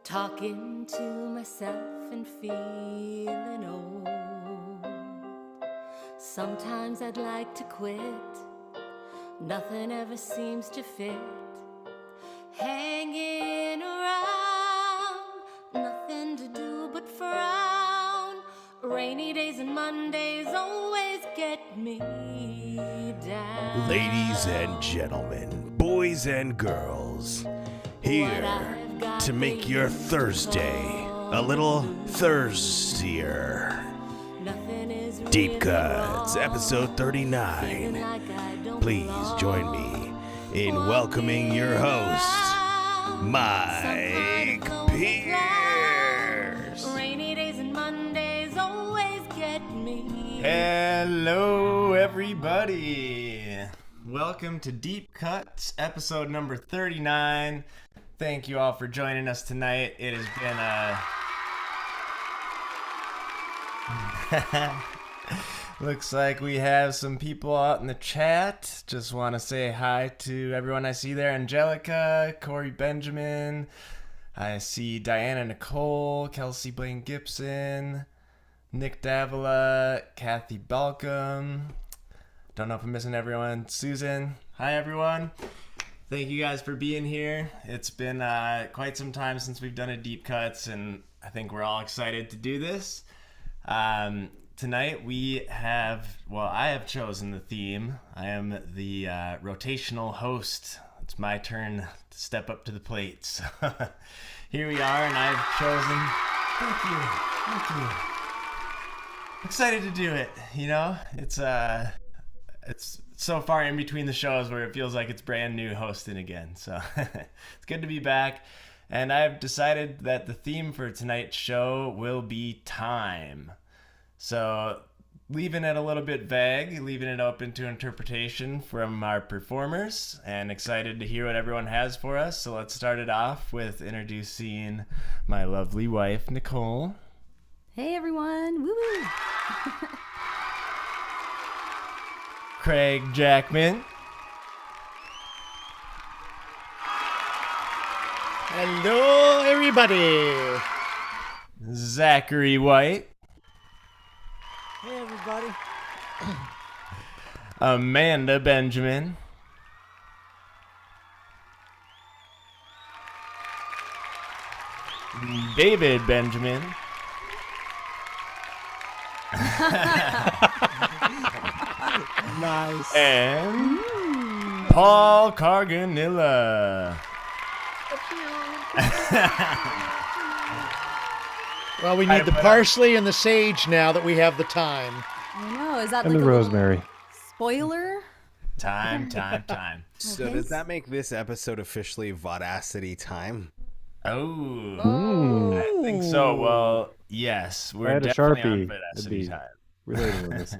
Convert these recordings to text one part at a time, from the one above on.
Talking to myself and feeling old. Sometimes I'd like to quit. Nothing ever seems to fit. Hanging around, nothing to do but frown. Rainy days and Mondays always get me down. Ladies and gentlemen, boys and girls, here to make your Thursday a little thirstier. Deep Cuts, episode 39. Please join me in welcoming your host, Mike Pierce. Rainy days and Mondays always get me. Hello, everybody. Welcome to Deep Cuts, episode number 39. Thank you all for joining us tonight. It has been looks like we have some people out in the chat. Just want to say hi to everyone I see there. Angelica, Corey Benjamin. I see Diana Nicole, Kelsey Blaine Gibson, Nick Davila, Kathy Balcom. Don't know if I'm missing everyone. Susan. Hi, everyone. Thank you guys for being here. It's been quite some time since we've done a Deep Cuts, and I think we're all excited to do this. Tonight we have, I have chosen the theme. I am the rotational host. It's my turn to step up to the plate. So here we are, and I've chosen. Thank you. Excited to do it. You know, it's so far in between the shows where it feels like it's brand new hosting again. So it's good to be back. And I've decided that the theme for tonight's show will be time. So leaving it a little bit vague, leaving it open to interpretation from our performers, and excited to hear what everyone has for us. So let's start it off with introducing my lovely wife, Nicole. Hey everyone, woo-woo. Craig Jackman. Hello, everybody. Zachary White. Hey, everybody. Amanda Benjamin. David Benjamin. Nice. And Paul CARGANILLA. Well, we need the parsley and the sage now that we have the time. I know, is that And like the a rosemary. spoiler? Time. So Okay. does that make this episode officially Vaudacity time? Oh, I think so. Well, yes, I we're had a definitely on Sharpie. That'd Vaudacity be time. related with this.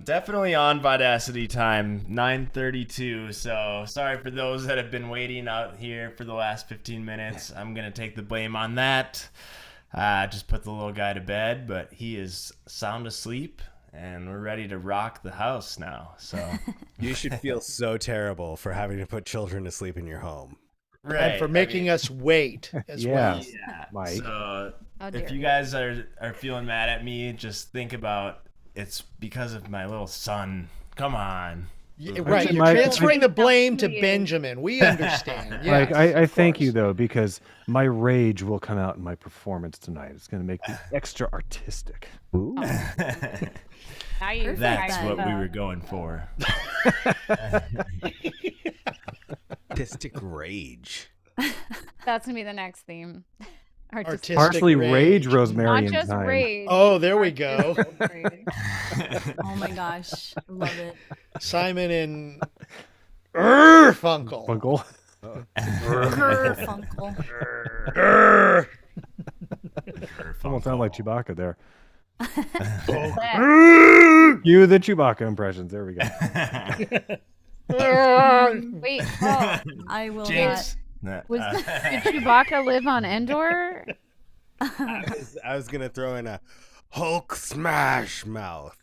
Definitely on Vaudacity time, 9:32. So sorry for those that have been waiting out here for the last 15 minutes. I'm gonna take the blame on that. Just put the little guy to bed, but he is sound asleep, and we're ready to rock the house now. So You should feel so terrible for having to put children to sleep in your home. right, And for making us wait as Yeah. well. Yeah. Mike. So Oh, if dear. you guys are feeling mad at me, just think about it's because of my little son. Come on. Right, Actually, you're Mike, transferring the blame to Absolutely. Benjamin. We understand. Like, Yes, I of thank you, course. though, because my rage will come out in my performance tonight. It's going to make me extra artistic. Ooh. Now you That's then. what we were going for. Artistic rage. That's gonna be the next theme. Artistic Partially rage, rosemary, Not and just thyme. rage. Oh, there we go. Oh my gosh, I love it. Simon and Funkel. Funkle. Funkel. Almost sound like Chewbacca there. That- You the Chewbacca impressions. There we go. Wait, oh, I will Jinx. Nah, Did Chewbacca live on Endor? I was gonna throw in a Hulk smash mouth.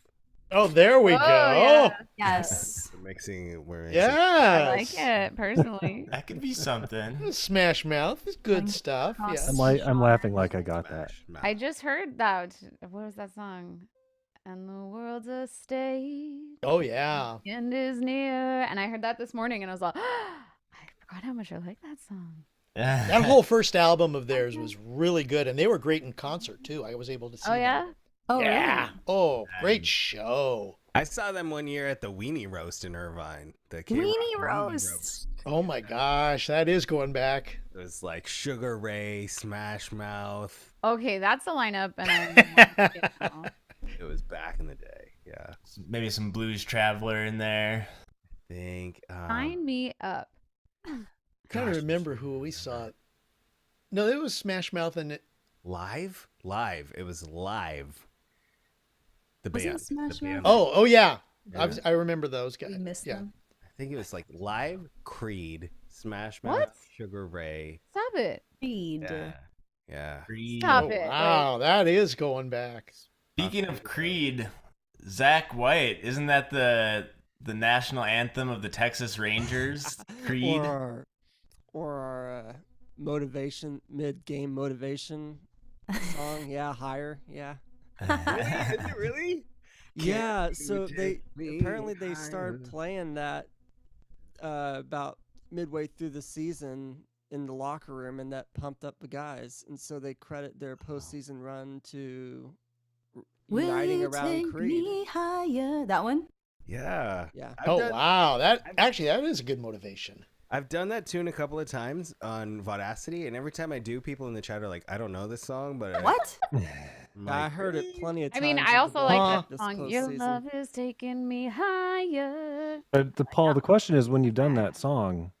Oh, there we Oh, go. yeah. Yes. We're Yes. I like it personally. that could be something. Smash Mouth is good stuff. Cross- Yeah. I'm laughing like I got that. I just heard that. What was that song? And the world's a stage, Oh yeah. end is near. And I heard that this morning, and I was like, I forgot how much I like that song. That whole first album of theirs was really good, and they were great in concert too. I was able to see. Oh yeah. Oh, Yeah. really? Oh, great show. I saw them one year at the Weenie Roast in Irvine. The Weenie Roast. Oh my gosh, that is going back. It was like Sugar Ray, Smash Mouth. Okay, that's the lineup, and I'm. It was back in the day. Yeah. Maybe some Blues Traveler in there. I think. Sign me up. I'm trying to remember who we saw. No, it was Smash Mouth and it. Live? Live. It was live. The Was it band. Smash the band. Mouth? Oh yeah. Yeah. I remember those guys. We missed Yeah. them. I think it was like Live, Creed, Smash Mouth, What? Sugar Ray. Stop it. Creed. Yeah. Yeah. Creed. Stop Oh, it. wow, that is going back. Speaking of Creed, Zach White, isn't that the national anthem of the Texas Rangers? Creed. Or our motivation, mid-game motivation song. Yeah, higher. Yeah. Is it really? Yeah, you so take me apparently they started higher? playing that about midway through the season in the locker room, and that pumped up the guys. And so they credit their postseason run to Will uniting you around take Creed. me higher? That one? Yeah. Yeah. Oh wow, that is a good motivation. I've done that tune a couple of times on Vaudacity, and every time I do, people in the chat are like, "I don't know this song," but What? I'm I like, heard it plenty of I times. mean, I in also the like this that song. Your postseason. love is taking me higher. But Paul, the question is, when you've done that song,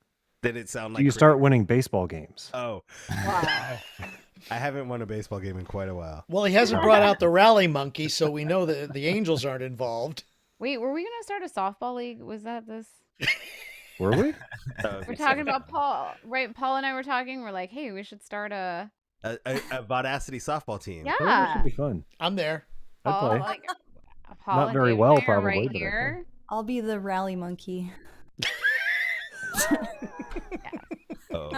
Did it sound like do you Creed? start winning baseball games? Oh, Wow. I haven't won a baseball game in quite a while. Well, he hasn't brought out the rally monkey, so we know that the Angels aren't involved. Wait, were we gonna start a softball league? Was that this? Were we? We're talking about Paul, right? Paul and I were talking. We're like, hey, we should start a A Vaudacity softball team. Oh, that yeah. should be fun. I'm there. I'd Paul, play. like, Paul Not and very you well, here, probably, right but I'd here. I'll be the rally monkey. Oh.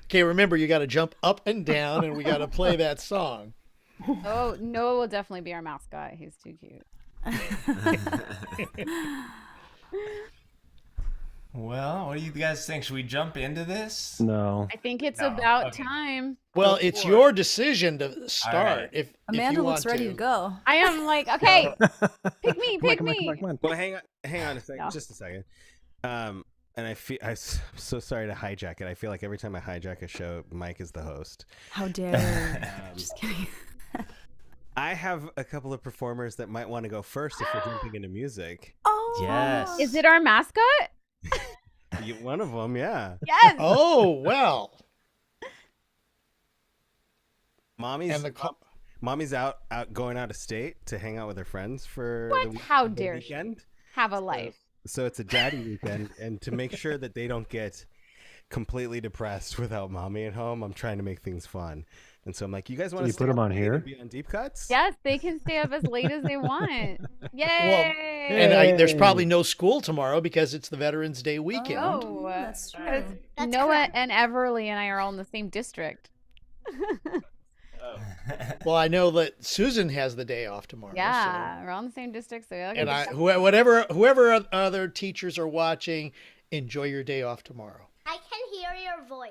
Okay, remember you got to jump up and down, and we got to play that song. Oh, Noah will definitely be our mascot. He's too cute. Well, what do you guys think? Should we jump into this? No. I think it's No, about okay. time. Well, it's your decision to start. right. If Amanda you looks want ready to go. I am like, okay, pick me, pick Come on, me. come on, come on. Well, hang on a second, No. just a second. And I'm so sorry to hijack it. I feel like every time I hijack a show, Mike is the host. How dare you? Just kidding. I have a couple of performers that might want to go first if we're jumping into music. Oh. Yes. Is it our mascot? One of them, yeah. Yes. Oh, well. Mommy's out going out of state to hang out with her friends for What? How dare she weekend. have a life? So it's a daddy weekend, and to make sure that they don't get completely depressed without mommy at home, I'm trying to make things fun. And so I'm like, you guys want to you put 'em on here? Be on deep cuts? Yes, they can stay up as late as they want. Yay! And there's probably no school tomorrow because it's the Veterans Day weekend. Oh, That's true. because That's Noah correct. and Everly and I are all in the same district. Well, I know that Susan has the day off tomorrow. Yeah, we're all in the same district. So we all So. get And to- whoever other teachers are watching, enjoy your day off tomorrow. I can hear your voice.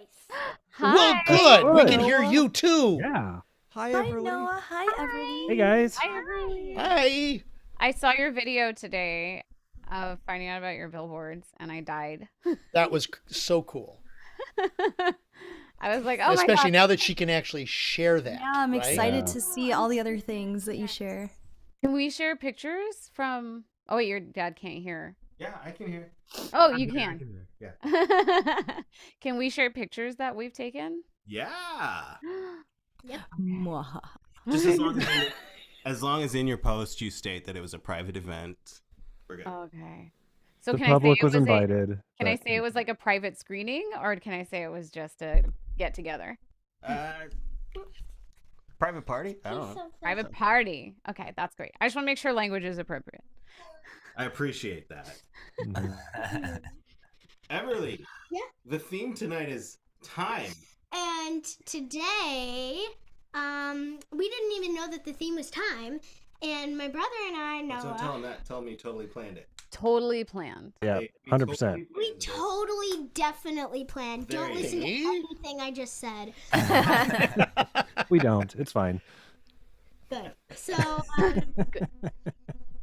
Well, Hi. good. We can Noah. hear you too. Yeah. Hi, Hi, Everly. Noah. Hi, Everly. Hey, guys. Hi, Everly. Hi. I saw your video today of finding out about your billboards, and I died. That was so cool. I was like, oh Especially my God. now that she can actually share that. Yeah, I'm right? excited Yeah. to see all the other things that you share. Can we share pictures from? Oh wait, your dad can't hear. Yeah, I can hear. Oh, you can. Yeah. Can we share pictures that we've taken? Yeah. Mwahaha. Just as long as in your post you state that it was a private event. We're good. Okay. So The can I say public it was was invited. Can I but- say it was like a private screening, or can I say it was just a get together? Private party? I don't know. Private party. Okay, that's great. I just want to make sure language is appropriate. I appreciate that. Mhm. Everly. Yeah? The theme tonight is time. And today, we didn't even know that the theme was time. And my brother and I, So Noah, tell him that. Tell him you totally planned it. Totally planned. Yeah, Hey, we 100%. totally we planned this. totally, definitely planned. Don't Very listen to good. anything I just said. We don't. It's fine. Good. So,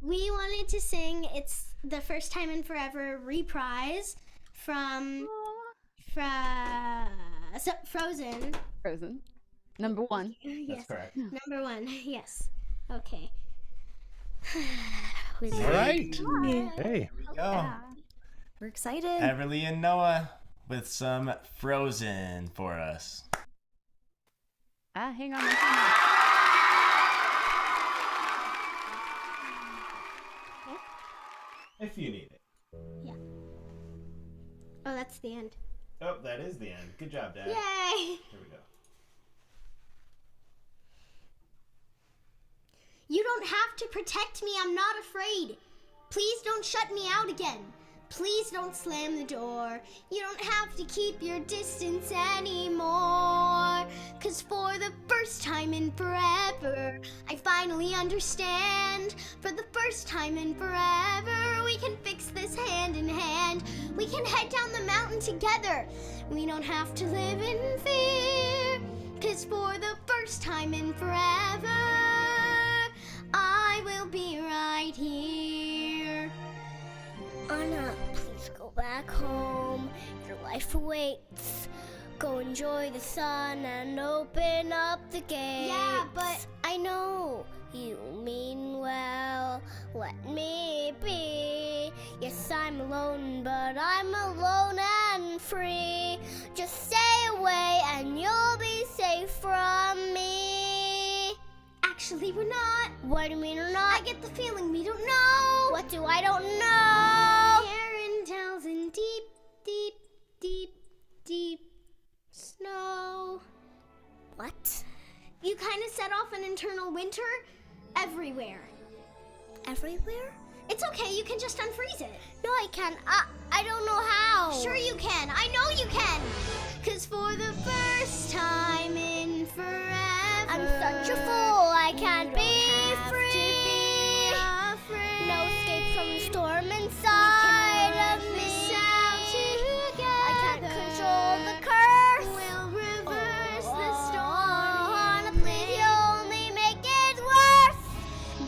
we wanted to sing It's the First Time in Forever reprise from Frozen. Frozen. Number 1. Yes. correct. Number 1. Yes. Okay. All right. Hey. Here we go. We're excited. Everly and Noah with some Frozen for us. Hang on. If you need it. Oh, that's the end. Oh, that is the end. Good job, Dad. Yay! Here we go. You don't have to protect me. I'm not afraid. Please don't shut me out again. Please don't slam the door. You don't have to keep your distance anymore. 'Cause for the first time in forever, I finally understand. For the first time in forever, we can fix this hand in hand. We can head down the mountain together. We don't have to live in fear. 'Cause for the first time in forever, I will be right here. Anna, please go back home. Your life awaits. Go enjoy the sun and open up the gates. Yeah, but I know you mean well. Let me be. Yes, I'm alone, but I'm alone and free. Just stay away and you'll be safe from me. Actually, we're not. What do you mean we're not? I get the feeling we don't know. What do I don't know? Karen tells in deep, deep, deep, deep snow. What? You kind of set off an internal winter everywhere. Everywhere? It's okay, you can just unfreeze it. No, I can't. I don't know how. Sure you can. I know you can. 'Cause for the first time in forever, I'm such a fool. I can't be free. No escape from the storm inside of me. I can't control the curse. We'll reverse the storm. Please, you only make it worse.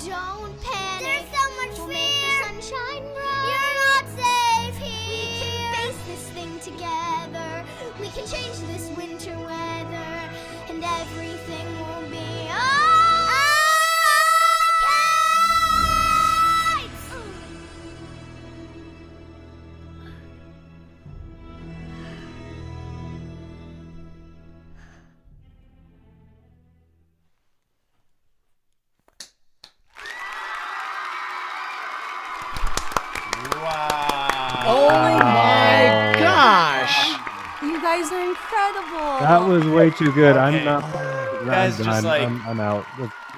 Don't panic. There's so much fear. Make the sunshine bright. You're not safe here. We can face this thing together. We can change this winter weather, and everything will be alright. Wow. Oh my gosh. You guys are incredible. That was way too good. Okay. I'm not. guys I'm just, done. like, I'm out.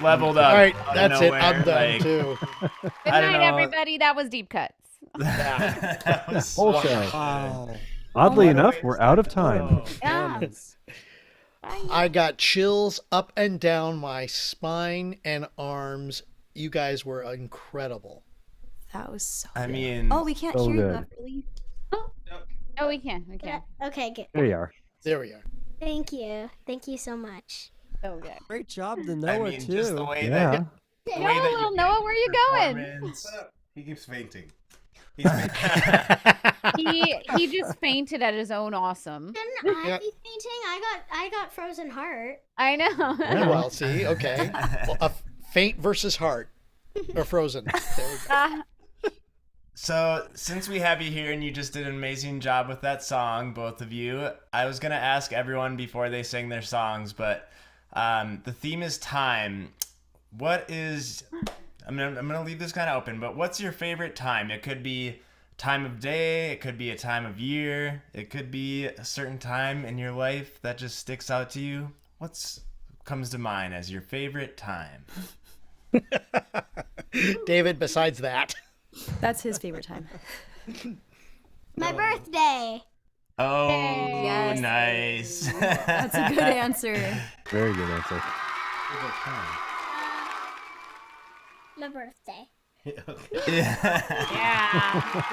Leveled up. All right, out of that's it. I'm nowhere, done like, too. Good I don't night, know. everybody. That was deep cuts. that was Whole so show. good. Wow. Oddly What a enough, way to we're start out of the time. show. Yeah. Goodness. I got chills up and down my spine and arms. You guys were incredible. That was so I good. mean, Oh, we can't so hear good. you, Everly. Oh, we can. We can. Okay, good. There you are. There we are. Thank you. Thank you so much. So good. Great job to I Noah mean, too. just the way Yeah. that. The way Noah, that little you Noah, where you going? performance- Shut up. He keeps fainting. He's fainting. He just fainted at his own awesome. Shouldn't I Yeah. be fainting? I got frozen heart. I know. Yeah, well, see, okay. Well, faint versus heart. Or frozen. There we go. So, since we have you here and you just did an amazing job with that song, both of you, I was going to ask everyone before they sing their songs, but the theme is time. What is, I'm gonna leave this kind of open, but what's your favorite time? It could be time of day. It could be a time of year. It could be a certain time in your life that just sticks out to you. What's comes to mind as your favorite time? David, besides that. That's his favorite time. My birthday. Oh, Yes. nice. That's a good answer. Very good answer. My birthday. Yeah.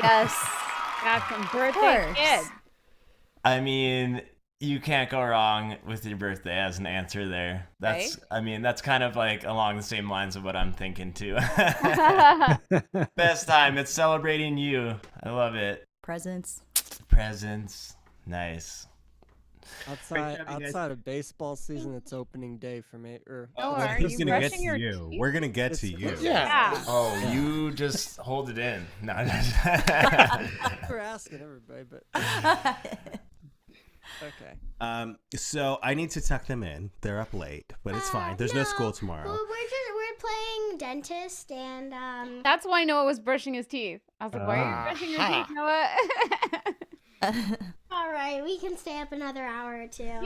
Yes. Got some birthday course. kids. I mean, you can't go wrong with your birthday as an answer there. That's, I mean, that's kind of like along the same lines of what I'm thinking too. Best time. It's celebrating you. I love it. Presents. Presents. Nice. Outside of baseball season, it's opening day for me. Or Oh, We're are just you gonna get brushing to your you. teeth? We're gonna get to you. Yeah. Oh, you just hold it in. No. we're asking everybody, but okay. So I need to tuck them in. They're up late, but it's fine. There's no school tomorrow. Well, we're playing dentist and That's why Noah was brushing his teeth. I was like, why are you brushing your teeth, Noah? all right, we can stay up another hour or two. Yeah,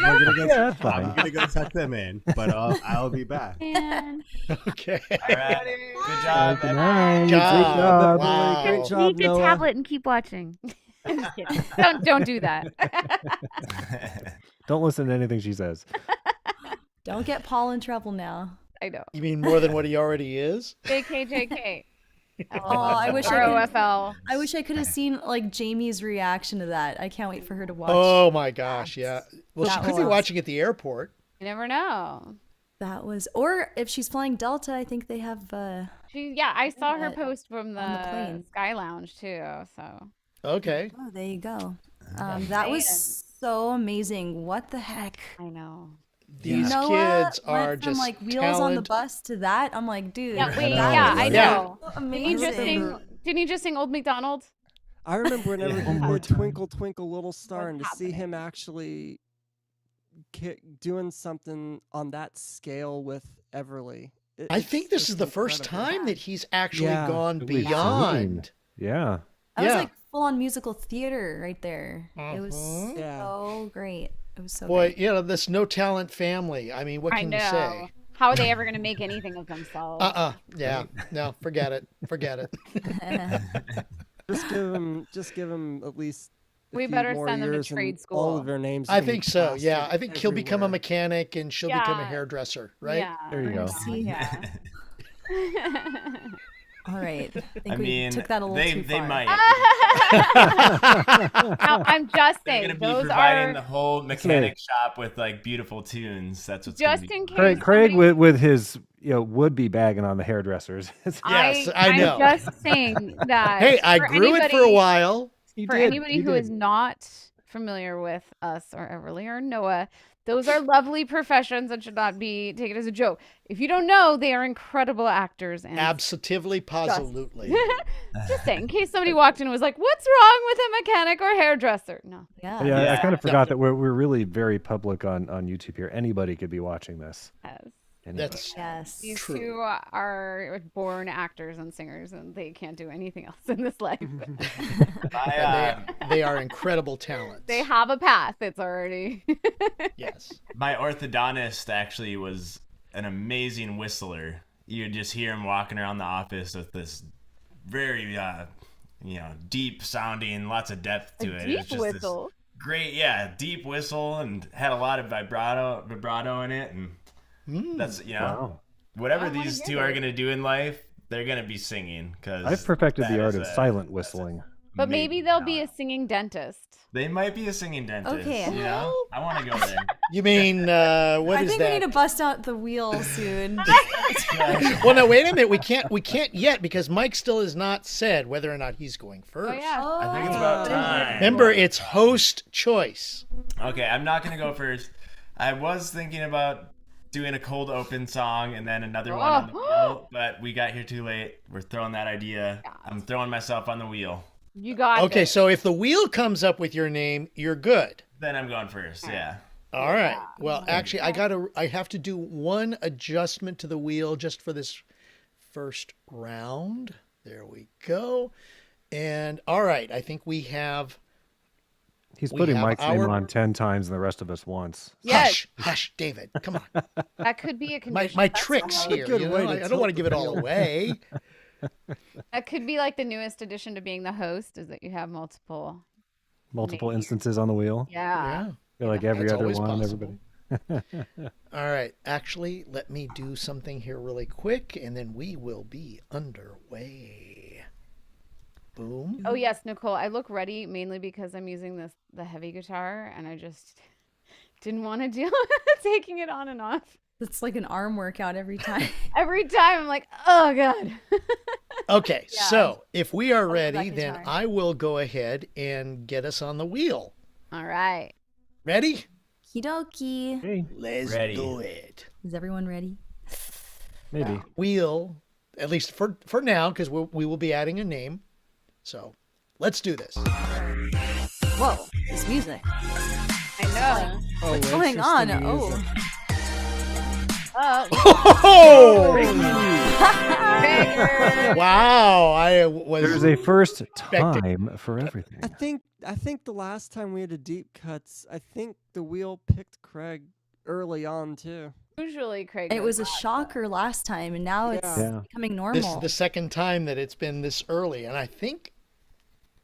We're gonna go. Yeah, that's fine. I'm gonna go tuck them in, but I'll be back. man. Okay. All right. Good job. Good everyone. night. Good job. Wow. Great job, Leave your Noah. tablet and keep watching. I'm just kidding. Don't do that. Don't listen to anything she says. Don't get Paul in trouble now. I know. You mean more than what he already is? JK. Oh, I wish I could. ROFL. I wish I could have seen like Jamie's reaction to that. I can't wait for her to watch. Oh my gosh, yeah. Well, she That could be was- watching at the airport. You never know. That was, or if she's flying Delta, I think they have. I saw her post from the the plane. Sky Lounge too. So Okay. Oh, there you go. That was so amazing. What the heck? I know. These Noah kids went are from just like wheels on the talent. bus to that. I'm like, dude. Yeah, wait, that yeah, is I Yeah. know. so Didn't he just amazing. sing Old MacDonald? I remember whenever One he more did time. Twinkle Twinkle Little Star, and to see happening? him actually doing something on that scale with Everly. I think this it's is the first incredible. time that he's actually Yeah. gone That we've beyond. seen. Yeah. That was Yeah. like full on musical theater right there. It was Mhm. Yeah. so great. It was so Boy, great. you know, this no talent family. I mean, what I can know. you say? How are they ever going to make anything of themselves? Yeah. No, forget it. Forget it. Just give him at least. A We few better more send them to years and trade All school. of their names. I will be think so. Yeah. plastered I think he'll become a everywhere. mechanic and she'll become a Yeah. hairdresser, right? Yeah. There you go. Yeah. All right. I think I we mean, took that a little too they far. might. Now, I'm just They're saying, gonna be those providing are the whole mechanic shop with like beautiful tunes. That's what's just gonna in be. case. Craig somebody- with his would be bagging on the hairdressers. Yes, I know. I'm just saying that. Hey, I for grew it for a anybody- while. He For did, anybody he who is did. not familiar with us or Everly or Noah, those are lovely professions and should not be taken as a joke. If you don't know, they are incredible actors. And Absolutely, positively. just saying, in case somebody walked in and was like, "What's wrong with a mechanic or hairdresser?" No. Yeah. Yeah, I Yeah. kind of forgot that we're really very public on YouTube here. Anybody could be watching this. Yes. Anybody. That's Yes. These True. two are born actors and singers, and they can't do anything else in this life. They are incredible talents. They have a path. It's already. Yes. My orthodontist actually was an amazing whistler. You just hear him walking around the office with this very, deep sounding, lots of depth to it. Deep It's just this whistle. great, deep whistle, and had a lot of vibrato in it, and that's Wow. whatever I wanna these hear two are it. gonna do in life, they're gonna be singing. Cause I've perfected that the art is of a- silent that's whistling. But maybe amazing they'll be a talent. singing dentist. They might be a singing dentist. Okay. You know? I want to go there. You mean what I is think that? we need to bust out the wheel soon. Well, no, wait a minute. We can't yet because Mike still has not said whether or not he's going first. Oh yeah. I think it's about time. Remember, it's host choice. Okay, I'm not gonna go first. I was thinking about doing a cold open song and then another one on the wheel, but we got here too late. We're throwing that idea. I'm throwing myself on the wheel. You got Okay, this. so if the wheel comes up with your name, you're good. Then I'm going first. Yeah. All right. Well, actually, I have to do one adjustment to the wheel just for this first round. There we go. And all right, I think we have. He's We putting have Mike's name our- on 10 times and the rest of us once. Yes, Hush, David, come on. that could be a condition. My That's tricks fine. here. Good You way know, to I don't want to tilt give it the all wheel. away. That could be like the newest addition to being the host is that you have multiple. Multiple Maybe. instances on the wheel. Yeah. Yeah. Feel like every That's other always one, possible. everybody. All right. Actually, let me do something here really quick, and then we will be underway. Boom. Oh yes, Nicole. I look ready mainly because I'm using the heavy guitar, and I just didn't want to deal with taking it on and off. It's like an arm workout every time. Every time I'm like, oh god. Okay, Yeah. so if we are love ready, that then guitar. I will go ahead and get us on the wheel. All right. Ready? Kidoki. Hey, Let's Ready. do it. Is everyone ready? maybe. Wheel, at least for now, because we will be adding a name. So let's do this. Whoa, this music. I know. Oh, What's it's going just on? the Oh. music. Oh, Oh! Wow, I was. There's a first Expecting- time for everything. I think the last time we had a deep cuts, I think the wheel picked Craig early on too. usually Craig. It was a does that, shocker last time, and now it's Yeah. becoming normal. This is the second time that it's been this early, and I think,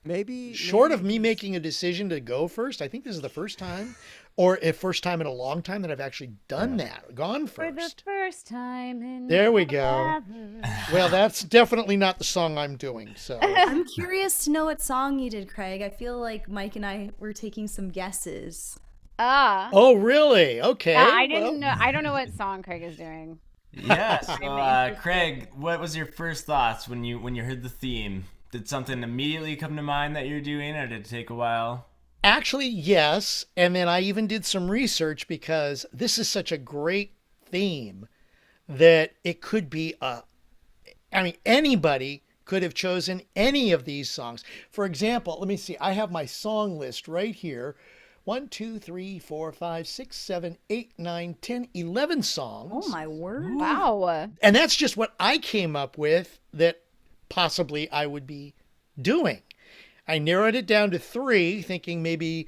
Maybe short of maybe me just- making a decision to go first, I think this is the first time, or a first time in a long time that I've actually done that, gone For the first. first time in There we go. forever. Well, that's definitely not the song I'm doing. So I'm curious to know what song you did, Craig. I feel like Mike and I were taking some guesses. Ah. oh, really? Okay. Yeah, I well, didn't know. I don't know what song Craig is doing. Yeah. So, interested. Craig, what was your first thoughts when you heard the theme? Did something immediately come to mind that you're doing, or did it take a while? Actually, yes. And then I even did some research because this is such a great theme that it could be anybody could have chosen any of these songs. For example, let me see. I have my song list right here. 1, 2, 3, 4, 5, 6, 7, 8, 9, 10, 11 songs. Oh my word! Wow. And that's just what I came up with that possibly I would be doing. I narrowed it down to 3, thinking maybe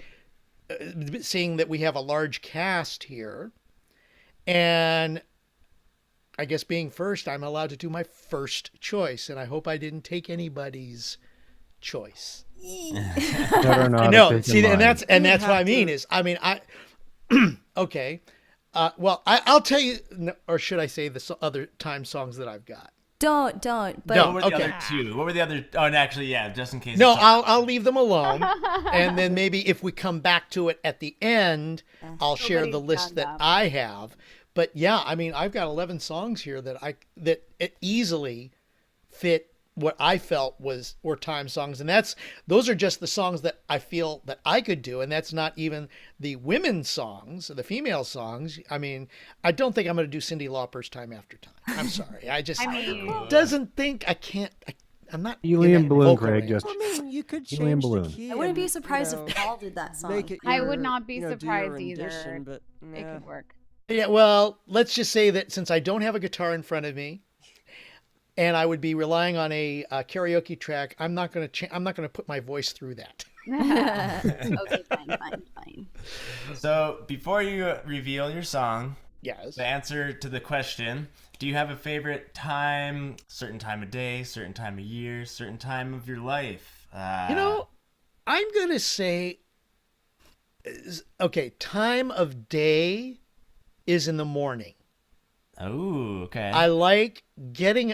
seeing that we have a large cast here. And I guess being first, I'm allowed to do my first choice. And I hope I didn't take anybody's choice. Better not have No, taken see, mine. and that's You what I have mean to- is, okay. Well, I'll tell you, or should I say the other time songs that I've got? Don't. But No. What were the Okay. other two? What were the other? Oh, and actually, yeah, just in case. No, it's- I'll leave them alone, and then maybe if we come back to it at the end, I'll share the Nobody's list done that that. I have. But yeah, I mean, I've got 11 songs here that it easily fit what I felt were time songs, and those are just the songs that I feel that I could do, and that's not even the women's songs, the female songs. I mean, I don't think I'm going to do Cyndi Lauper's Time After Time. I'm sorry, I just doesn't think I can't. I'm not in Helium that balloon, vocal Craig. range. Just I mean, you could Helium change the balloon. key. I wouldn't be and, surprised you know, if Paul did that song. make it I would your- not be do your surprised either. rendition, But It yeah. could work. Yeah, well, let's just say that since I don't have a guitar in front of me, and I would be relying on a karaoke track, I'm not going to put my voice through that. Okay, fine. So before you reveal your song, Yes. the answer to the question, do you have a favorite time? Certain time of day, certain time of year, certain time of your life? You know, I'm going to say, okay, time of day is in the morning. Oh, okay. I like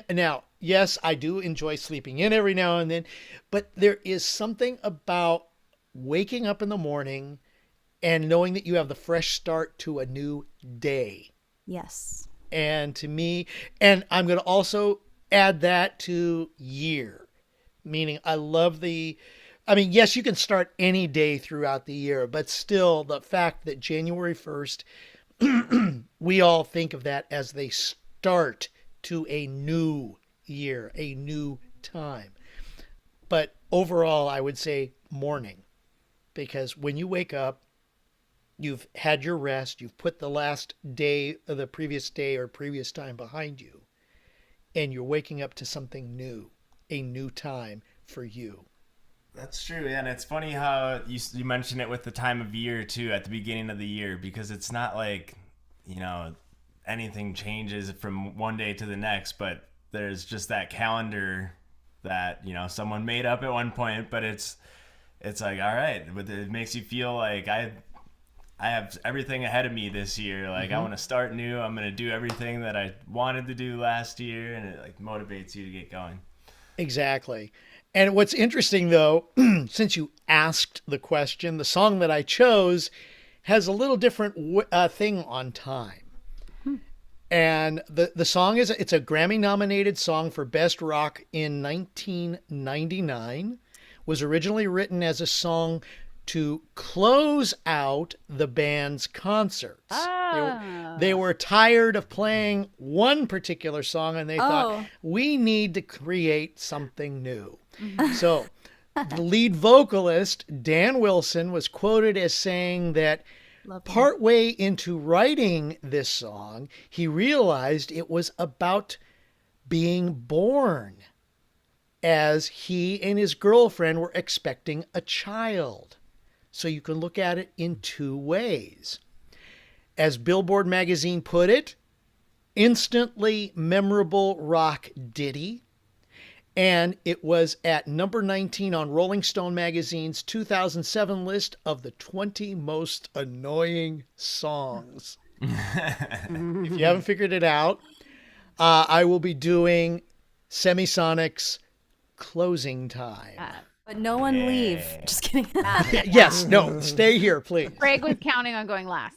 now, yes, I do enjoy sleeping in every now and then, but there is something about waking up in the morning and knowing that you have the fresh start to a new day. Yes. And to me, and I'm going to also add that to year, meaning I love yes, you can start any day throughout the year, but still the fact that January 1st, we all think of that as the start to a new year, a new time. But overall, I would say morning, because when you wake up, you've had your rest, you've put the last day of the previous day or previous time behind you, and you're waking up to something new, a new time, for you. That's true, yeah, and it's funny how you mention it with the time of year too, at the beginning of the year, because it's not like, anything changes from one day to the next, but there's just that calendar that someone made up at one point, but it's like, all right, but it makes you feel like I have everything ahead of me this year. Like, I want to start new. I'm going to do everything that I wanted to do last year, and it like motivates you to get going. Exactly. And what's interesting, though, since you asked the question, the song that I chose has a little different thing on time. And the song it's a Grammy-nominated song for Best Rock in 1999. Was originally written as a song to close out the band's concerts. They were tired of playing one particular song, and they thought, we need to create something new. So the lead vocalist, Dan Wilson, was quoted as saying that partway into writing this song, he realized it was about being born, as he and his girlfriend were expecting a child. So you can look at it in two ways. As Billboard magazine put it, instantly memorable rock ditty. And it was at number 19 on Rolling Stone magazine's 2007 list of the 20 most annoying songs. If you haven't figured it out, I will be doing Semisonic's Closing Time. But no one leave. Just kidding. Yes, no, stay here, please. Craig was counting on going last.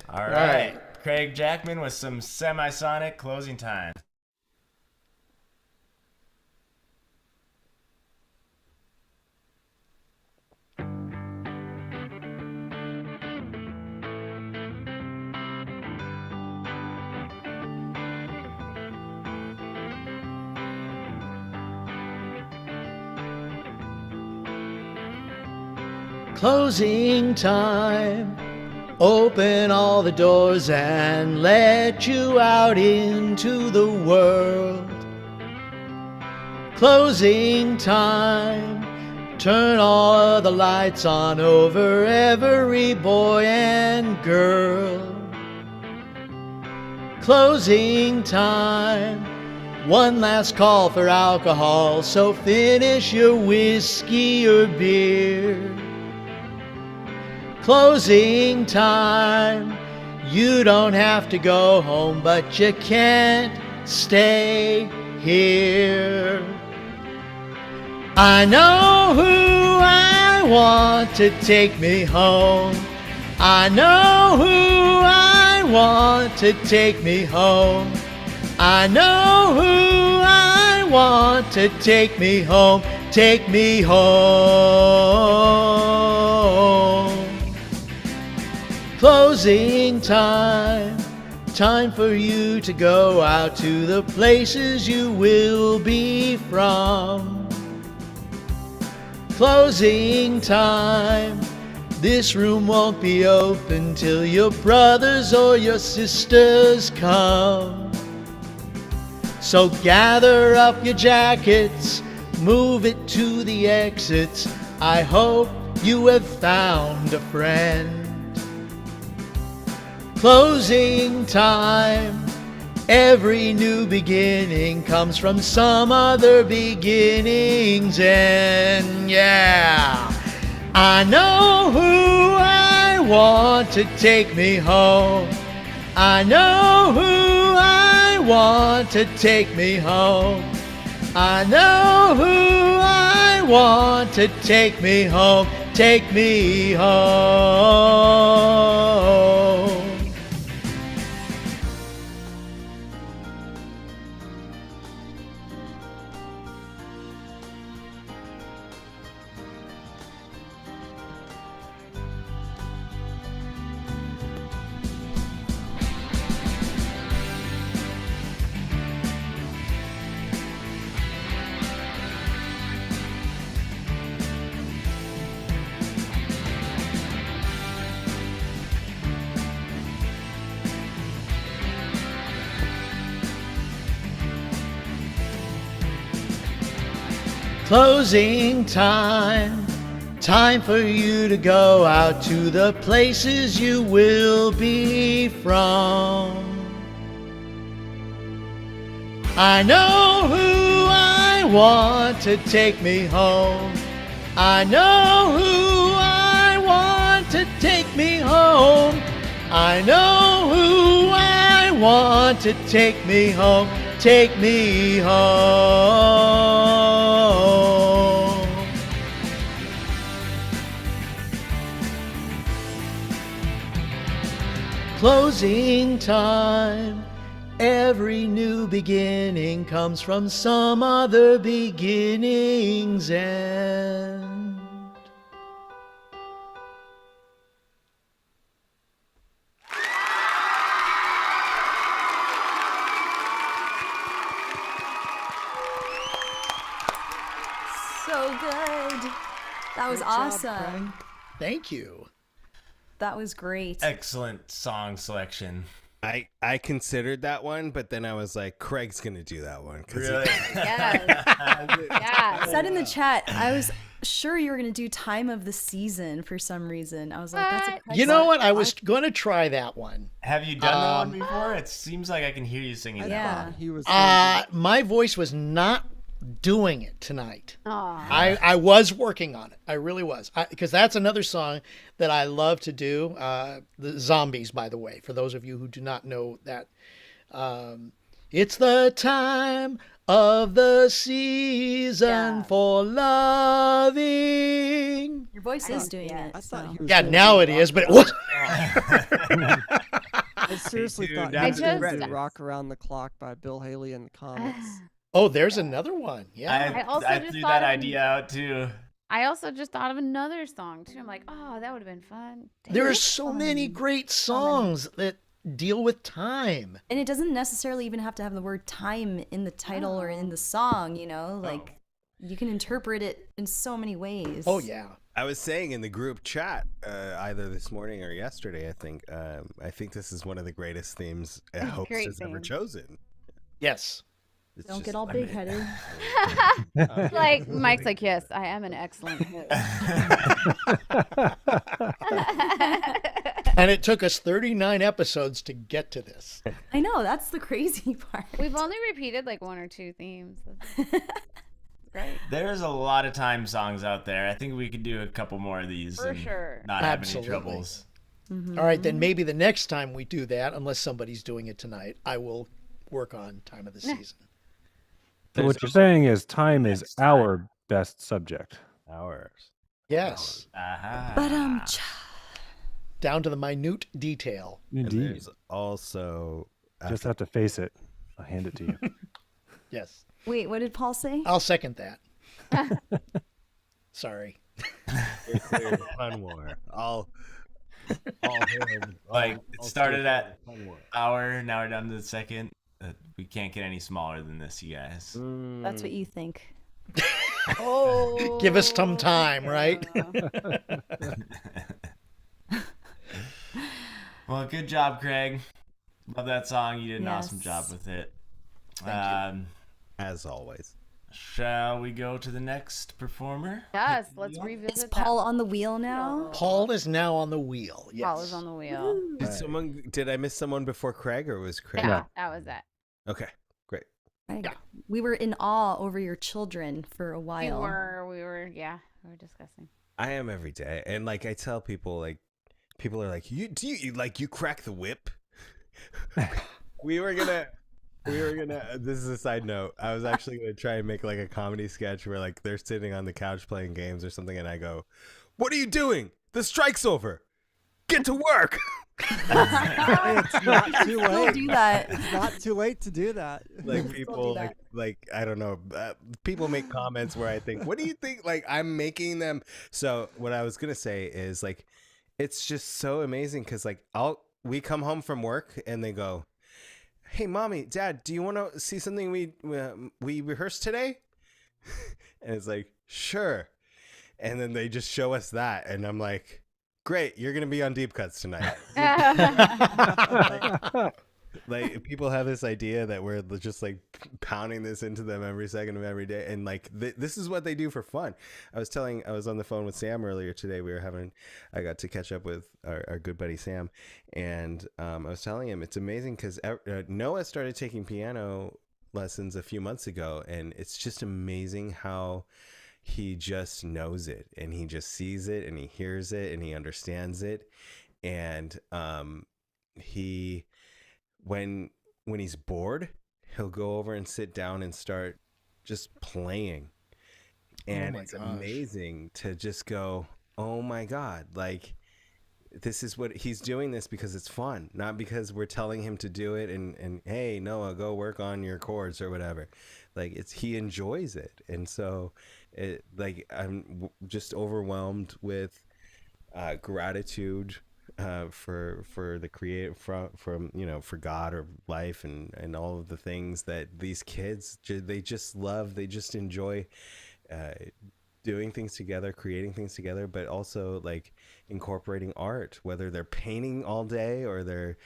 All right. Craig Jackman with some Semisonic Closing Time. Closing time. Open all the doors and let you out into the world. Closing time. Turn all the lights on over every boy and girl. Closing time. One last call for alcohol, so finish your whiskey or beer. Closing time. You don't have to go home, but you can't stay here. I know who I want to take me home. I know who I want to take me home. I know who I want to take me home. Take me home. Closing time. Time for you to go out to the places you will be from. Closing time. This room won't be open till your brothers or your sisters come. So gather up your jackets, move it to the exits. I hope you have found a friend. Closing time. Every new beginning comes from some other beginning's end. Yeah. I know who I want to take me home. I know who I want to take me home. I know who I want to take me home. Take me home. Closing time. Time for you to go out to the places you will be from. I know who I want to take me home. I know who I want to take me home. I know who I want to take me home. Take me home. Closing time. Every new beginning comes from some other beginning's end. So good. That was Great job, awesome. Craig. Thank you. That was great. Excellent song selection. I considered that one, but then I was like, Craig's gonna do that one. Really? Yes. Yeah. Said in the chat, I was sure you were gonna do Time of the Season for some reason. I was like, that's a What? Craig You know song. what? I was going to try that one. Have you done that one before? It seems like I can hear you singing that Yeah. one. He was. My voice was not doing it tonight. Aw. I was working on it. I really was. Because that's another song that I love to do. The Zombies, by the way, for those of you who do not know that. It's the time of the season Yeah. for loving. Your voice is doing yeah. it. I thought so. he was. Yeah, gonna now do it is, Rock but it Around- was. I seriously Dude, thought he I was going just- to do "Rock Around the Clock" by Bill Haley and the Comets. Oh, there's another one. Yeah. I also I just threw thought that of- idea out too. I also just thought of another song too. I'm like, oh, that would have been fun. Dang There are it. so many great songs that deal with time. And it doesn't necessarily even have to have the word time in the title or in the song, you know? Like, you can interpret it in so many ways. Oh, yeah. I was saying in the group chat either this morning or yesterday, I think this is one of the greatest themes Host Great has ever theme. chosen. Yes. It's Don't just- get all I mean, big-headed. Like Mike's like, yes, I am an excellent host. And it took us 39 episodes to get to this. I know, that's the crazy part. We've only repeated like one or two themes. That's great. There's a lot of time songs out there. I think we could do a couple more of these For and sure. not have any Absolutely. troubles. All right, then maybe the next time we do that, unless somebody's doing it tonight, I will work on time of the season. So what you're saying is time is our best subject. Hours. Yes. Aha. But Down to the minute detail. And Indeed. there's also Just have to face it. I'll hand it to you. Yes. wait, what did Paul say? I'll second that. Sorry. there's Fun War. All Like it started at hour, now we're down to the second. We can't get any smaller than this, you guys. That's what you think. Oh. Give us some time, right? Well, good job, Craig. Love that song. You did an awesome Yes. job with it. as always. Shall we go to the next performer? Yes, let's revisit Is that. Paul on the wheel now? Paul is now on the wheel. Yes. Paul is on the wheel. Did I miss someone before Craig, or was Craig? Yeah, that was it. Okay, great. Right. We were in awe over your children for a We while. were discussing. I am every day, and like I tell people, like people are like, you crack the whip? we were gonna. This is a side note. I was actually gonna try and make like a comedy sketch where like they're sitting on the couch playing games or something, and I go, "What are you doing? The strike's over. Get to work." Hey, it's not too Still late. do that. It's not too late to do that. Like people, that. like I don't know. People make comments where I think, "What do you think?" Like I'm making them. So what I was gonna say is like, it's just so amazing because like we come home from work and they go, "Hey, mommy, dad, do you want to see something we rehearsed today?" And it's like, "Sure." And then they just show us that, and I'm like, "Great, you're gonna be on Deep Cuts tonight." Like people have this idea that we're just like pounding this into them every second of every day, and like this is what they do for fun. I was on the phone with Sam earlier today. I got to catch up with our good buddy Sam, and I was telling him it's amazing because Noah started taking piano lessons a few months ago, and it's just amazing how he just knows it, and he just sees it, and he hears it, and he understands it, and when he's bored, he'll go over and sit down and start just playing. And it's amazing to just go, oh my God, like this is what he's doing, this because it's fun, not because we're telling him to do it and hey, Noah, go work on your chords or whatever. Like he enjoys it. And so I'm just overwhelmed with gratitude for the creative from for God or life and all of the things that these kids they just love. They just enjoy doing things together, creating things together, but also like incorporating art, whether they're painting all day or they're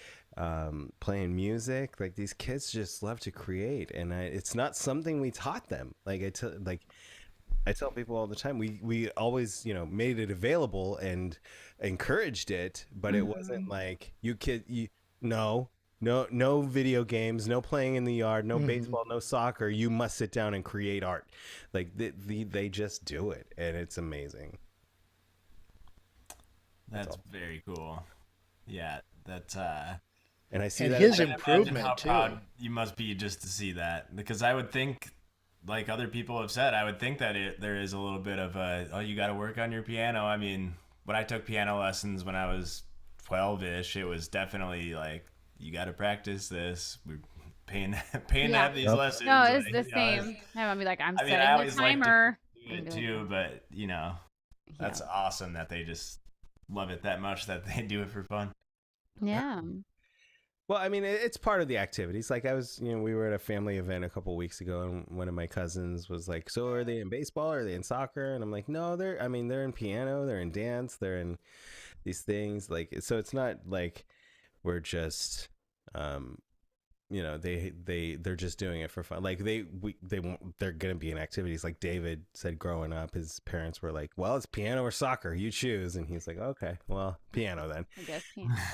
playing music. Like these kids just love to create, and it's not something we taught them. I tell people all the time, we always, made it available and encouraged it, but it wasn't like no video games, no playing in the yard, no baseball, no soccer. You must sit down and create art. Like they just do it, and it's amazing. That's very cool. Yeah, that's and I see and that his I can imagine improvement how too. proud you must be just to see that, because I would think, like other people have said, I would think that there is a little bit of you got to work on your piano. I mean, when I took piano lessons when I was 12-ish, it was definitely like, you got to practice this. We're paying to have these lessons. No, it's like, the same. My mom be like, I'm I mean, setting I the always like timer. to do it too, but that's awesome that they just love it that much that they do it for fun. Yeah. Well, I mean, it's part of the activities. Like we were at a family event a couple weeks ago, and one of my cousins was like, "So are they in baseball? Or are they in soccer?" And I'm like, "No, they're in piano, they're in dance, they're in these things." Like, so it's not like we're just, they're just doing it for fun. Like they're gonna be in activities. Like David said, growing up, his parents were like, "Well, it's piano or soccer, you choose." And he's like, "Okay, well, piano then." I guess.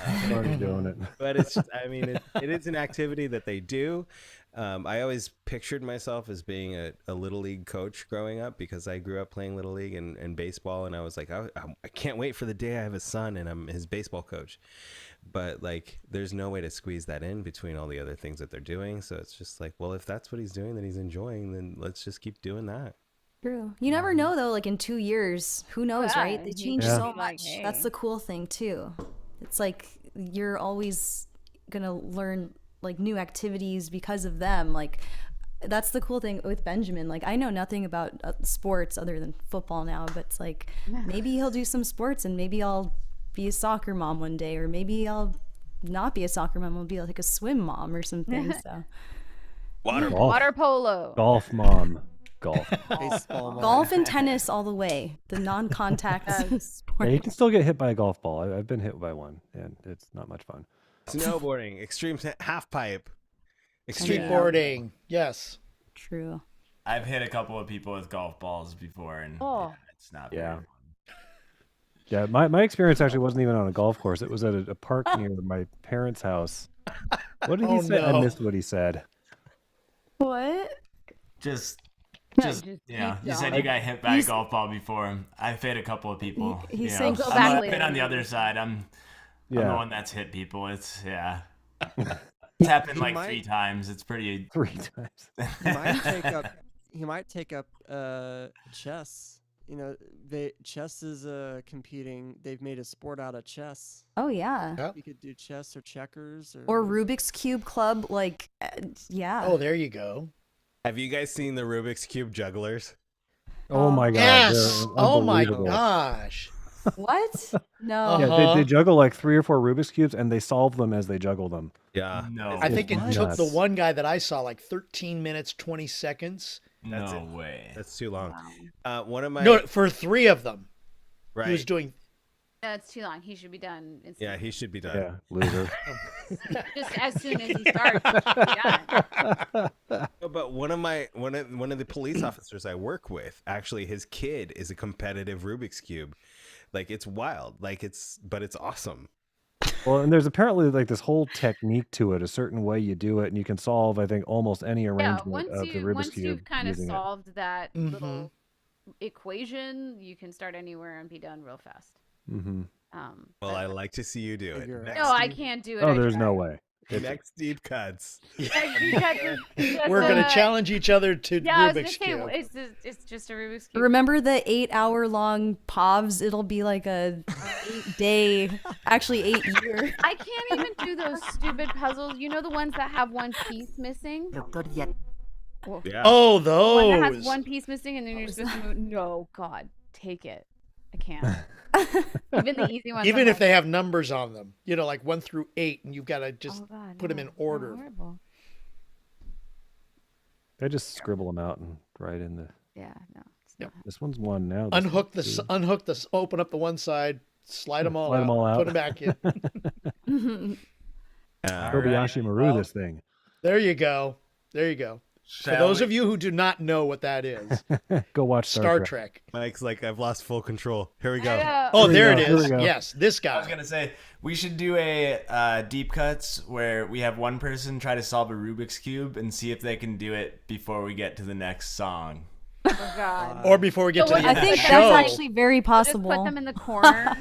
I'm already doing it. But it's just, it is an activity that they do. I always pictured myself as being a little league coach growing up, because I grew up playing little league and baseball, and I was like, I can't wait for the day I have a son and I'm his baseball coach. But like, there's no way to squeeze that in between all the other things that they're doing. So it's just like, well, if that's what he's doing, that he's enjoying, then let's just keep doing that. True. You never know though, like in 2 years, who knows, Yeah, right? They change Yeah. so Like, much. hey. That's the cool thing too. It's like you're always gonna learn like new activities because of them. Like that's the cool thing with Benjamin. Like I know nothing about sports other than football now, but it's like maybe he'll do some sports, and maybe I'll be a soccer mom one day, or maybe I'll not be a soccer mom. I'll be like a swim mom or something. So Water. Golf. Water polo. Golf mom. Golf. Baseball. golf and tennis all the way. The non-contact Yeah, sport. you can still get hit by a golf ball. I've been hit by one, and it's not much fun. Snowboarding, extreme half pipe, extreme Streetboarding, yes. True. I've hit a couple of people with golf balls before, and it's not very fun. Yeah, my experience actually wasn't even on a golf course. It was at a park near my parents' house. What did he say? I missed what he said. What? Just Just keep you said going. you got hit by a golf ball before. I've hit a couple of people. He's you saying know. go back I've later. been on the other side. I'm the Yeah, one that's hit people. It's it's happened like might- 3 times. It's pretty. 3 times. He might take up chess. Chess is competing. They've made a sport out of chess. Oh yeah. Yep. You could do chess or checkers Or Rubik's Cube Club, like, yeah. Oh, there you go. Have you guys seen the Rubik's Cube jugglers? Oh my god. Yes. they're Oh my unbelievable. gosh. What? No. Yeah, Uh-huh. they juggle like 3 or 4 Rubik's cubes, and they solve them as they juggle them. Yeah. No. I think it What? took the Nuts. one guy that I saw like 13 minutes, 20 seconds. That's No it. way. That's too long. One of my No, for 3 of them. right. He was doing That's too long. He should be done instantly. Yeah, he should be done. Yeah, loser. Just as soon as he starts, he should be done. No, but one of the police officers I work with, actually, his kid is a competitive Rubik's Cube. Like, it's wild. Like, but it's awesome. Well, and there's apparently like this whole technique to it, a certain way you do it, and you can solve, I think, almost any arrangement of the Rubik's once Cube you've kind of using it. solved that little equation, you can start anywhere and be done real fast. Mm-hmm. Well, I like to see you do it. Figure it Next No, I deep- can't do it. Oh, I there's tried. no way. Next deep cuts. We're going to challenge each other to Yeah, I was Rubik's gonna Cube. say it's just a Rubik's Cube. Remember the 8-hour-long POVs? It'll be like a 8-day, actually 8-year. I can't even do those stupid puzzles. You know the ones that have one piece missing? Yeah. Oh, The one that has those. one piece missing, and then you're supposed to move. No, God, take it. I can't. Even the easy ones. Even I'm if like, they have numbers on them, like 1 through 8, and you've got to just oh God, put them no, in no, order. horrible. They just scribble them out and write in the. Yeah, no. It's Yep. not. This one's one now. This Unhook one's two. open up the one side, slide them all Slide out, 'em all out. put them back in. Kobayashi Maru, this thing. There you go. There you go. For those of you who do not know what that is, Go watch Star Trek. Mike's like, I've lost full control. Here we I go. know. Oh, Here we there go, it here we is. go. Yes, this I was guy. gonna say we should do a deep cuts where we have one person try to solve a Rubik's cube and see if they can do it before we get to the next song. Oh God. Or before we get to the I end of the think show. that's actually very Just possible. put them in the corner.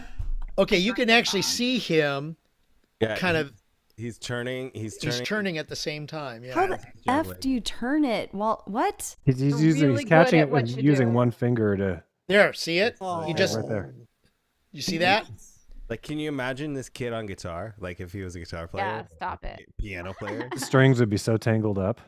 Okay, you can actually see him Yeah, kind of. He's turning. He's turning at the same time. Yeah. How the F do you turn it? Well, what? He's You're using, really he's catching good it at what with you using do. one finger to. There, see it? Oh. You just Right there. you see that? Like, can you imagine this kid on guitar? Like, if he was a guitar player, Yeah, stop it. piano player. The strings would be so tangled up.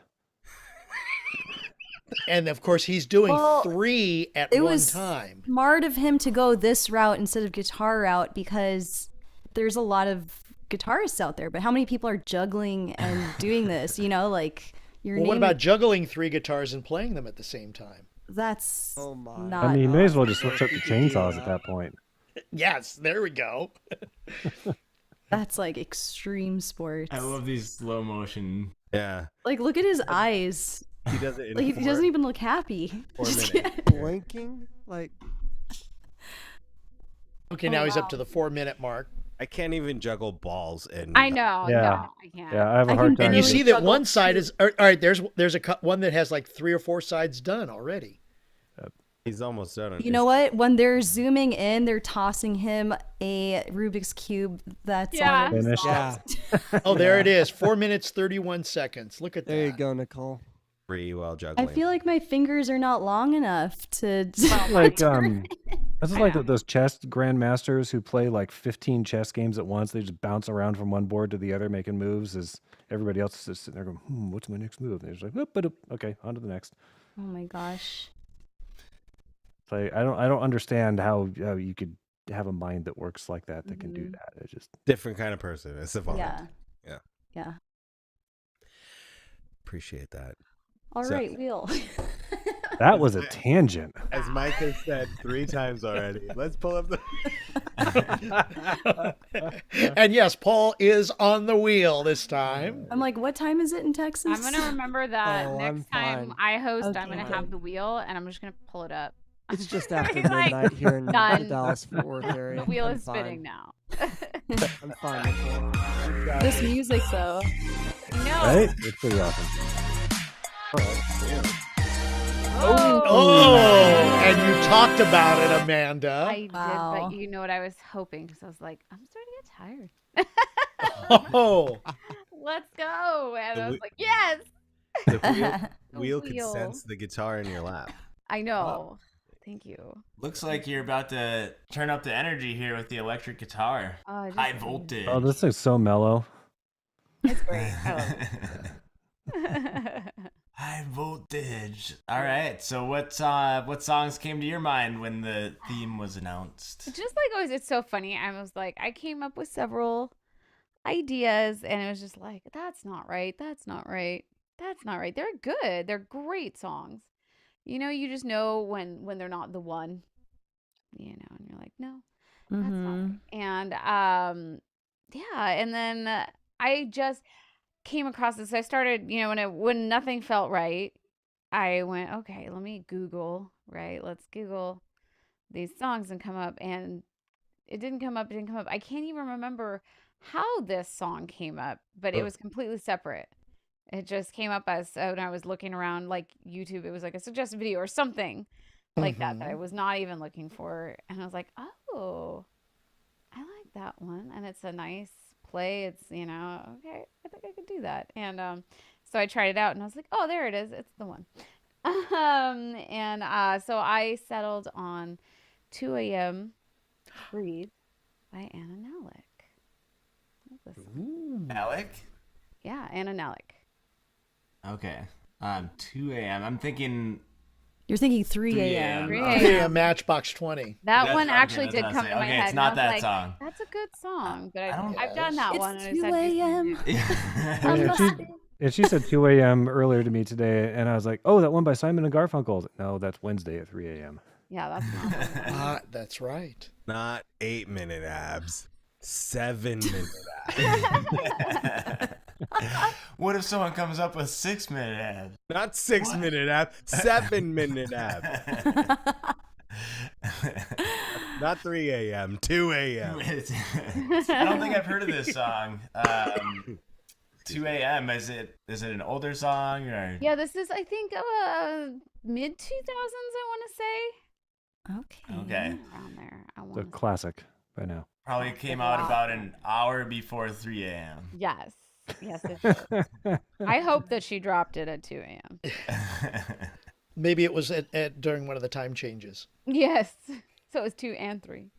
And of course, he's doing Well, 3 at it one was time. smart of him to go this route instead of guitar route because there's a lot of guitarists out there. But how many people are juggling and doing this? Like your Well, name. what about juggling 3 guitars and playing them at the same time? That's Oh my. not. I mean, you may as well just switch up the chainsaws at that point. Yes, there we go. That's like extreme sports. I love these slow motion. Yeah, Like, look at his eyes. he does it. In Like, he 4 doesn't even look happy. 4 Just- minutes. Blinking like Okay, now he's up to the 4-minute mark. I can't even juggle balls and. I know. Yeah. No, I can't. Yeah, I have a I hard can time. And you barely see that juggle one side is all right. There's one that has like 3 or 4 sides done already. He's almost done it. You know what? When they're zooming in, they're tossing him a Rubik's Cube that's Yeah. on his Finished. yeah. Oh, there it is. 4 minutes 31 seconds. Look at There you that. go, Nicole. Free while I juggling. feel like my fingers are not long enough to. Like this is like those chess grandmasters who play like 15 chess games at once. They just bounce around from one board to the other, making moves. As everybody else is just sitting there going, "What's my next move?" And they're just like, "Whoop, ba-doop." "Okay, on to the next." Oh my gosh. Like I don't understand how you could have a mind that works like that can do that. It just Different kind of person. It's a Yeah. Yeah. Yeah. Appreciate that. All So- right, Wheel. that was a tangent. As Mike has said 3 times already. Let's pull up the. And yes, Paul is on the wheel this time. I'm like, what time is it in Texas? I'm gonna remember that Oh, I'm next time fine. I host. I'm Okay. gonna have the wheel, and I'm just gonna pull it up. It's just after He's like, midnight here in the done. Dallas-Fort Worth area. The wheel I'm is spinning now. I'm fine, Nicole. You've got This it. music, though. No. Right? It's pretty awesome. Oh, and you talked about it, Amanda. I did, Wow. but you know what I was hoping because I was like, I'm starting to get tired. Oh, Let's go. And The I was whe- like, yes. The The wheel could wheel. sense the guitar in your lap. I know. Thank you. Looks like you're about to turn up the energy here with the electric guitar. High voltage. Oh, this is so mellow. It's great. I love it. High voltage. All right. So what songs came to your mind when the theme was announced? Just like always, it's so funny. I was like, I came up with several ideas, and it was just like, that's not right. That's not right. That's not right. They're good. They're great songs. You just know when they're not the one. And you're like, no. And yeah, and then I just came across this. I started, when nothing felt right, I went, okay, let me Google, right? Let's Google these songs and come up, and it didn't come up. It didn't come up. I can't even remember how this song came up, but it was completely separate. It just came up as when I was looking around like YouTube. It was like a suggested video or something like that I was not even looking for. And I was like, oh, I like that one. And it's a nice play. It's, okay, I think I could do that. And so I tried it out and I was like, oh, there it is. It's the one. So I settled on 2 a.m. Breathe by Anna Nelick. Alec? Yeah, Anna Nelick. Okay. 2 a.m. I'm thinking. You're thinking 3 a.m. 3 Yeah, Matchbox 20. That That's one what actually I did was come gonna to my say. Okay, head. it's and not I was that like, song. That's a good song, but I don't I've done that It's one. And I 2 said, a.m. And she said 2 a.m. earlier to me today, and I was like, "Oh, that one by Simon and Garfunkel." I was like, no, that's Wednesday at 3 a.m. Yeah, that's not. That's right. Not 8-minute abs. 7-minute abs. What if someone comes up with 6-minute abs? Not 6-minute abs. 7-minute abs. Not 3 a.m. 2 a.m. I don't think I've heard of this song. 2 a.m. Is it an older song or? Yeah, this is I think mid 2000s. I want to say. Okay. Around there. It's a classic by now. Probably came out about an hour before 3 a.m. Yes. Yes, it did. I hope that she dropped it at 2 a.m. Maybe it was during one of the time changes. Yes. So it was 2 and 3.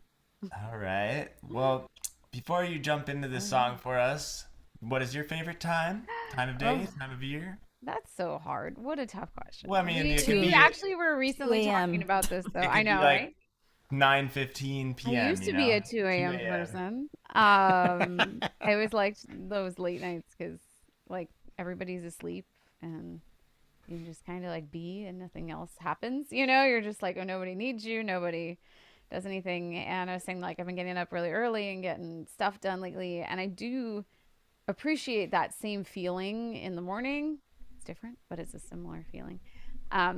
All right. Well, before you jump into this song for us, what is your favorite time? Time of day? Time of year? That's so hard. What a tough question. Well, I mean, it could we be actually were recently 2 a.m. talking about this, though. It could I know, be like right? 9:15 p.m. I used to be a 2 a.m. person. I always liked those late nights because, like, everybody's asleep and you just kind of like be and nothing else happens. You're just like, oh, nobody needs you. Nobody does anything. And I was saying, like, I've been getting up really early and getting stuff done lately. And I do appreciate that same feeling in the morning. It's different, but it's a similar feeling.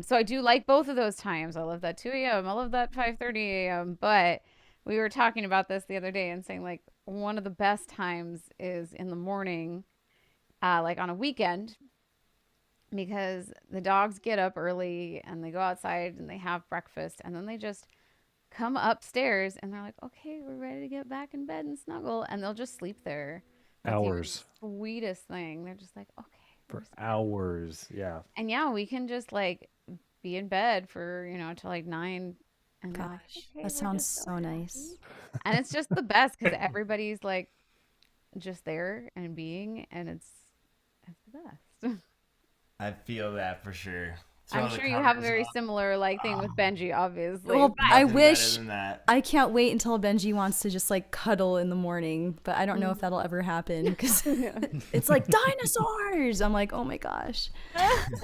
So I do like both of those times. I love that 2 a.m. I love that 5:30 a.m. But we were talking about this the other day and saying, like, one of the best times is in the morning, like on a weekend, because the dogs get up early and they go outside and they have breakfast and then they just come upstairs and they're like, okay, we're ready to get back in bed and snuggle, and they'll just sleep there. That's Hours. the sweetest thing. They're just like, okay. For hours, yeah. And yeah, we can just like be in bed for, till like 9. And Gosh, like, okay, that sounds so nice. And it's just the best because everybody's like just there and being, and it's the best. I feel that for sure. I'm sure you have a very similar like thing with Benji, obviously. Well, but- I Nothing wish better than that. I can't wait until Benji wants to just like cuddle in the morning, but I don't know if that'll ever happen because it's like dinosaurs. I'm like, oh my gosh.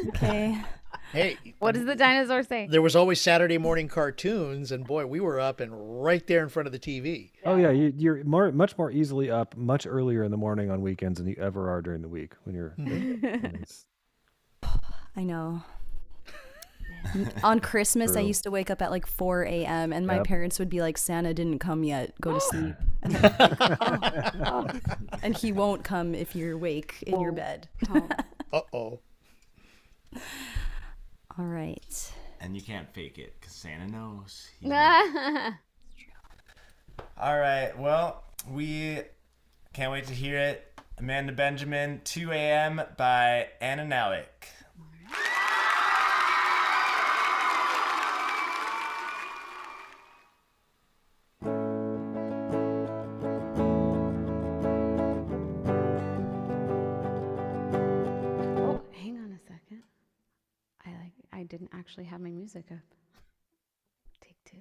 Okay. Hey, What does the dinosaur say? there was always Saturday morning cartoons, and boy, we were up and right there in front of the TV. Oh yeah, you're much more easily up much earlier in the morning on weekends than you ever are during the week when you're. I know. On Christmas, I True. used to wake up at like 4 a.m. and my Yep. parents would be like, Santa didn't come yet. Go to sleep. And, I'm like, oh. And he won't come if you're awake in your bed. Uh-oh. All right. And you can't fake it because Santa knows. Oh. All right. Well, we can't wait to hear it. Amanda Benjamin, 2 a.m. by Anna Nelick. Oh, hang on a second. I didn't actually have my music up. Take 2.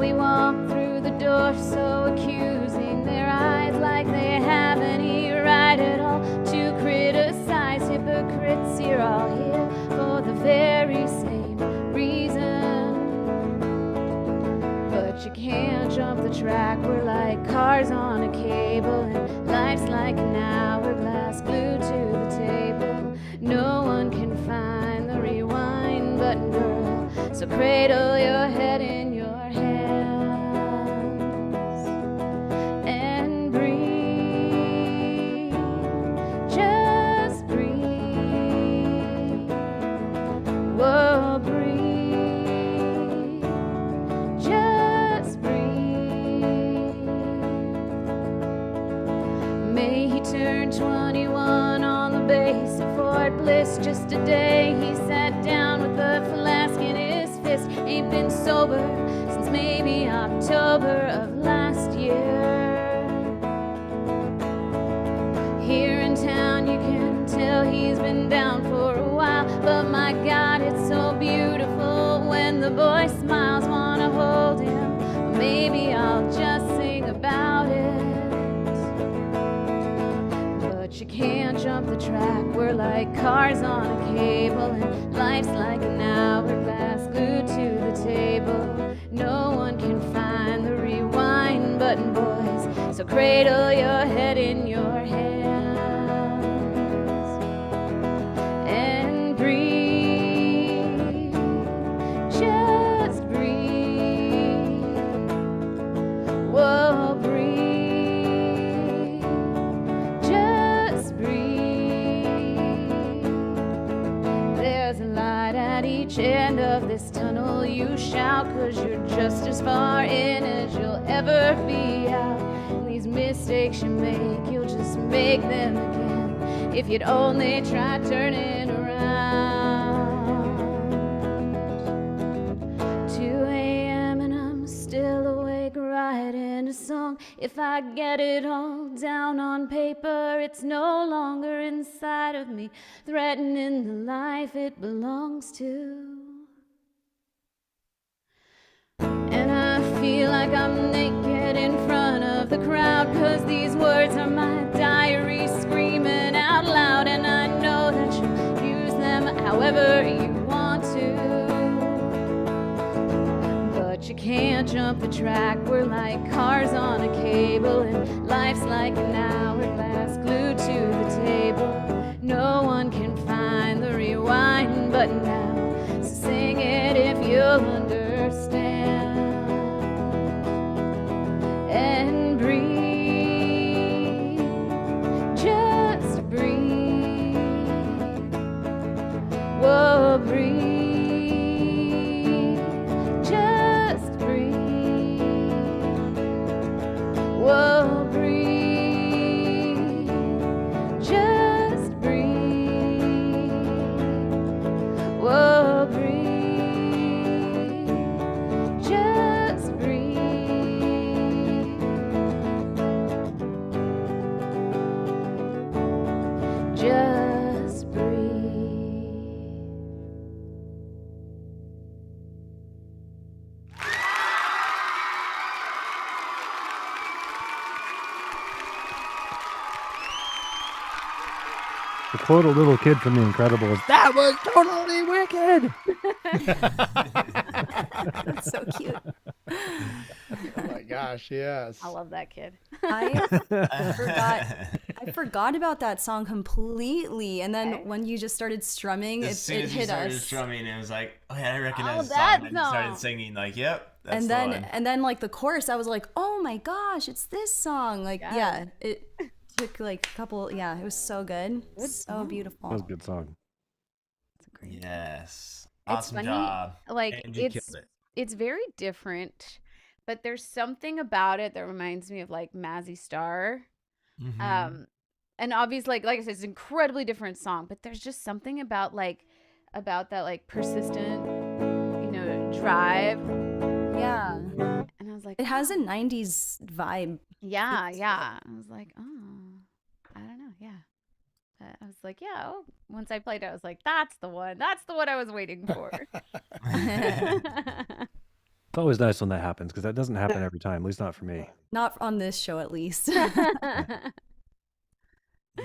we walk through the door so accusing, their eyes like they have any right at all to criticize. Hypocrites, you're all here for the very same reason, but you can't jump the track. We're like cars on a cable, and life's like an hourglass glued to the table. No one can find the rewind button, girl, so cradle your head in your hands and breathe, just breathe. Whoa, breathe, just breathe. May he turn 21 on the base of Fort Bliss. Just a day he sat down with a flask in his fist. Ain't been sober since maybe October of last year. Here in town you can tell he's been down for a while, but my God, it's so beautiful when the boy smiles. Wanna hold him, or maybe I'll just sing about it. But you can't jump the track. We're like cars on a cable, and life's like an hourglass glued to the table. No one can find the rewind button, boys, so cradle your head in your hands and breathe, just breathe. Whoa, breathe, just breathe. There's a light at each end of this tunnel. You shout 'cause you're just as far in as you'll ever be out. And these mistakes you make, you'll just make them again if you'd only try turning around. 2 a.m. and I'm still awake writing a song. If I get it all down on paper, it's no longer inside of me, threatening the life it belongs to. And I feel like I'm naked in front of the crowd, 'cause these words are my diary screaming out loud. And I know that you'll use them however you want to, but you can't jump the track. We're like cars on a cable, and life's like an hourglass glued to the table. No one can find the rewind button now, so sing it if you'll understand and breathe, just breathe. Whoa, breathe, just breathe. Whoa, breathe, just breathe. Whoa, breathe, just breathe. Just breathe. To quote a little kid from The Incredibles, that was totally wicked. That's so cute. Oh my gosh, yes. I love that kid. I forgot about that song completely, and then when you just started strumming, As soon it as you hit started us. strumming, it was like, oh yeah, I recognize the that song. And I started song. singing, like, yep, that's And the then one. and then like the chorus, I was like, oh my gosh, it's this song. Like yeah, it took like a couple. Yeah, it was so good, so beautiful. That was a good song. Yes. It's Awesome funny, job. like And you killed it. it's very different, but there's something about it that reminds me of like Mazzy Star. Mhm. And obviously, like I said, it's an incredibly different song, but there's just something about that like persistent, drive. Yeah, And I was like, it has a '90s vibe. yeah. I was like, oh, I don't know, yeah. I was like, yeah. Oh, once I played it, I was like, that's the one. That's the one I was waiting for. It's always nice when that happens because that doesn't happen every time, at least not for me. Not on this show, at least.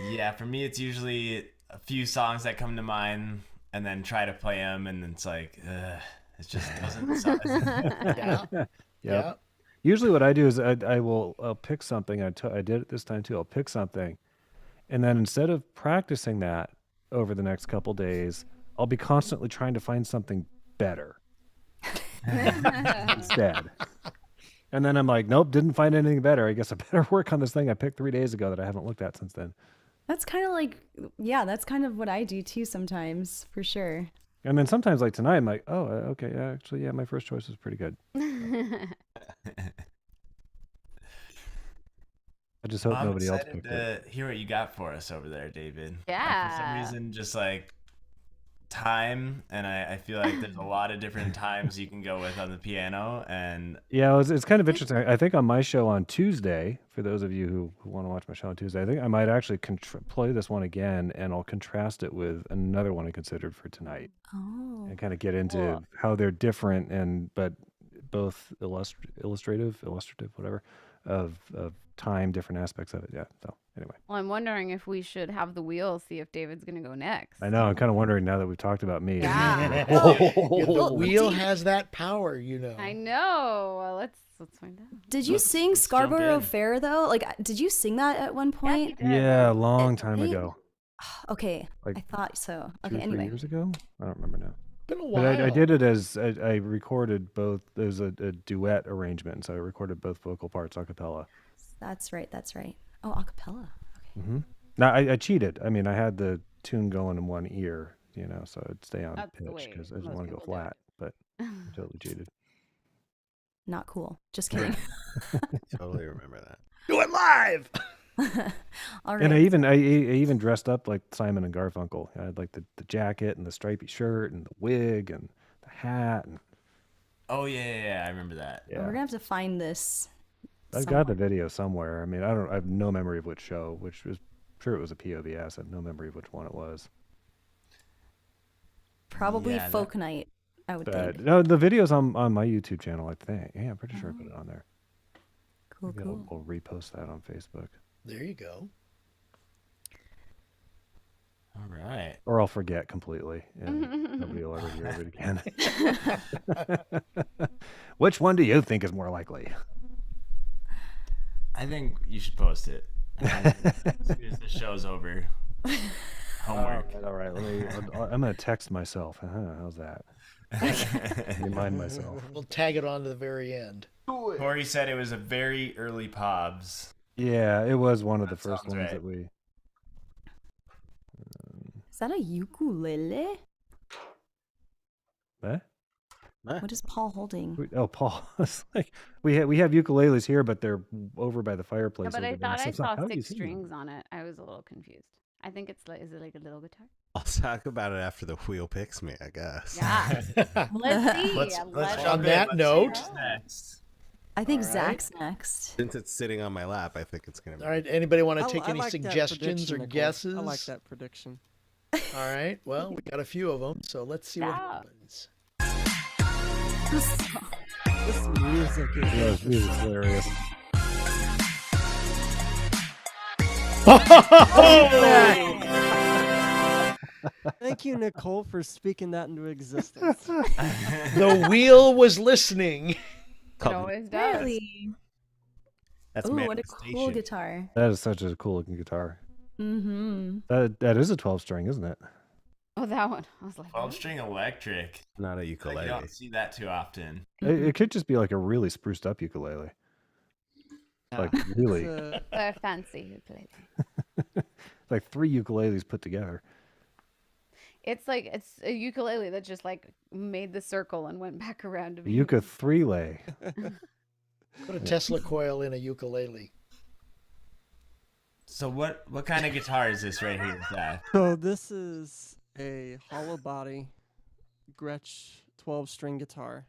Yeah, for me, it's usually a few songs that come to mind, and then try to play them, and it's like, it just doesn't sound. Yeah. Yep. Yeah. Usually, what I do is I'll pick something. I did it this time too. I'll pick something, and then instead of practicing that over the next couple days, I'll be constantly trying to find something better instead. And then I'm like, nope, didn't find anything better. I guess I better work on this thing I picked 3 days ago that I haven't looked at since then. That's kind of like, yeah, that's kind of what I do too sometimes, for sure. And then sometimes, like tonight, I'm like, oh, okay, yeah, actually, yeah, my first choice was pretty good. I just hope I'm nobody else excited picked it. to hear what you got for us over there, David. Yeah. For some reason, just like time, and I feel like there's a lot of different times you can go with on the piano, and Yeah, it's kind of interesting. I think on my show on Tuesday, for those of you who want to watch my show on Tuesday, I think I might actually play this one again, and I'll contrast it with another one I considered for tonight, Oh. and kind of get into Cool. how they're different, but both illustrative, whatever, of time, different aspects of it. Yeah. So anyway, Well, I'm wondering if we should have the wheel, see if David's going to go next. I know I'm kind of wondering now that we've talked about me. Yeah. The wheel has that power, you know. I know. Well, let's find out. Did you Let's- sing let's jump Scarborough in. Fair though? Like, did you sing that at one point? Yeah, a long time Right? ago, Okay, Like I thought so. 2 Okay, or 3 anyway. years ago. I don't remember now. Been a But while. I did it as I recorded both. There's a duet arrangement, so I recorded both vocal parts a cappella. That's right. That's right. Oh, acapella. Okay. Now I cheated. I mean, I had the tune going in one ear, so I'd stay on That's the pitch way because I didn't most want to go people do it. flat. But I totally cheated. Not cool. Just kidding. Totally remember that. Do it live. All And I right. even dressed up like Simon and Garfunkel. I had like the jacket and the stripy shirt and the wig and the hat. And oh yeah, I remember that. yeah, We're gonna have to find this. I've got the video somewhere. I mean, I have no memory of which show, which was sure it was a POVS. I have no memory of which one it was. Probably Yeah, Folk Night, I would But think. no, the video's on my YouTube channel, I think. Yeah, I'm pretty sure I put it on there. Cool, Maybe cool. I'll repost that on Facebook. There you go. All right. Or I'll forget completely, and nobody will ever hear of it again. Which one do you think is more likely? I think you should post it as soon as the show's over. Homework. All right. I'm gonna text myself. How's that? Remind myself. We'll tag it on to the very end. Corey said it was a very early Pobs. Yeah, it was one of the That first sounds ones right. that we. Is that a ukulele? What? What is Paul holding? Oh, Paul. It's like we have ukuleles here, but they're over by the Yeah, fireplace. but I over there. thought So I it's like, saw how do you 6 see them? strings on it. I was a little confused. I think it's like, is it like a little guitar? I'll talk about it after the wheel picks me, I guess. Yeah. Let's see. Let's Let's jump On in. that Let's see note- who's next. I think All right. Zach's next. Since it's sitting on my lap, I think it's gonna be. All right. Anybody want to I- take I any like that suggestions prediction, or Nicole. guesses? I like that prediction. All right. Well, we got a few of them, so let's see what Yeah. happens. This music is Yeah, this music's hilarious. Thank you, Nicole, for speaking that into existence. The wheel was listening. It Called- always does. Really? That's Ooh, what a cool manifestation. guitar. That is such a cool looking guitar. Mm-hmm. That is a 12 string, isn't it? Oh, that one. I was like, 12-string electric. Not a Like, ukulele. you don't see that too often. It could just be like a really spruced up ukulele. Like really, It's, a fancy ukulele. like 3 ukuleles put together. It's like it's a ukulele that just like made the circle and went back around to A be Yuka 3-lay. Put a Tesla coil in a ukulele. So what kind of guitar is this right here, Zach? so this is a hollow body Gretsch 12-string guitar,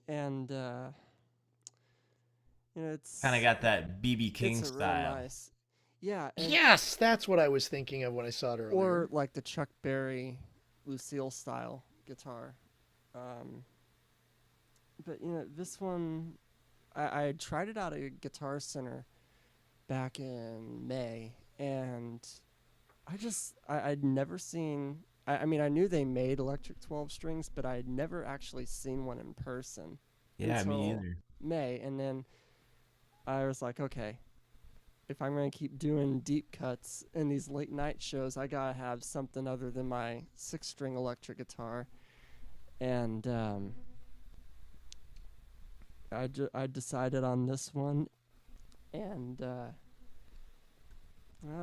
and it's Kind of got that BB King it's a real style. nice, yeah, and- Yes, that's what I was thinking of when I saw it earlier. or like the Chuck Berry Lucille style guitar. but this one, I tried it out at Guitar Center back in May, and I'd never seen. I mean, I knew they made electric 12 strings, but I had never actually seen one in person. Yeah, me until either. May, and then I was like, okay, if I'm gonna keep doing deep cuts in these late night shows, I gotta have something other than my 6-string electric guitar, and I decided on this one, and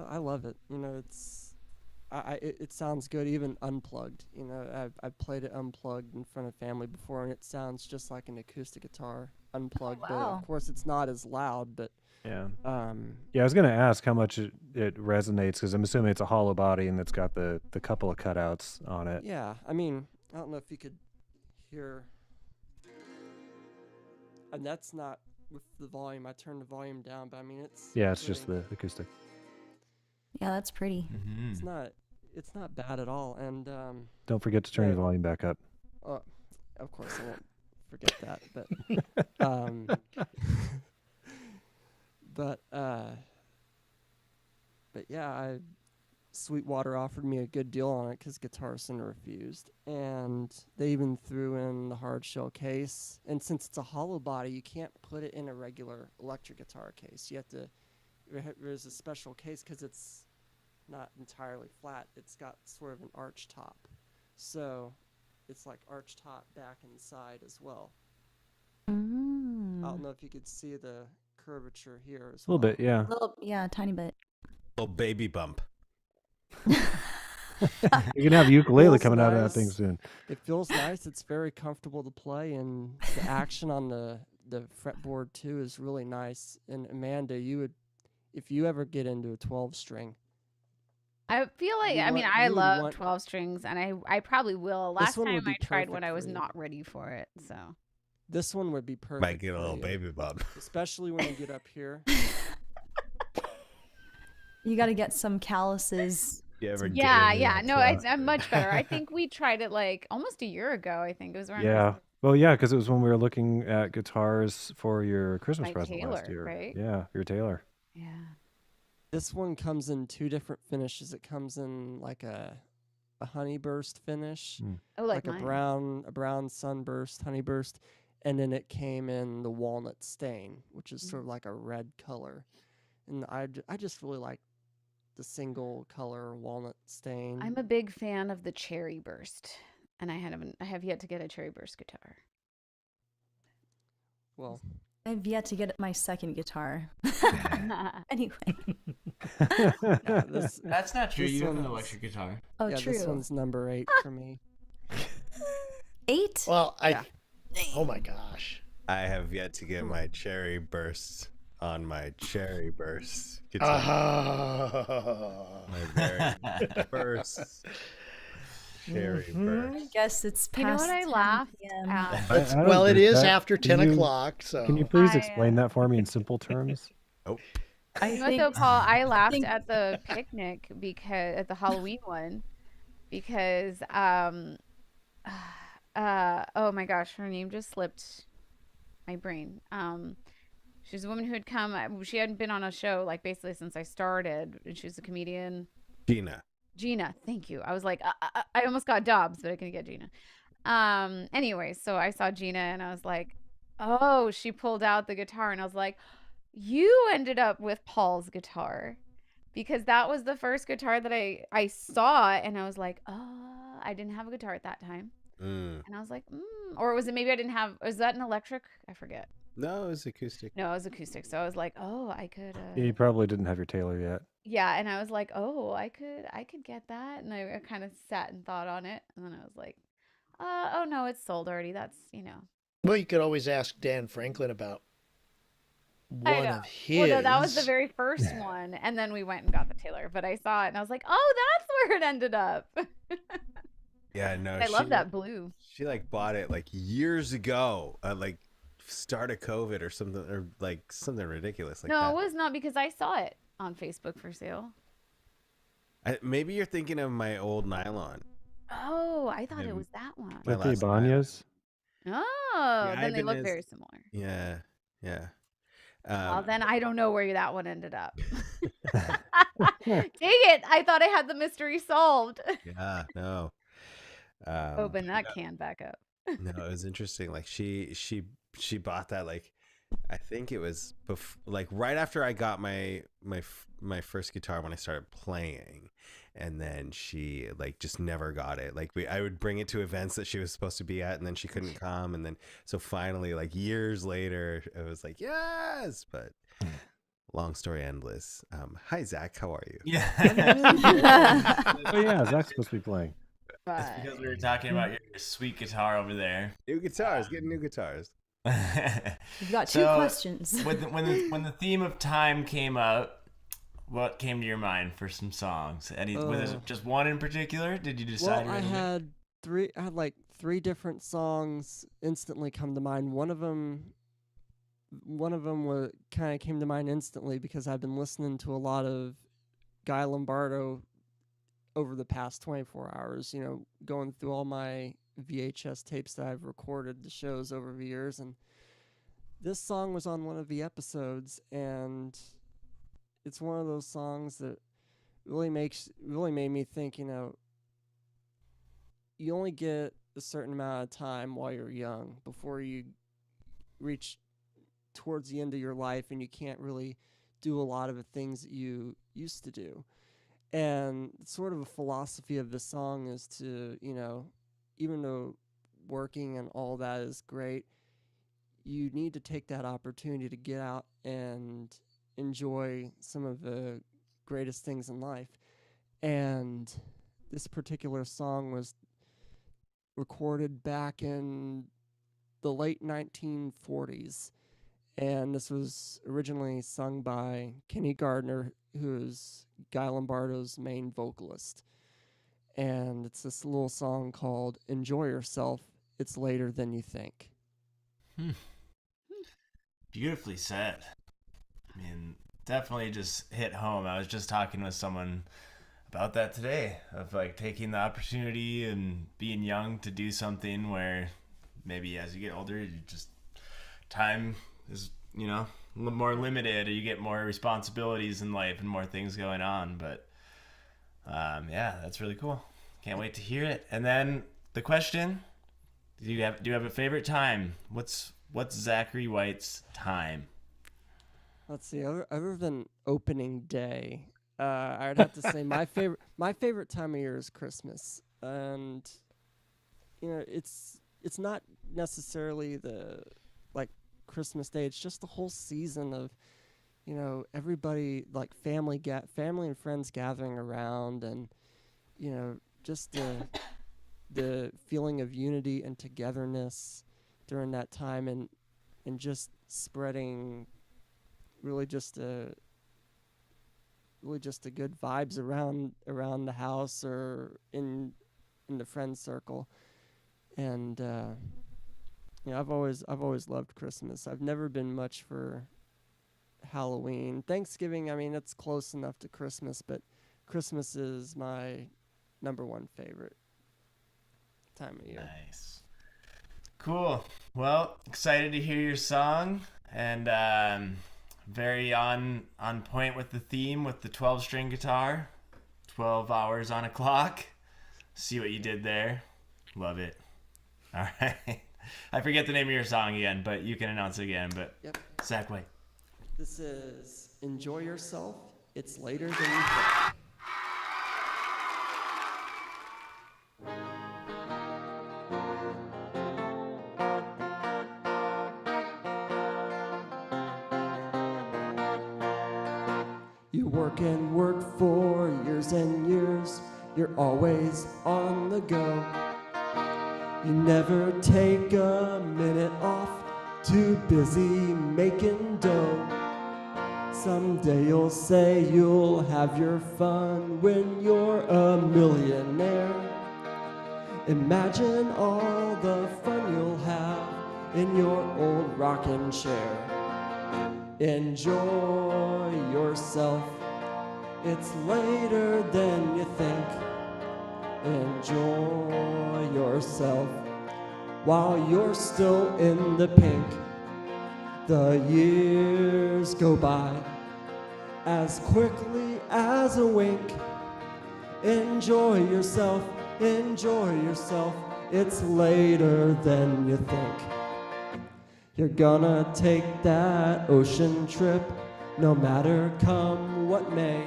I love it. It sounds good even unplugged. I've played it unplugged in front of family before, and it sounds just like an acoustic guitar unplugged. But wow. of course, it's not as loud. But Yeah. Yeah, I was gonna ask how much it resonates because I'm assuming it's a hollow body and it's got the couple of cutouts on it. yeah, I mean, I don't know if you could hear, and that's not with the volume. I turned the volume down, but I mean, it's Yeah, it's just the acoustic. Yeah, that's pretty. it's not bad at all. And Don't forget to turn Yeah. your volume back up. of course, I won't forget that. But but yeah, Sweetwater offered me a good deal on it because Guitar Center refused, and they even threw in the hard shell case. And since it's a hollow body, you can't put it in a regular electric guitar case. You have to. There's a special case because it's not entirely flat. It's got sort of an arch top, so it's like arch top back and side as well. I don't know if you could see the curvature here as A little bit, yeah. Yeah, a tiny bit. Little baby bump. You can have ukulele Feels coming out of that thing nice. soon. It feels nice. It's very comfortable to play, and the action on the fretboard too is really nice. And Amanda, if you ever get into a 12 string, I feel like, You I mean, want- I you would last want- 12 strings, and I probably will. Last one would time be I tried one, perfect I was for you. not ready for it. So this one would be perfect. Might get a for little you, baby bump. especially when you get up here. You got to get some calluses. You ever get yeah, into yeah, a no, 12 I'm much better. I think we tried it like almost a year ago. I think it was around Yeah. Christmas. Well, yeah, because it was when we were looking at guitars for your Christmas My present last Taylor, year. right? Yeah, your Taylor. Yeah. This one comes in 2 different finishes. It comes in like a honeyburst finish, Oh, like a mine. brown sunburst, honeyburst, and then it came in the walnut stain, which is sort of like a red color. And I just really like the single color walnut stain. I'm a big fan of the cherry burst, and I have yet to get a cherry burst guitar. Well, I've yet to get my second guitar. Anyway. this That's not true. This You have an one's- electric guitar. Oh, yeah, true. this one's number 8 for me. 8? Well, Yeah. Oh my gosh. I have yet to get my cherry burst on my cherry burst guitar. Ah. My very first cherry I burst. guess it's past You know what I 10 laughed PM. at? I don't Well, it get is that. after Can 10 you- o'clock, so. Can you please I, explain that for me in simple terms? I You know what think though, Paul? I laughed think- at the picnic because at the Halloween one because oh my gosh, her name just slipped my brain. She's a woman who had come. She hadn't been on a show like basically since I started, and she was a comedian. Gina. Gina, thank you. I was like, I almost got Dobbs, but I couldn't get Gina. Anyway, so I saw Gina and I was like, oh, she pulled out the guitar, and I was like, you ended up with Paul's guitar, because that was the first guitar that I saw, and I was like, oh, I didn't have a guitar at that time, and I was like, or was it maybe I didn't have? Was that an electric? I forget. No, it was acoustic. No, it was acoustic. So I was like, oh, I could. You probably didn't have your Taylor yet. Yeah, and I was like, oh, I could get that, and I kind of sat and thought on it, and then I was like, oh no, it's sold already. That's Well, you could always ask Dan Franklin about I one know. of his. Well, no, that was the very first one, and then we went and got the Taylor. But I saw it, and I was like, oh, that's where it ended up. Yeah, no. I love that blue. She like bought it like years ago, like start of COVID or something, or like something ridiculous like No, that. it was not, because I saw it on Facebook for sale. Maybe you're thinking of my old nylon. Oh, I thought Yeah, it was that one. My Like last Ibanez? Oh, then they Ivan look is- very similar. Yeah, yeah. Well, then I don't know where that one ended up. Dang it! I thought I had the mystery solved. Yeah, no. Open that can back up. No, it was interesting. Like she bought that, like, I think it was like right after I got my first guitar when I started playing, and then she like just never got it. Like I would bring it to events that she was supposed to be at, and then she couldn't come, and then so finally, like years later, it was like yes, but long story endless. Hi Zach, how are you? Yeah. Oh yeah, Zach's supposed to be playing. That's But because we were talking about your sweet guitar over there. New guitars, getting new guitars. You've got two So, questions. when the theme of time came up, what came to your mind for some songs? Was it just one in particular? Did you decide? Well, I right away? had like three different songs instantly come to mind. One of them was kind of came to mind instantly because I've been listening to a lot of Guy Lombardo over the past 24 hours, you know, going through all my VHS tapes that I've recorded the shows over the years, and this song was on one of the episodes, and it's one of those songs that really made me think, you know, you only get a certain amount of time while you're young before you reach towards the end of your life and you can't really do a lot of the things that you used to do. And sort of a philosophy of the song is to, you know, even though working and all that is great, you need to take that opportunity to get out and enjoy some of the greatest things in life. And this particular song was recorded back in the late 1940s. And this was originally sung by Kenny Gardner, who is Guy Lombardo's main vocalist. And it's this little song called Enjoy Yourself, It's Later Than You Think. Beautifully said. I mean, definitely just hit home. I was just talking with someone about that today, of like taking the opportunity and being young to do something where maybe as you get older, you just time is, you know, more limited, or you get more responsibilities in life and more things going on. But yeah, that's really cool. Can't wait to hear it. And then the question: do you have a favorite time? What's Zachary White's time? Let's see. Other than opening day, I'd have to say my favorite time of year is Christmas, and you know, it's not necessarily the like Christmas Day. It's just the whole season of, you know, everybody, like family and friends gathering around, and you know, just the feeling of unity and togetherness during that time, and just spreading really just a good vibes around the house or in the friend circle. And you know, I've always loved Christmas. I've never been much for Halloween. Thanksgiving, I mean, it's close enough to Christmas, but Christmas is my number one favorite time of year. Nice. Cool. Well, excited to hear your song, and very on point with the theme with the 12-string guitar. 12 hours on a clock. See what you did there. Love it. All right. I forget the name of your song again, but you can announce it again. But Yep. Zach White. This is Enjoy Yourself, It's Later Than You Think. You work and work for years and years. You're always on the go. You never take a minute off. Too busy making dough. Someday you'll say you'll have your fun when you're a millionaire. Imagine all the fun you'll have in your old rocking chair. Enjoy yourself, it's later than you think. Enjoy yourself, while you're still in the pink. The years go by as quickly as a wink. Enjoy yourself, enjoy yourself. It's later than you think. You're gonna take that ocean trip, no matter come what may.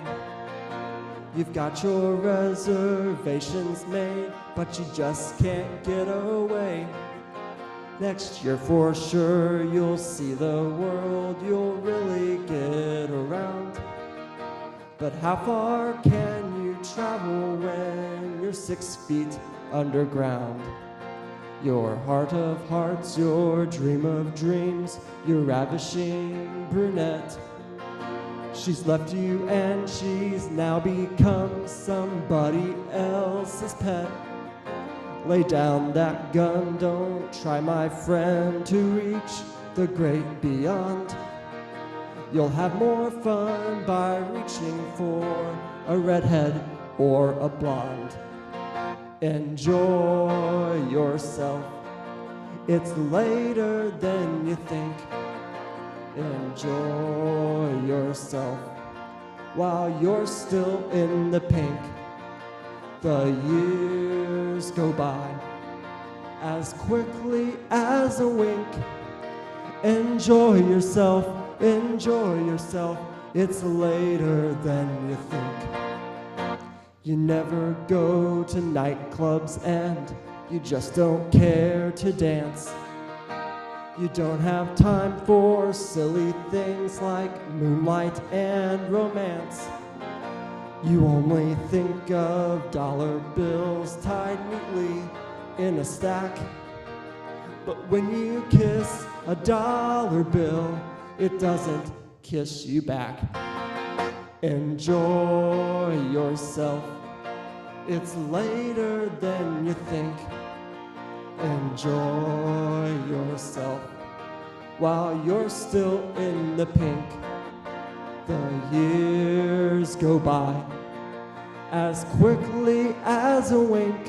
You've got your reservations made, but you just can't get away. Next year for sure you'll see the world, you'll really get around. But how far can you travel when you're 6 feet underground? Your heart of hearts, your dream of dreams, your ravishing brunette. She's left you and she's now become somebody else's pet. Lay down that gun, don't try, my friend, to reach the great beyond. You'll have more fun by reaching for a redhead or a blonde. Enjoy yourself, it's later than you think. Enjoy yourself while you're still in the pink. The years go by as quickly as a wink. Enjoy yourself, enjoy yourself. It's later than you think. You never go to nightclubs and you just don't care to dance. You don't have time for silly things like moonlight and romance. You only think of dollar bills tied neatly in a stack. But when you kiss a dollar bill, it doesn't kiss you back. Enjoy yourself, it's later than you think. Enjoy yourself while you're still in the pink. The years go by as quickly as a wink.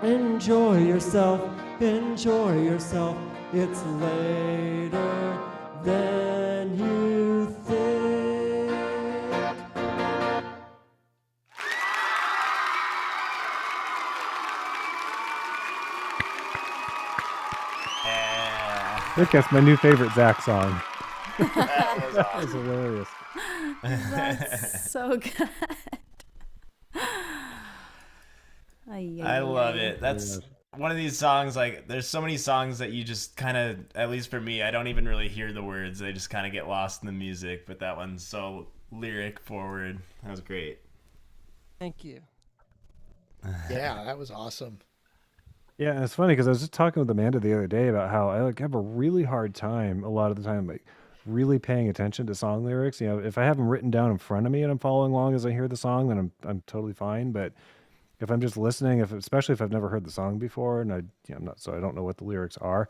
Enjoy yourself, enjoy yourself. It's later than you think. Yeah. Rick, that's my new favorite Zach song. That was That was hilarious. That's so good. I love it. That's one of these songs, like, there's so many songs that you just kind of, at least for me, I don't even really hear the words. They just kind of get lost in the music, but that one's so lyric forward. That was great. Thank you. Yeah, that was awesome. Yeah, and it's funny because I was just talking with Amanda the other day about how I have a really hard time a lot of the time, like really paying attention to song lyrics. You know, if I have them written down in front of me and I'm following along as I hear the song, then I'm totally fine. But if I'm just listening, especially if I've never heard the song before and I'm not, so I don't know what the lyrics are,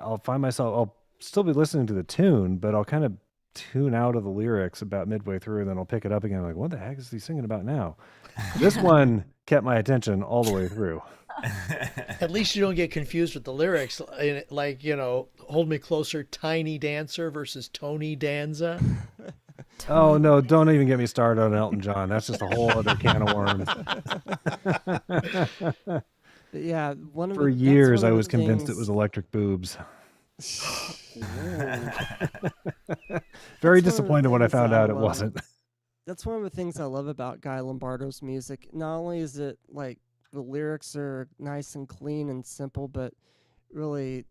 I'll find myself, I'll still be listening to the tune, but I'll kind of tune out of the lyrics about midway through, and then I'll pick it up again. Like, what the heck is he singing about now? This one kept my attention all the way through. At least you don't get confused with the lyrics, like, you know, "Hold Me Closer," Tiny Dancer versus Tony Danza. Oh no, don't even get me started on Elton John. That's just a whole other can of worms. Yeah, For years I was convinced it was Electric Boobs. Very disappointed when I found out it wasn't. That's one of the things I love about Guy Lombardo's music. Not only is it like the lyrics are nice and clean and simple, but really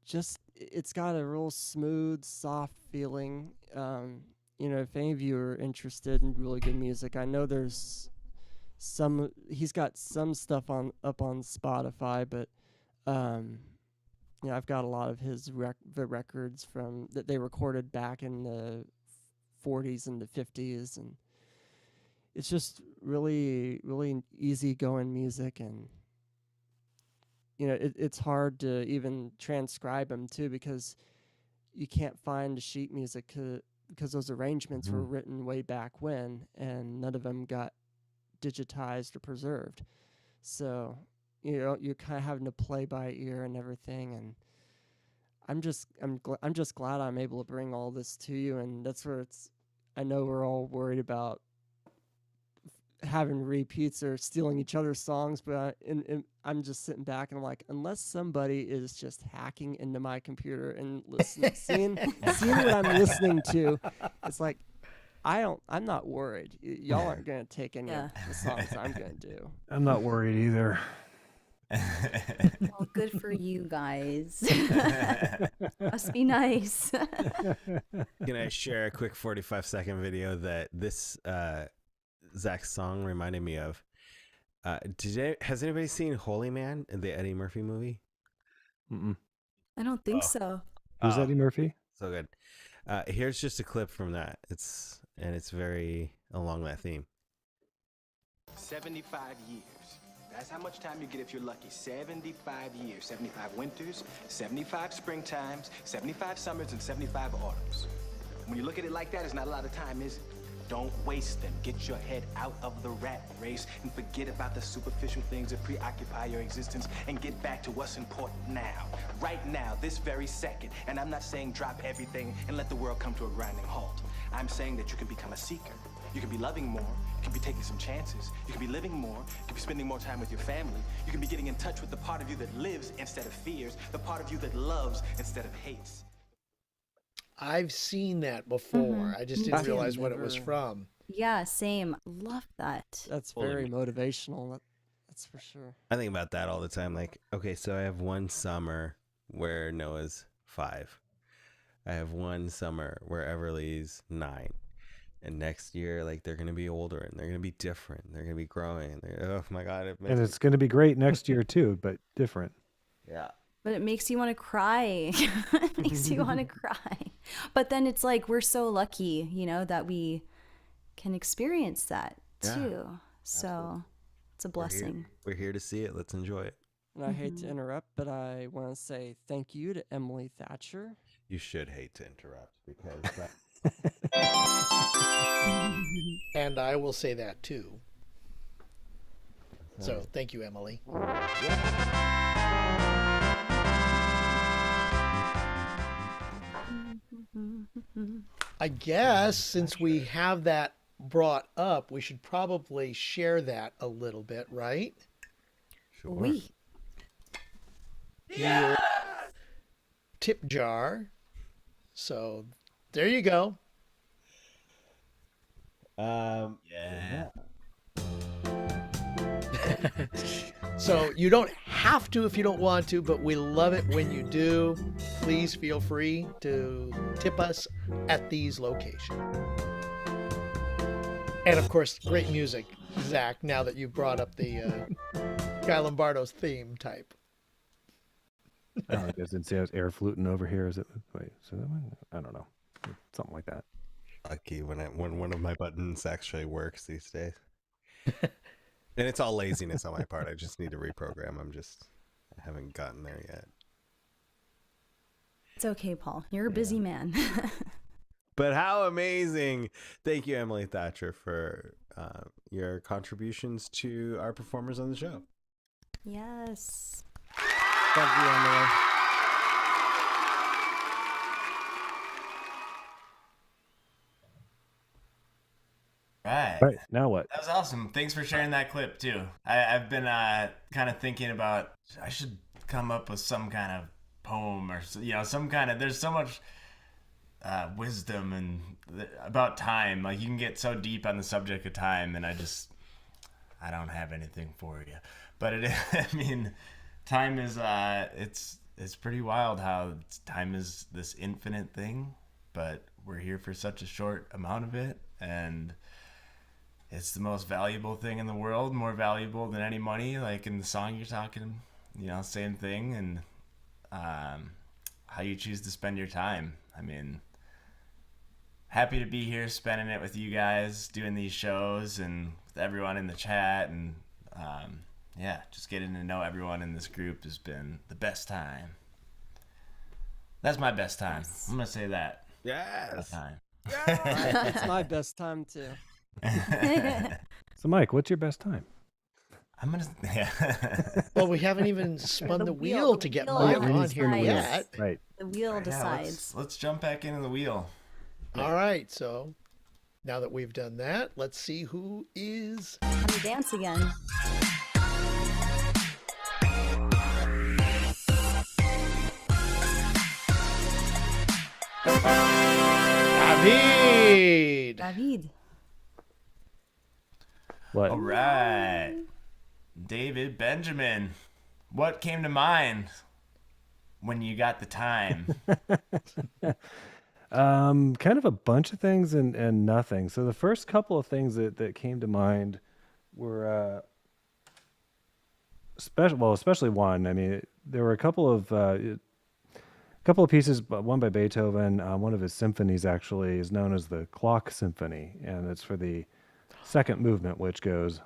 just it's got a real smooth, soft feeling. You know, if any of you are interested in really good music, I know there's he's got some stuff up on Spotify, but you know, I've got a lot of his the records from that they recorded back in the 40s and the 50s, and it's just really, really easygoing music, and you know, it's hard to even transcribe them too because you can't find the sheet music because those arrangements were written way back when, and none of them got digitized or preserved. So you're kind of having to play by ear and everything. And I'm just glad I'm able to bring all this to you. And that's where I know we're all worried about having repeats or stealing each other's songs, but I'm just sitting back and I'm like, unless somebody is just hacking into my computer and listening, seeing what I'm listening to, it's like, I'm not worried. Y'all aren't going to take any of the songs I'm going to do. I'm not worried either. Well, good for you guys. Must be nice. Can I share a quick 45-second video that this Zach song reminded me of? Has anybody seen Holy Man, the Eddie Murphy movie? Mm-mm. I don't think so. Who's Eddie Murphy? So good. Here's just a clip from that. It's very along that theme. 75 years. That's how much time you get if you're lucky. 75 years. 75 winters, 75 springtimes, 75 summers, and 75 autumns. When you look at it like that, it's not a lot of time, is it? Don't waste them. Get your head out of the rat race and forget about the superficial things that preoccupy your existence and get back to what's important now. Right now, this very second. And I'm not saying drop everything and let the world come to a grinding halt. I'm saying that you can become a seeker. You can be loving more. You can be taking some chances. You can be living more. You can be spending more time with your family. You can be getting in touch with the part of you that lives instead of fears, the part of you that loves instead of hates. I've seen that before. I just didn't realize what it was from. Yeah, same. Love that. That's very motivational. That's for sure. I think about that all the time. Like, okay, so I have one summer where Noah's 5. I have one summer where Everly's 9. And next year, like, they're going to be older and they're going to be different. They're going to be growing. Oh my God. And it's going to be great next year too, but different. Yeah. But it makes you want to cry. It makes you want to cry. But then it's like, we're so lucky, that we can experience that too. So absolutely. It's a blessing. We're here to see it. Let's enjoy it. And I hate to interrupt, but I want to say thank you to Emily Thatcher. You should hate to interrupt because that... And I will say that too. So thank you, Emily. I guess since we have that brought up, we should probably share that a little bit, right? Sure. Oui. Your tip jar. So there you go. Yeah. So you don't have to if you don't want to, but we love it when you do. Please feel free to tip us at these locations. And of course, great music, Zach, now that you've brought up the Guy Lombardo's theme type. I don't know, I didn't see I was air fluting over here. Is it? Wait, so that one? I don't know. Something like that. Lucky when one of my buttons actually works these days. And it's all laziness on my part. I just need to reprogram. I haven't gotten there yet. It's okay, Paul. You're a busy man. But how amazing. Thank you, Emily Thatcher, for your contributions to our performers on the show. Yes. Thank you, Emily. Right. Now what? That was awesome. Thanks for sharing that clip too. I've been kind of thinking about I should come up with some kind of poem or some kind of. There's so much wisdom and about time. Like you can get so deep on the subject of time, and I don't have anything for you. But time is it's pretty wild how time is this infinite thing, but we're here for such a short amount of it, and it's the most valuable thing in the world, more valuable than any money. Like in the song you're talking, same thing. And how you choose to spend your time. Happy to be here, spending it with you guys, doing these shows, and with everyone in the chat. And just getting to know everyone in this group has been the best time. That's my best time. Yes. I'm going to say that. Yes. Best time. It's my best time too. So Mike, what's your best time? I'm gonna. Yeah. Well, we haven't even spun the the wheel- wheel the to get wheel Mike on on its here sides. yet. Right. The wheel Yeah, decides. let's jump back into the wheel. All right, so now that we've done that, let's see who is. Have to dance again. David. David. What? All right, David Benjamin. What came to mind when you got the time? Kind of a bunch of things and nothing. So the first couple of things that came to mind were especially one. I mean, there were a couple of pieces, but one by Beethoven. One of his symphonies actually is known as the Clock Symphony, and it's for the second movement, which goes.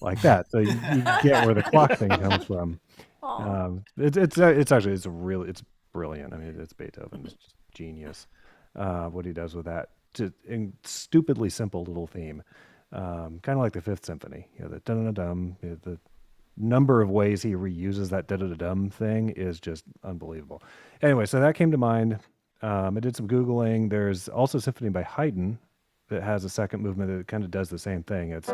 Like that, so you get where the clock thing comes from. It's brilliant. I mean, it's Beethoven, it's just genius. What he does with that, stupidly simple little theme, kind of like the Fifth Symphony. You know, the dum dum dum. The number of ways he reuses that da da da dum thing is just unbelievable. Anyway, so that came to mind. I did some Googling. There's also a symphony by Haydn that has a second movement that kind of does the same thing. It's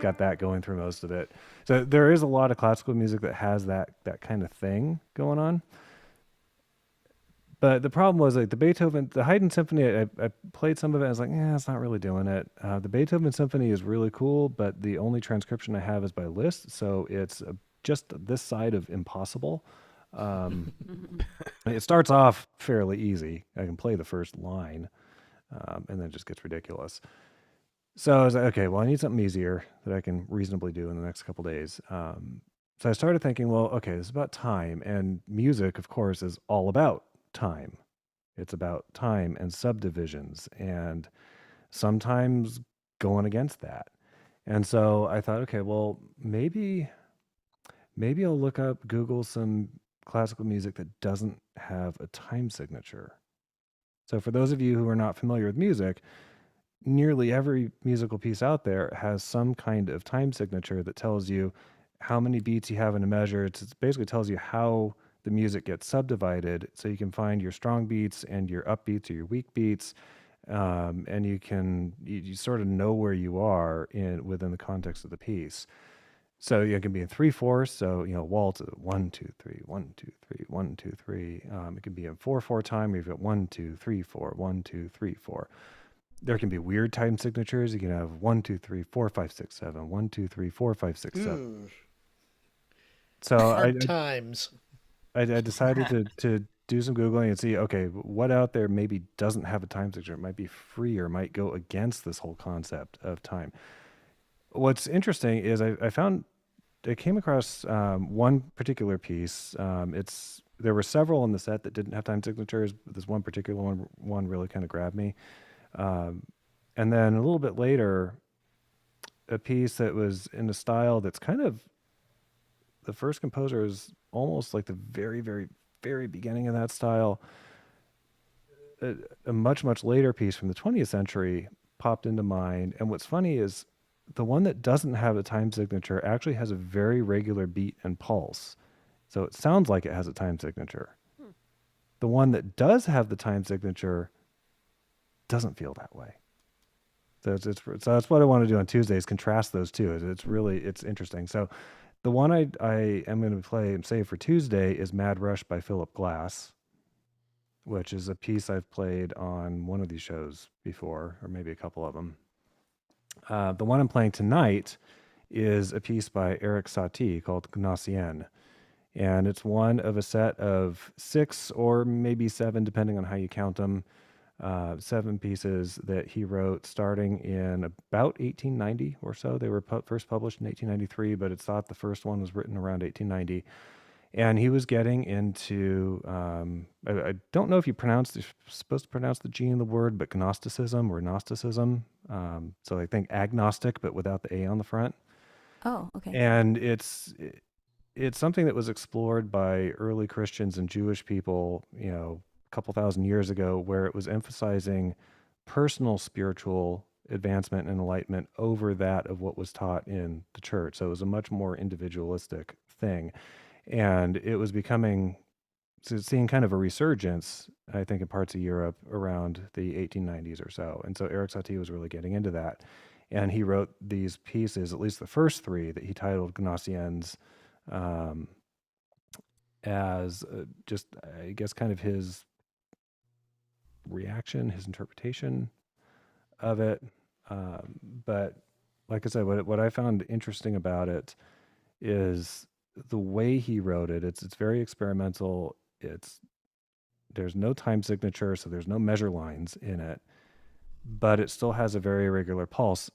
got that going through most of it. So there is a lot of classical music that has that kind of thing going on. But the problem was like the Haydn Symphony, I played some of it. I was like, it's not really doing it. The Beethoven Symphony is really cool, but the only transcription I have is by Liszt. So it's just this side of impossible. It starts off fairly easy. I can play the first line, and then it just gets ridiculous. So I was like, okay, well, I need something easier that I can reasonably do in the next couple days. So I started thinking, well, okay, this is about time. And music, of course, is all about time. It's about time and subdivisions and sometimes going against that. And so I thought, okay, well, maybe I'll look up, Google some classical music that doesn't have a time signature. So for those of you who are not familiar with music, nearly every musical piece out there has some kind of time signature that tells you how many beats you have in a measure. It basically tells you how the music gets subdivided, so you can find your strong beats and your upbeats or your weak beats, and you sort of know where you are within the context of the piece. So it can be in 3/4. So waltz 1 2 3 1 2 3 1 2 3. It can be in 4/4 time. You've got 1 2 3 4 1 2 3 4. There can be weird time signatures. You can have 1 2 3 4 5 6 7 1 2 3 4 5 6 7. So Hard times. I decided to do some Googling and see, okay, what out there maybe doesn't have a time signature. It might be free or might go against this whole concept of time. What's interesting is I came across one particular piece. There were several in the set that didn't have time signatures, but this one particular one really kind of grabbed me. And then a little bit later, a piece that was in a style that's kind of, the first composer is almost like the very, very, very beginning of that style. A much, much later piece from the 20th century popped into mind. And what's funny is the one that doesn't have a time signature actually has a very regular beat and pulse. So it sounds like it has a time signature. The one that does have the time signature doesn't feel that way. So that's what I want to do on Tuesday, is contrast those two. It's interesting. So the one I am going to play and save for Tuesday is Mad Rush by Philip Glass, which is a piece I've played on one of these shows before, or maybe a couple of them. The one I'm playing tonight is a piece by Eric Satie called Gnossienne. And it's one of a set of 6 or maybe 7, depending on how you count them, 7 pieces that he wrote starting in about 1890 or so. They were first published in 1893, but it's thought the first one was written around 1890. And he was getting into, I don't know if you're supposed to pronounce the G in the word, but Gnosticism or Gnosticism. So I think agnostic, but without the A on the front. Oh, okay. And it's something that was explored by early Christians and Jewish people, a couple thousand years ago, where it was emphasizing personal spiritual advancement and enlightenment over that of what was taught in the church. So it was a much more individualistic thing. And it was seeing kind of a resurgence, I think, in parts of Europe around the 1890s or so. And so Eric Satie was really getting into that. And he wrote these pieces, at least the first three, that he titled Gnossiennes, as just, I guess, kind of his reaction, his interpretation of it. But like I said, what I found interesting about it is the way he wrote it. It's very experimental. There's no time signature, so there's no measure lines in it, but it still has a very regular pulse.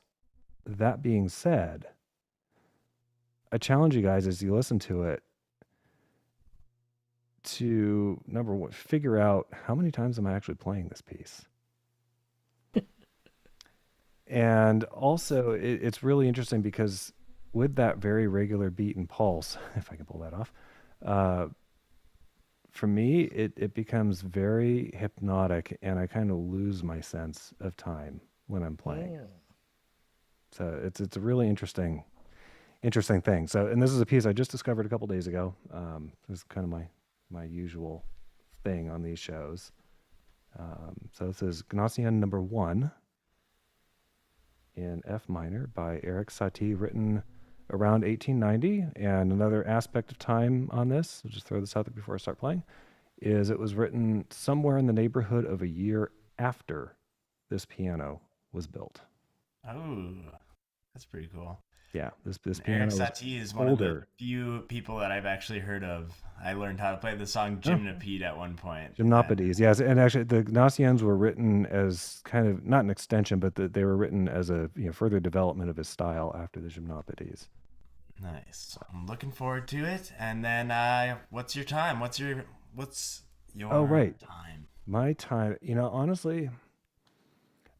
That being said, I challenge you guys as you listen to it to, number one, figure out how many times am I actually playing this piece. And also, it's really interesting because with that very regular beat and pulse, if I can pull that off, for me, it becomes very hypnotic, and I kind of lose my sense of time when I'm playing it. So it's a really interesting thing. So, and this is a piece I just discovered a couple days ago. This is kind of my usual thing on these shows. So this is Gnossienne number 1 in F minor by Eric Satie, written around 1890. And another aspect of time on this, I'll just throw this out there before I start playing, is it was written somewhere in the neighborhood of a year after this piano was built. Oh, that's pretty cool. Yeah, this Eric piano Satie is one of the few people that I've actually heard of. I learned how to play the song Gymnopede at one point. Gymnopedes, yes. And actually, the Gnossiennes were written as kind of, not an extension, but they were written as a further development of his style after the Gymnopedes. Nice. So I'm looking forward to it. And then what's your time? What's your time? My time, honestly,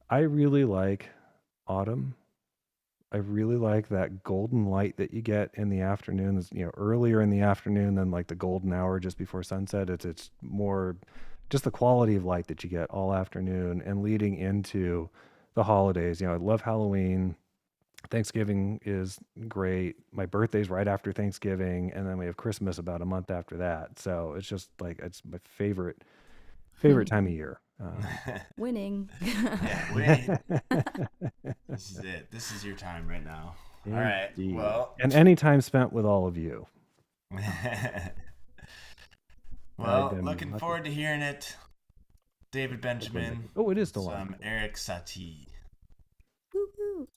I really like autumn. I really like that golden light that you get in the afternoon. Earlier in the afternoon than like the golden hour just before sunset. It's more just the quality of light that you get all afternoon and leading into the holidays. I love Halloween. Thanksgiving is great. My birthday's right after Thanksgiving, and then we have Christmas about a month after that. So it's just like, it's my favorite time of year. Winning. Yeah, winning. This is it. This is your time right now. All right. Well, and any time spent with all of you. Well, looking forward to hearing it. David Benjamin. Oh, it is still on. Eric Satie. Woo-hoo.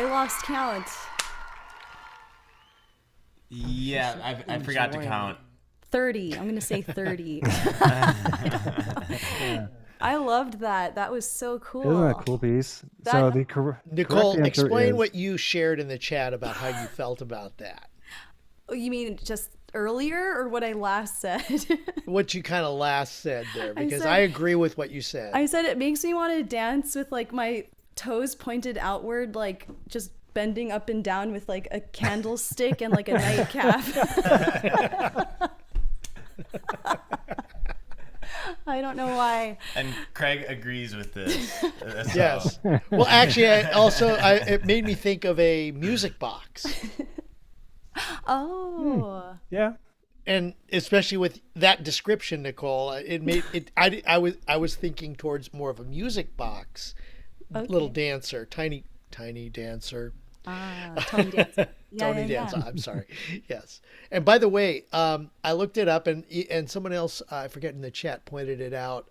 I lost count. Yeah, I forgot to count. 30. I'm gonna say 30. I loved that. That was so cool. Isn't that a cool piece? So the Nicole, correct answer explain is, what you shared in the chat about how you felt about that. Oh, you mean just earlier or what I last said? What you kind of last said there, because said- I agree with what you said. I said it makes me want to dance with like my toes pointed outward, like just bending up and down with like a candlestick and like a nightcap. I don't know why. And Craig agrees with this. So. Yes. Well, actually, it made me think of a music box. Oh. Yeah. And especially with that description, Nicole, it made it. I was thinking towards more of a music box, little dancer, tiny dancer. Tony Dancer. Tony Dancer. I'm sorry. Yes. And by the way, I looked it up, and someone else, I forget in the chat, pointed it out.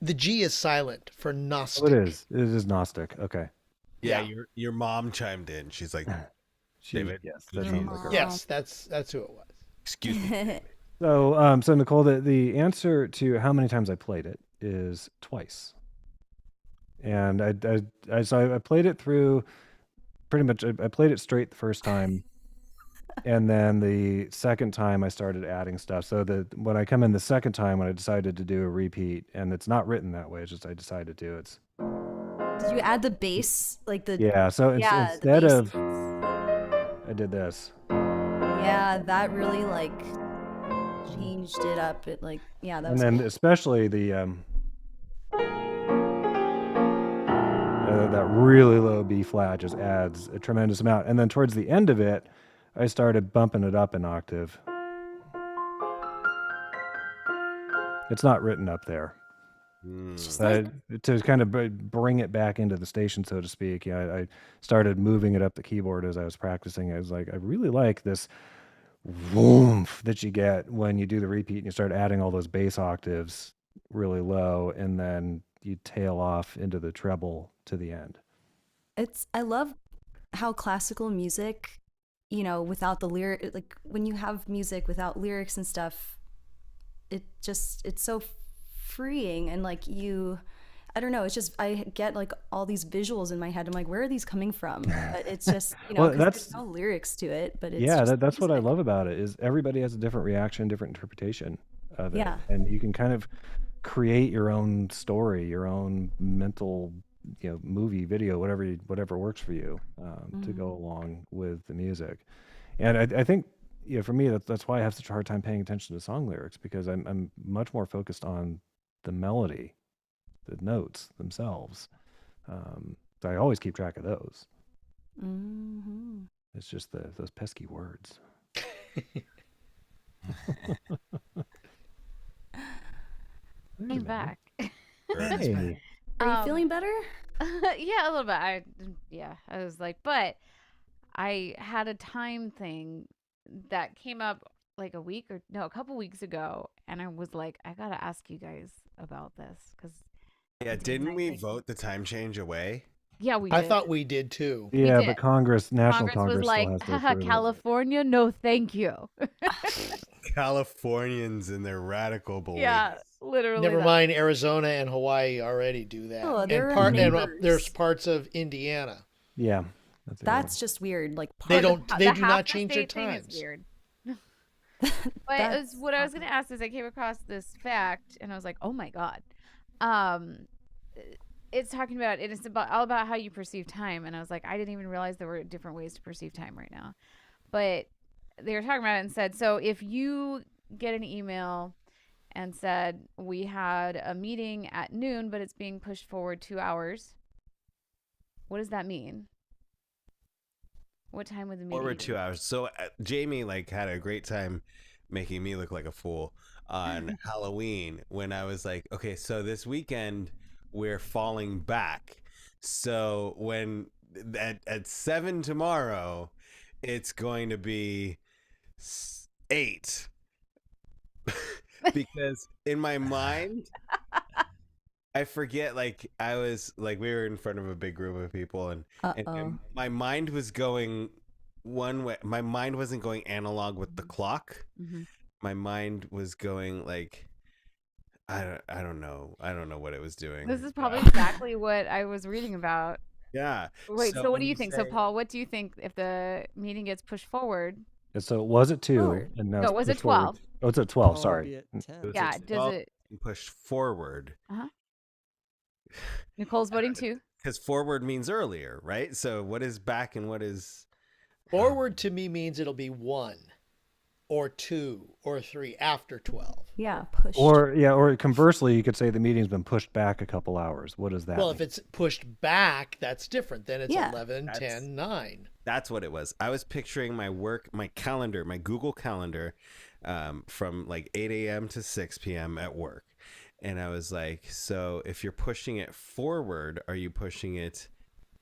The G is silent for Gnostic. Oh, it is. It is Gnostic. Okay. Yeah, your mom chimed in. She's like, David. Yes, that sounds like her. Yes, that's who it was. Excuse me. So, so Nicole, the answer to how many times I played it is twice. And I played it through pretty much. I played it straight the first time, and then the second time I started adding stuff. So when I come in the second time, when I decided to do a repeat, and it's not written that way. It's just I decided to. It's. Did you add the bass, like the? Yeah. So instead of, I did this. Yeah, that really like changed it up. It like that. And was then cool. especially the that really low B flat just adds a tremendous amount. And then towards the end of it, I started bumping it up an octave. It's not written up there. But to kind of bring it back into the station, so to speak, I started moving it up the keyboard as I was practicing. I was like, I really like this woomph that you get when you do the repeat and you start adding all those bass octaves really low, and then you tail off into the treble to the end. I love how classical music, without the lyric, like when you have music without lyrics and stuff, it's so freeing, and like I don't know, it's just I get like all these visuals in my head. I'm like, where are these coming from? But it's just Well, 'cause there's no lyrics to it, but it's that's what I love about it, is everybody has a different reaction, different interpretation of it. Yeah. And you can kind of create your own story, your own mental movie, video, whatever works for you, to go along with the music. And I think for me that's why I have such a hard time paying attention to song lyrics, because I'm much more focused on the melody, the notes themselves. So I always keep track of those. Mm-hmm. It's just those pesky words. I'm back. Hey. Are you feeling better? Yeah, a little bit. I was like, but I had a time thing that came up like a couple weeks ago, and I was like, I gotta ask you guys about this, because didn't we vote the time change away? Yeah, we I did. thought we did too. Yeah, did. but National Congress was still like, has to haha, approve it. California, no thank you. Californians and their radical beliefs. Yeah, literally. Never that. mind, Arizona and Hawaii already do that. Oh, they're and neighbors. there's parts of Indiana. Yeah. That's just weird. Like They part don't. of- They The do half not the change their state thing is times. weird. But what I was going to ask is, I came across this fact, and I was like, oh my God. It's talking about, it's all about how you perceive time. And I was like, I didn't even realize there were different ways to perceive time right now. But they were talking about it and said, so if you get an email and said, we had a meeting at noon, but it's being pushed forward 2 hours, what does that mean? What time would the meeting Forward be? 2 hours. So Jamie had a great time making me look like a fool on Halloween, when I was like, okay, so this weekend we're falling back. So when at 7 tomorrow, it's going to be 8. Because in my mind, I forget, like I was like we were in front of a big group of people and my mind was going one way. My mind wasn't going analog with the clock. Mm-hmm. My mind was going like I don't know. I don't know what it was doing. This is probably exactly what I was reading about. Yeah. Wait, so what when do you think? So Paul, what do you think if the meeting gets pushed forward? And so it was at 2, Oh. and now No, it's was it pushed forward. 12? Oh, it's at 12. Oh, Sorry. it'd be at 10. It was Yeah, at does 12 it? and push forward Nicole's voting too. because forward means earlier, right? So what is back and what is Forward to me means it'll be 1 or 2 or 3 after 12. Yeah, pushed. Or conversely, you could say the meeting's been pushed back a couple hours. What does that Well, mean? if it's pushed back, that's different. Then it's Yeah. 11, 10, 9. That's what it was. I was picturing my calendar, my Google Calendar, from like 8 a.m. to 6 p.m. at work. And I was like, so if you're pushing it forward, are you pushing it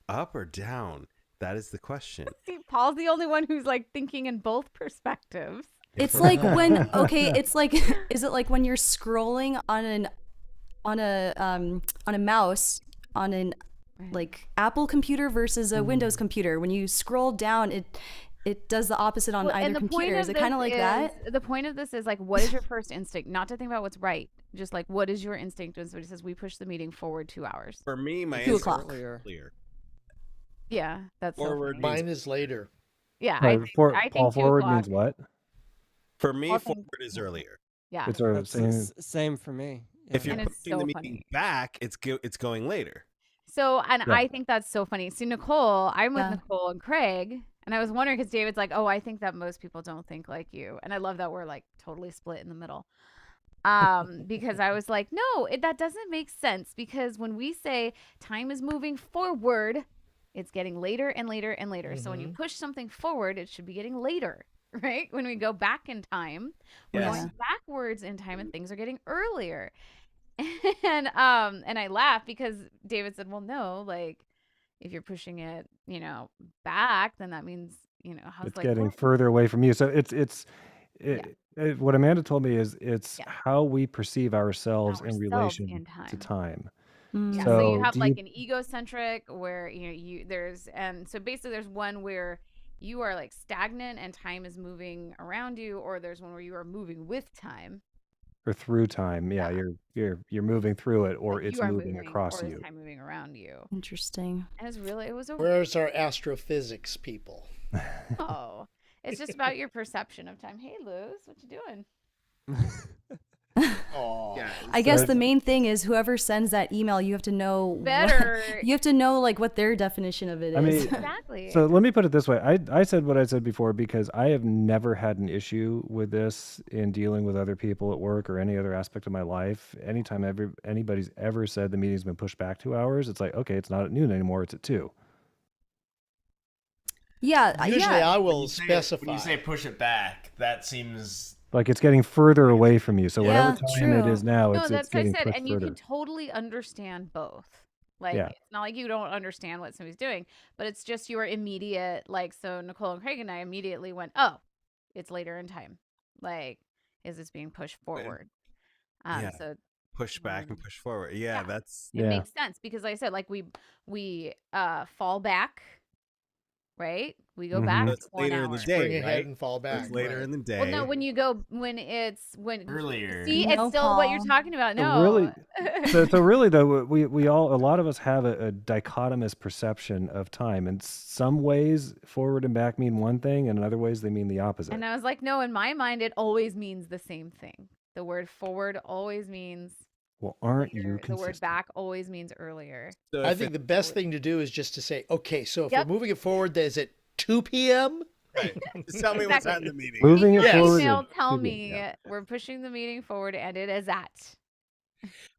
up or down? That is the question. See, Paul's the only one who's like thinking in both perspectives. It's like when it's like is it like when you're scrolling on a mouse on an like Apple computer versus a Windows computer? When you scroll down, it does the opposite on either computer. Is it kind of like that? The point of this is like, what is your first instinct? Not to think about what's right, just like what is your instinct? And so it says we push the meeting forward 2 hours. For me, my 2 answer o'clock. is earlier. Yeah, that's so Forward funny. means Mine is later. Yeah, Right, I think Paul 2 forward o'clock. means what? For me, Paul thinks- forward is earlier. Yeah, It's our That's same. same for me. If you're And it's pushing the so meeting funny. back, it's going later. So, and Yeah. I think that's so funny. See, Nicole, I'm with Yeah. Nicole and Craig, and I was wondering because David's like, oh, I think that most people don't think like you. And I love that we're like totally split in the middle. Because I was like, no, that doesn't make sense because when we say time is moving forward, it's getting later and later and later. So when you push something forward, it should be getting later, right? When we go back in time, we're Yes. going backwards in time and things are getting earlier. And I laughed because David said, well, no, like if you're pushing it, back, then that means, how's It's like getting forward? further away from you. So what Amanda told me is it's Yeah. how we perceive ourselves in Ourselves relation in to time. time. Yeah, So so you have do like you- an egocentric where and so basically there's one where you are like stagnant and time is moving around you, or there's one where you are moving with time. Or through time. Yeah, you're moving through it, or Like it's you are moving across or you. is time moving around you. Interesting. And it was a Where's our astrophysics people? oh, it's just about your perception of time. Hey, Luz, what you doing? Oh, Yeah. I guess the main thing is whoever sends that email, you have to know Better. you have to know like what their definition of it is. I mean, Exactly. So let me put it this way. I said what I said before because I have never had an issue with this in dealing with other people at work or any other aspect of my life. Anytime anybody's ever said the meeting's been pushed back 2 hours, it's like, okay, it's not at noon anymore, it's at 2. yeah, usually yeah. I will When specify. you say push it back, that seems Like it's getting further away from you. So Yeah, whatever time it true. is now, No, it's that's what I getting said, pushed and you further. can totally understand both. Like Yeah. it's not like you don't understand what somebody's doing, but it's just your immediate like. So Nicole and Craig and I immediately went, "Oh, it's later in time. Like, is this being pushed forward?" Yeah. So Push back and push forward. Yeah, Yeah. that's it Yeah. makes sense because, like I said, like we fall back, right? We go Mhm. back It's 1 later in hour. the day, Spring ahead right? and fall back. It's later right. in the day. Well, no, when earlier. see, No, it's still what you're Paul. talking about. So No, really- So really though, we all, a lot of us have a dichotomous perception of time. In some ways, forward and back mean one thing, and in other ways they mean the opposite. And I was like, no, in my mind, it always means the same thing. The word forward always means Well, aren't you later. The consistent? word back always means earlier. So I if think the best thing to do is just to say, okay, so if Yep. we're moving it forward, is it 2 p.m.? right. Just tell me what's Exactly. on the meeting. Moving it Yes. forward. Email, is tell moving, me yeah. we're pushing the meeting forward and it is at.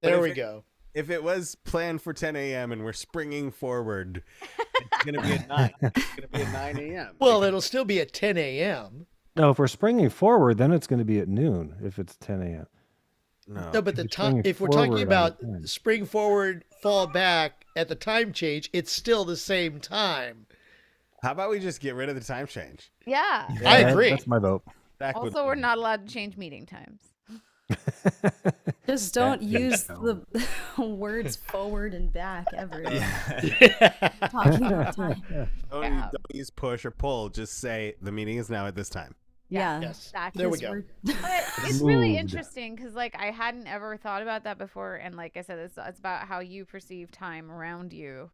There if we it- go. If it was planned for 10 a.m. and we're springing forward, it's going to be at 9. It's going to be at 9 a.m. Well, it'll still be at 10 a.m. No, if we're springing forward, then it's going to be at noon if it's 10 a.m. No, but the you're time, springing if we're talking forward on about the time. spring forward, fall back at the time change, it's still the same time. How about we just get rid of the time change? Yeah. I that- agree. That's my vote. Back with- Also, we're not allowed to change meeting times. Just don't Yeah, use no. the words forward and back ever. Yeah. Talking about time. Don't use push or pull. Just say the meeting is now at this time. Yeah. Yes. Exactly. There we go. But it's really Moved. interesting because like I hadn't ever thought about that before, and like I said, it's about how you perceive time around you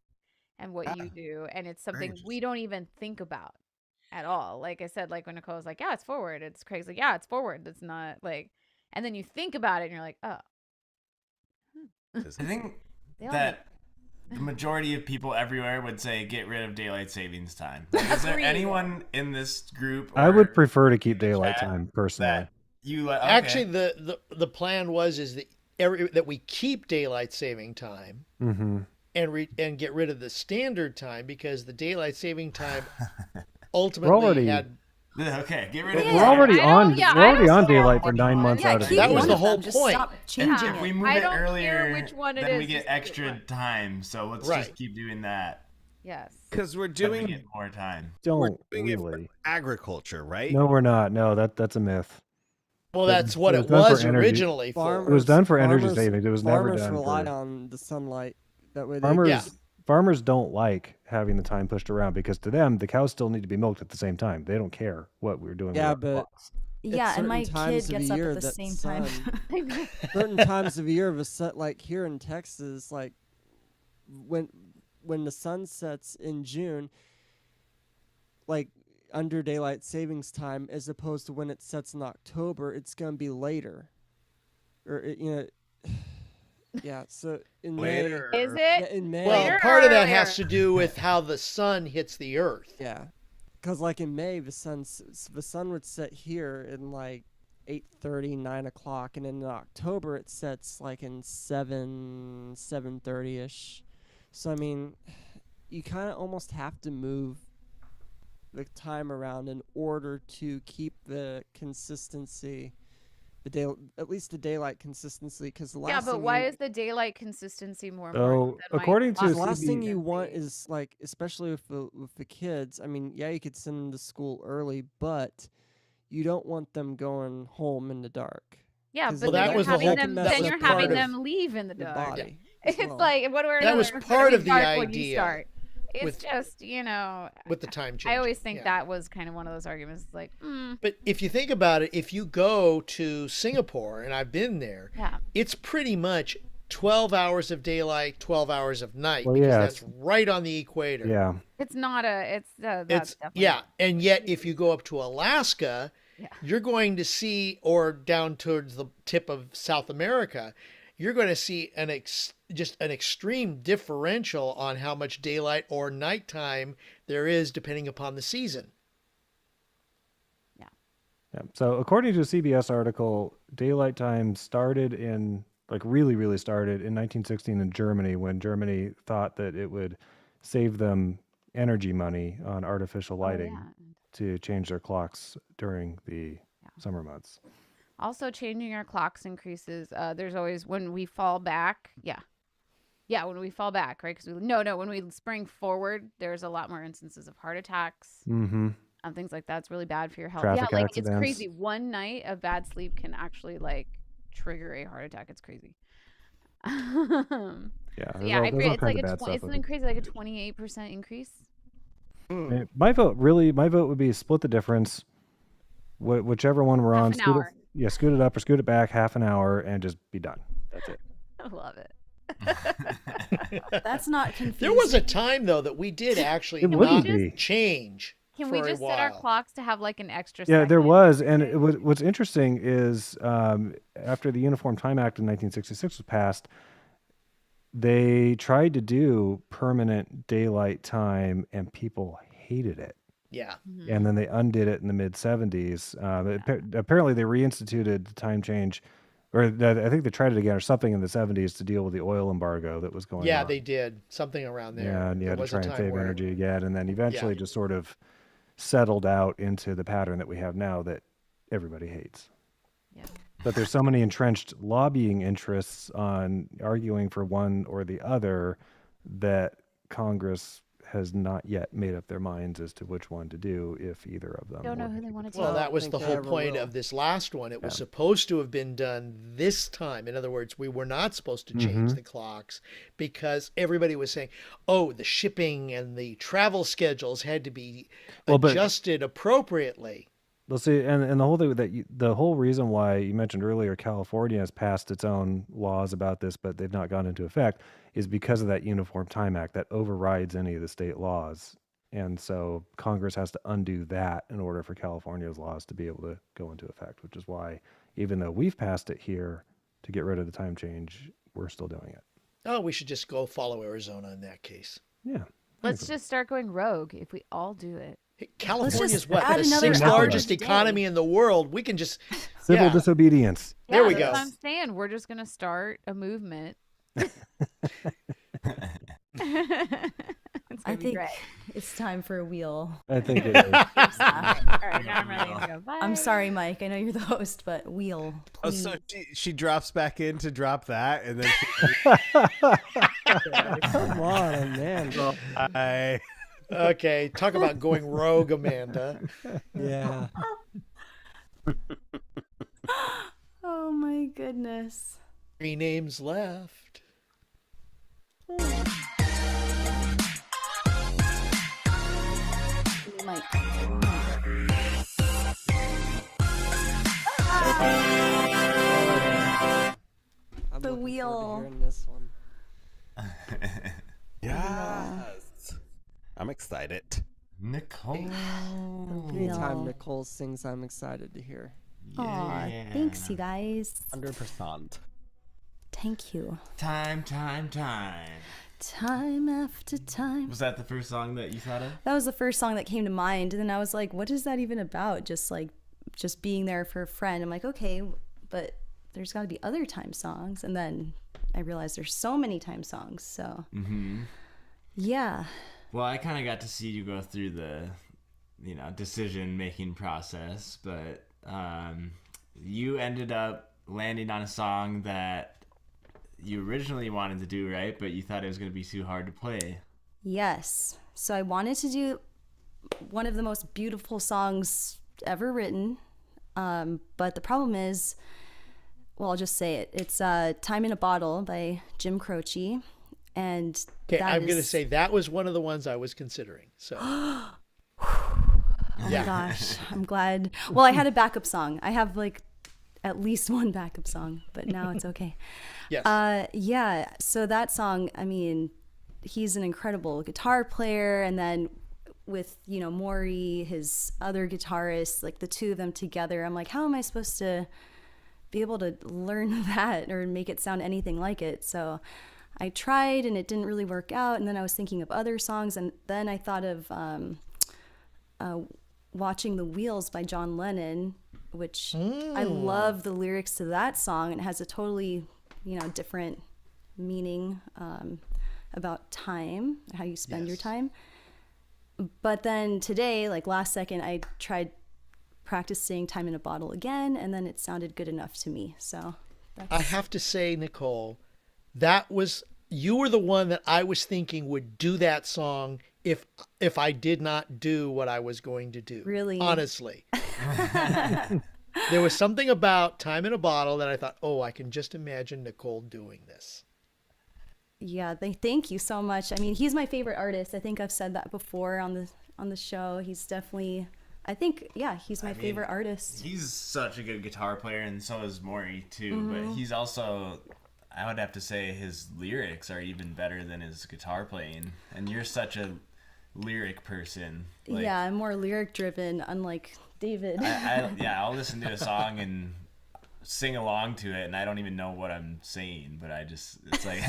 and what you do, and it's something we don't even think about at all. Like I said, like when Nicole was like, "Yeah, it's forward," it's crazy. Like, yeah, it's forward. That's not like, and then you think about it, and you're like, "Oh." I think They all that the majority of people everywhere would say get rid of daylight savings time. Like, is there Agreed. anyone in this group? I would or prefer to keep daylight chat time personally. that you like. Okay. Actually, the plan is that that we keep daylight saving time Mm-hmm. and get rid of the standard time, because the daylight saving time ultimately had. Okay, get rid of We're already I on. don't- yeah, we're I already don't on care daylight for which 9 one. months Yeah, out of keep the That was one the of whole them. Just point. stop If changing we it. move I it don't care earlier, which one it then we is, get just pick extra one. time. So let's Right. just keep doing that. Yes. Because we're Then we doing get more time. we're Don't doing it really. for agriculture, right? No, we're not. No, that's a myth. Well, that's what It it was done for was energy. originally for. It was done for energy farmers- savings. It was never farmers done rely for on the sunlight. That way they farmers. Yeah. Farmers don't like having the time pushed around because to them the cows still need to be milked at the same time. They don't care what we're doing. Yeah, with our but clocks. Yeah, and my certain times kid of gets the up year at the that same time. certain times of year of a set, like here in Texas, like when the sun sets in June, like under daylight savings time, as opposed to when it sets in October, it's gonna be later, or yeah. So in Later. Is May, it? in May, Well, Later part of or that has earlier? to do with how the sun hits the earth. yeah, because like in May, the sun would set here in like 8:30, 9 o'clock, and in October it sets like in 7:30 ish. So I mean, you kind of almost have to move the time around in order to keep the consistency, at least the daylight consistency. Because the last Yeah, but thing why you, is the daylight consistency more So, important than according to the clock last thing you consistency? want is like, especially with the kids. I mean, yeah, you could send them to school early, but you don't want them going home in the dark. Yeah, 'Cause but Well, then that you're was the having whole- them. that Then was you're part having of them leave in the the dark. body. as It's well. like what we're That was gonna part be of the dark when you idea start. It's with- just with the time change. I always think that was kind of one of those arguments. It's like, But if you think about it, if you go to Singapore, and I've been there, yeah, it's pretty much 12 hours of daylight, 12 hours of night, Well, because yeah, that's right on the equator. Yeah. it's not a. It's that's It's definitely yeah, and yet if you go up to Alaska, Yeah. you're going to see, or down towards the tip of South America, you're going to see just an extreme differential on how much daylight or nighttime there is depending upon the season. Yeah. So according to a CBS article, daylight time started in really started in 1916 in Germany, when Germany thought that it would save them energy money on artificial lighting to change their clocks during the summer months. Also, changing our clocks increases. There's always when we fall back. Yeah, when we fall back, right? Because when we spring forward, there's a lot more instances of heart attacks. Mm-hmm. Things like that. It's really bad for your health. Traffic It's accidents. crazy. One night of bad sleep can actually trigger a heart attack. It's crazy. Yeah. Yeah, I agree. It's like it's crazy, like a 28% increase. My vote would be split the difference. Whichever one we're on, Half an hour. scoot it up or scoot it back half an hour and just be done. That's it. I love it. That's not confusing. There was a time though that we did actually It wouldn't not be. change. Can for we a just set our while. clocks to have like an extra Yeah, there second? was, and what's interesting is after the Uniform Time Act in 1966 was passed, they tried to do permanent daylight time, and people hated it. Yeah. And then they undid it in the mid 70s. Apparently, they reinstituted the time change, or I think they tried it again or something in the 70s to deal with the oil embargo that was going on. Yeah, they did something around there. Yeah, and you There had to was a try and time save where- energy again, and then eventually just sort of settled out into the pattern that we have now that everybody hates. Yeah. But there's so many entrenched lobbying interests on arguing for one or the other that Congress has not yet made up their minds as to which one to do, if either of them. Don't know would who they make want it. to Well, do. that was think the they whole ever point will. of this last one. It was supposed to have been done this time. In other words, we were not supposed to change the clocks because everybody was saying, oh, the shipping and the travel schedules had to be adjusted appropriately. Well, see, and the whole thing the whole reason why you mentioned earlier California has passed its own laws about this, but they've not gone into effect, is because of that Uniform Time Act that overrides any of the state laws. And so Congress has to undo that in order for California's laws to be able to go into effect, which is why, even though we've passed it here to get rid of the time change, we're still doing it. Oh, we should just go follow Arizona in that case. Yeah. Let's just start going rogue if we all do it. Hey, California's just what? add The another sixth hour largest a day. economy in the world. We can just Civil disobedience. There we that's go. what I'm saying. We're just gonna start a movement. It's I gonna be think great. it's time for a wheel. I think it is. All right, now I'm ready to go. Bye. I'm sorry, Mike. I know you're the host, but wheel, Oh, please. so she drops back in to drop that, and then Come on, man. I Okay, talk about going rogue, Amanda. Yeah. Oh my goodness. 3 names left. Mike. I'm The looking forward to wheel. hearing this one. yes, I'm excited. Nicole. Anytime Wheel. Nicole sings, I'm excited to hear. Aw, thanks, you guys. 100%. Thank you. Time. Time after time. Was that the first song that you thought of? That was the first song that came to mind. And then I was like, what is that even about? Just being there for a friend. I'm like, okay, but there's got to be other time songs. And then I realized there's so many time songs. So, yeah. Well, I kind of got to see you go through the, decision-making process, but you ended up landing on a song that you originally wanted to do, right? But you thought it was going to be too hard to play. Yes. So I wanted to do one of the most beautiful songs ever written. But the problem is, well, I'll just say it. It's Time in a Bottle by Jim Croce. And Okay, that I'm going to is- say that was one of the ones I was considering. So, Oh my gosh, I'm glad. Well, I had a backup song. I have like at least one backup song, but now it's okay. yes. Yeah. So that song, I mean, he's an incredible guitar player, and then with Maury, his other guitarist, like the two of them together, I'm like, how am I supposed to be able to learn that or make it sound anything like it? So I tried, and it didn't really work out. And then I was thinking of other songs, and then I thought of Watching the Wheels by John Lennon, which I love the lyrics to that song. It has a totally, different meaning about time, how you spend your time. But then today, like last second, I tried practicing Time in a Bottle again, and then it sounded good enough to me. So I have to say, Nicole, you were the one that I was thinking would do that song if I did not do what I was going to do. Really? Honestly. There was something about Time in a Bottle that I thought, oh, I can just imagine Nicole doing this. yeah, thank you so much. I mean, he's my favorite artist. I think I've said that before on the show. He's definitely, I think, yeah, he's my favorite artist. He's such a good guitar player, and so is Maury too. But he's also, I would have to say, his lyrics are even better than his guitar playing. And you're such a lyric person. Like, Yeah, I'm more lyric driven, unlike David. I'll listen to a song and sing along to it, and I don't even know what I'm saying, but it's like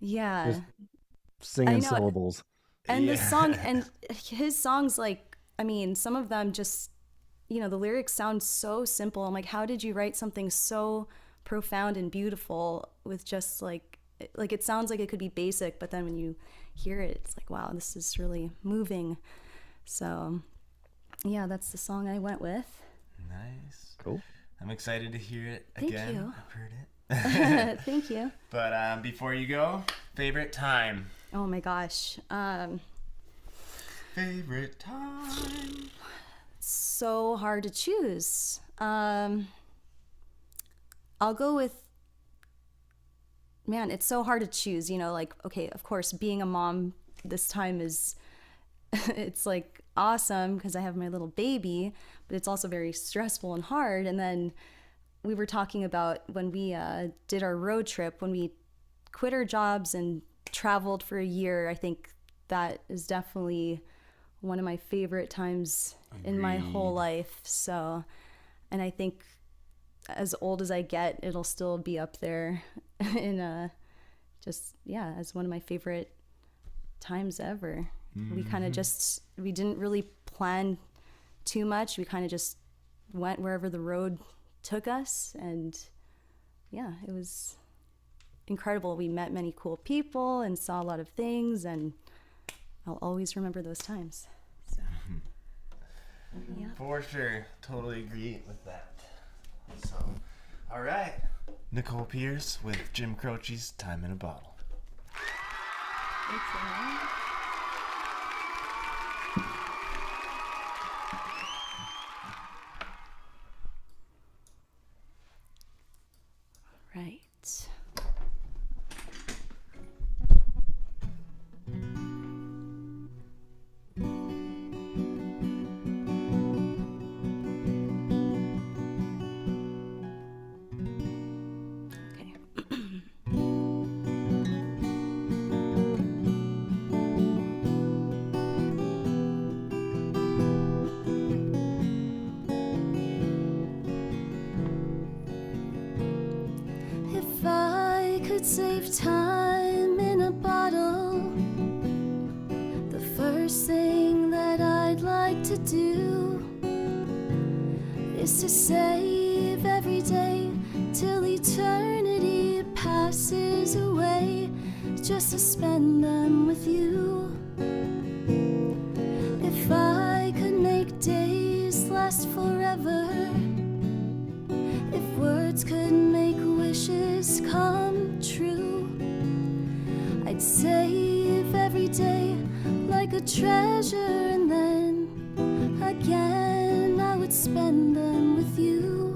Yeah. Just singing I know. syllables. And the song, and his songs, like, I mean, some of them just, the lyrics sound so simple. I'm like, how did you write something so profound and beautiful with just like it sounds like it could be basic, but then when you hear it, it's like, wow, this is really moving. So yeah, that's the song I went with. nice. Cool. I'm excited to hear it Thank again. you. I've heard it. Thank you. But before you go, favorite time. Oh my gosh. Favorite time. So hard to choose. I'll go with, man, it's so hard to choose, you know, like, okay, of course, being a mom this time is, it's like awesome because I have my little baby, but it's also very stressful and hard. And then we were talking about when we did our road trip, when we quit our jobs and traveled for a year. I think that is definitely one of my favorite times in my whole life. So, and I think as old as I get, it'll still be up there in just, yeah, as one of my favorite times ever. We kind of just, we didn't really plan too much. We kind of just went wherever the road took us, and yeah, it was incredible. We met many cool people and saw a lot of things, and I'll always remember those times. So, yeah. For sure. Totally agree with that. So, all right. Nicole Pierce with Jim Croce's Time in a Bottle. Thanks, Aaron. Right. Okay. If I could save time in a bottle, the first thing that I'd like to do is to save every day till eternity passes away, just to spend them with you. If I could make days last forever, if words could make wishes come true, I'd save every day like a treasure, and then again I would spend them with you.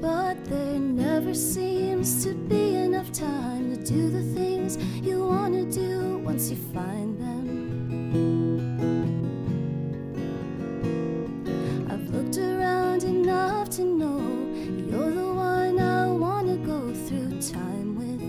But there never seems to be enough time to do the things you want to do once you find them. I've looked around enough to know you're the one I want to go through time with.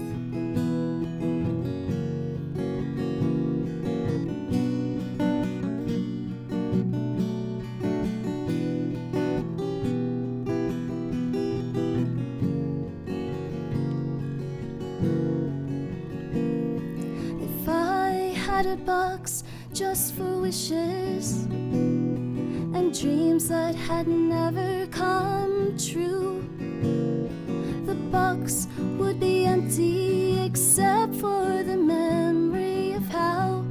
If I had a box just for wishes and dreams that had never come true, the box would be empty except for the memory of how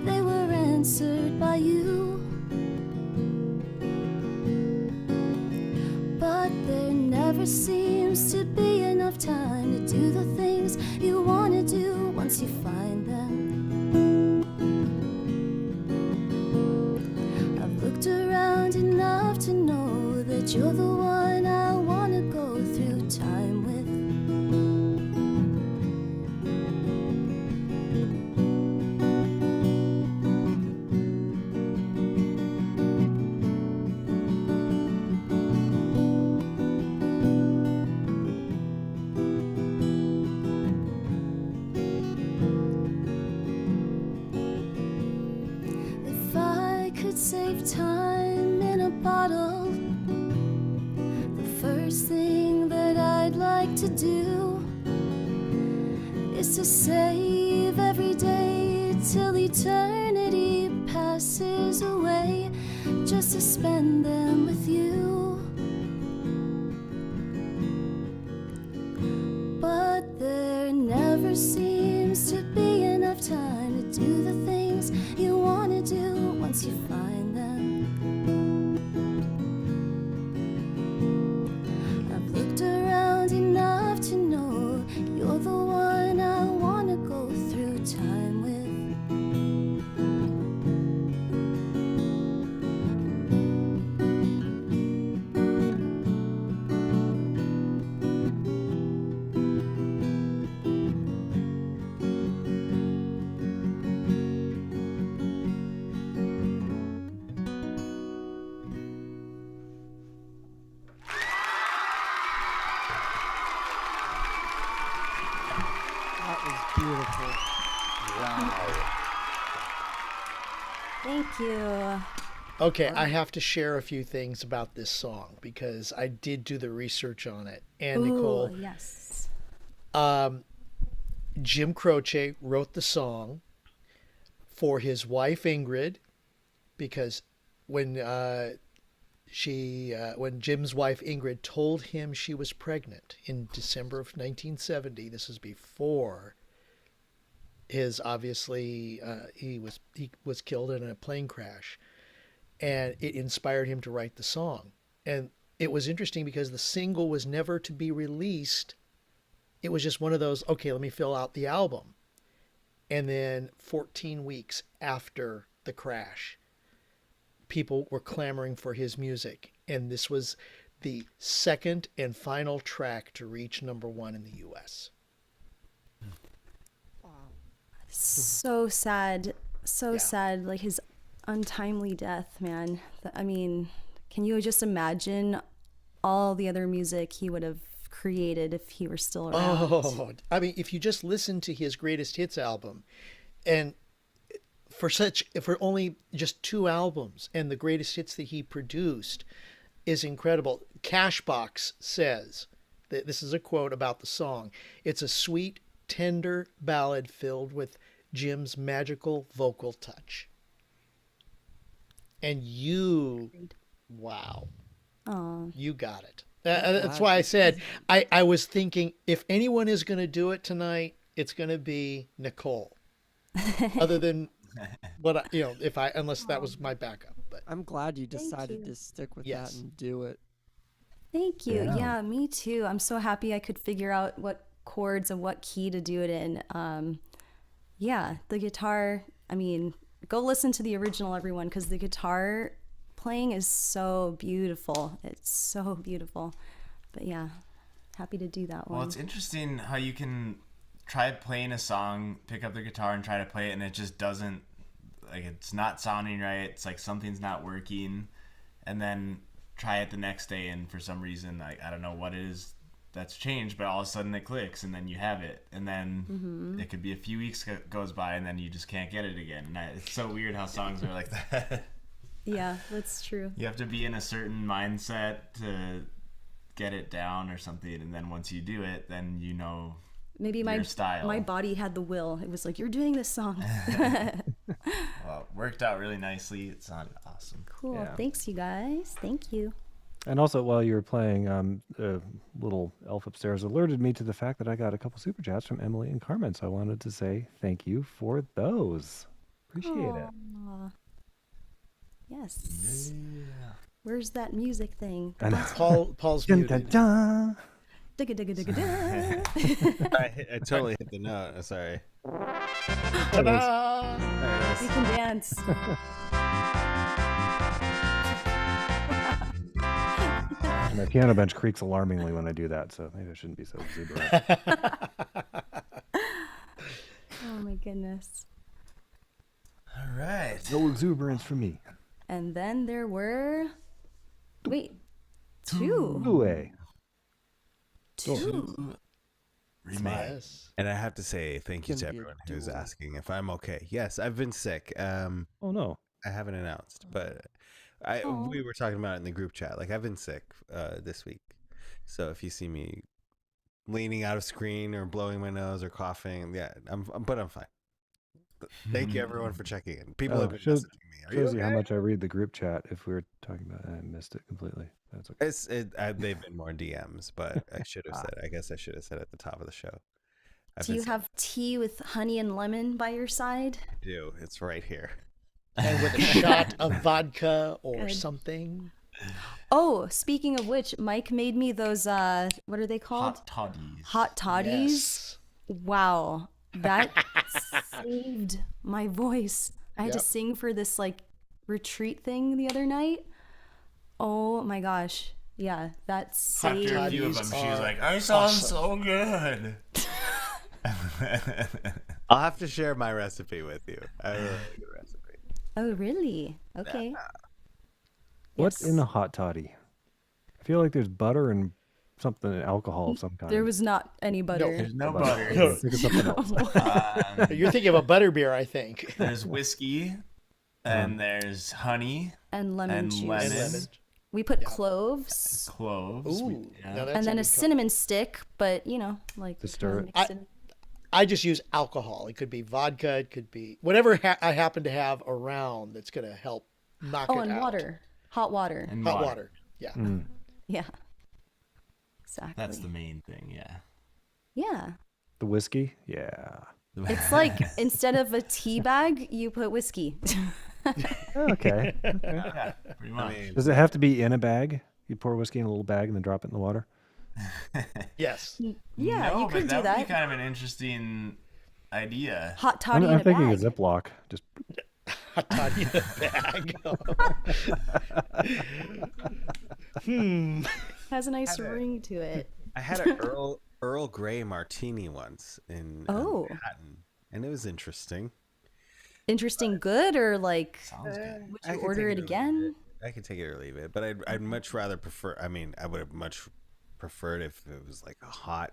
they were answered by you. But there never seems to be enough time to do the things you want to do once you find them. I've looked around enough to know that you're the one I want to go through time with. If I could save time in a bottle, the first thing that I'd like to do is to save every day till eternity passes away, just to spend them with you. But there never seems to be enough time to do the things you want to do once you find them. time with. That was beautiful. Thank you. Okay, I have to share a few things about this song because I did do the research on it. And Nicole, Ooh, yes. Jim Croce wrote the song for his wife Ingrid because when Jim's wife Ingrid told him she was pregnant in December of 1970, this is before his obviously he was killed in a plane crash, and it inspired him to write the song. And it was interesting because the single was never to be released. It was just one of those, okay, let me fill out the album. And then 14 weeks after the crash, people were clamoring for his music. And this was the second and final track to reach #1 in the US. So sad. So Yeah. sad. Like his untimely death, man. I mean, can you just imagine all the other music he would have created if he were still around? Oh, I mean, if you just listen to his greatest hits album, and for only just 2 albums, and the greatest hits that he produced is incredible. Cashbox says that this is a quote about the song. It's a sweet, tender ballad filled with Jim's magical vocal touch. And wow, you got it. That's why I said I was thinking if anyone is going to do it tonight, it's going to be Nicole. Other than unless that was my backup. But I'm glad you decided to stick with that and do it. Thank you. Yeah, me too. I'm so happy I could figure out what chords and what key to do it in. Yeah, the guitar, I mean, go listen to the original, everyone, because the guitar playing is so beautiful. It's so beautiful. But yeah, happy to do that one. Well, it's interesting how you can try playing a song, pick up the guitar and try to play it, and it just doesn't, like, it's not sounding right. It's like something's not working. And then try it the next day, and for some reason, I don't know what it is that's changed, but all of a sudden it clicks, and then you have it. And then it could be a few weeks goes by, and then you just can't get it again. And it's so weird how songs are like that. Yeah, that's true. You have to be in a certain mindset to get it down or something, and then once you do it, then you know maybe your style. My body had the will. It was like, you're doing this song. Well, it worked out really nicely. It sounded awesome. Cool. Yeah. Thanks, you guys. Thank you. And also, while you were playing, a little elf upstairs alerted me to the fact that I got a couple super chats from Emily and Carmen. So I wanted to say thank you for those. Appreciate it. Yes. Yeah. Where's that music thing? And Paul's muted. dun. Digga, digga, digga, digga. I totally hit the note. Sorry. Ta-da! We can dance. My piano bench creaks alarmingly when I do that, so maybe I shouldn't be so exuberant. Oh my goodness. All right. No exuberance for me. And then there were, two. Ooh-ay. Two. Yes. And I have to say thank you to everyone who's asking if I'm okay. Yes, I've been sick. Oh no. I haven't announced, but we were talking about it in the group chat. Like, I've been sick this week. So if you see me leaning out of screen or blowing my nose or coughing, yeah, I'm fine. Thank you everyone for checking in. People have been messaging me. Shows you how much I read the group chat. If we were talking about it, I missed it completely. That's okay. They've been more DMs, but I should have said. I guess I should have said at the top of the show. Do you have tea with honey and lemon by your side? I do. It's right here. And with a shot of vodka or Good. something. Oh, speaking of which, Mike made me those, what are they called? Hot toddies. Hot toddies. Yes. Wow. that saved my voice. I had to Yep. sing for this like retreat thing the other night. Oh my gosh. Yeah, that saved. After a few of them, she was like, "I sound so good." I'll have to share my recipe with you. I have a really good recipe. Oh, really? Okay. What's Yes. in a hot toddy? I feel like there's butter and something, alcohol of some kind. There was not any butter. There's no butter. Think of something else. You're thinking of a butterbeer, I think. There's whiskey, and there's honey And lemon and juice. lemon, And lemon. We put cloves cloves. Ooh, yeah. now that's and then a good cinnamon stick, but you know, like To we stir kinda it. mixed it. I just use alcohol. It could be vodka. It could be whatever I happen to have around that's going to help knock Oh, it and out. water. Hot water. And Hot water. Yeah. Yeah. Exactly. That's the main thing, yeah. Yeah. The whiskey? Yeah. It's like instead of a tea bag, you put whiskey. Okay. Yeah, pretty much. Does it have to be in a bag? You pour whiskey in a little bag and then drop it in the water? Yes. Yeah, no, you but could do that would that. be kind of an interesting idea. Hot toddy in I'm a thinking bag. a Ziploc. Just Hot toddy in a bag. Has a nice ring to it. I had an Earl Grey martini once in Oh. Manhattan, and it was interesting. Interesting good or like Sounds good. would I you could order take it or leave again? I could take it or leave it, but I'd much rather prefer. I mean, I would have much preferred if it was like a hot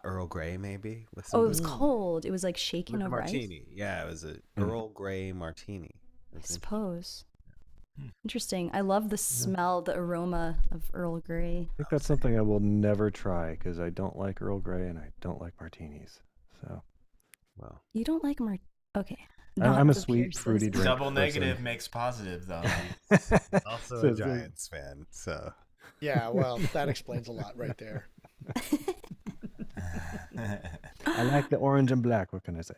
Earl Grey, maybe. With Oh, it was some cold. It was like shaken with a over ice. martini. Yeah, it was a Earl Grey martini. It I was suppose. Interesting. I love the smell, the aroma of Earl Grey. I think that's something I will never try because I don't like Earl Grey and I don't like martinis. So well. You don't like okay. I'm Not a the sweet, Pierces. fruity drink. Double person. negative makes positive, though. Also So a it's like- Giants fan, so Yeah, well, that explains a lot right there. I like the orange and black. What can I say?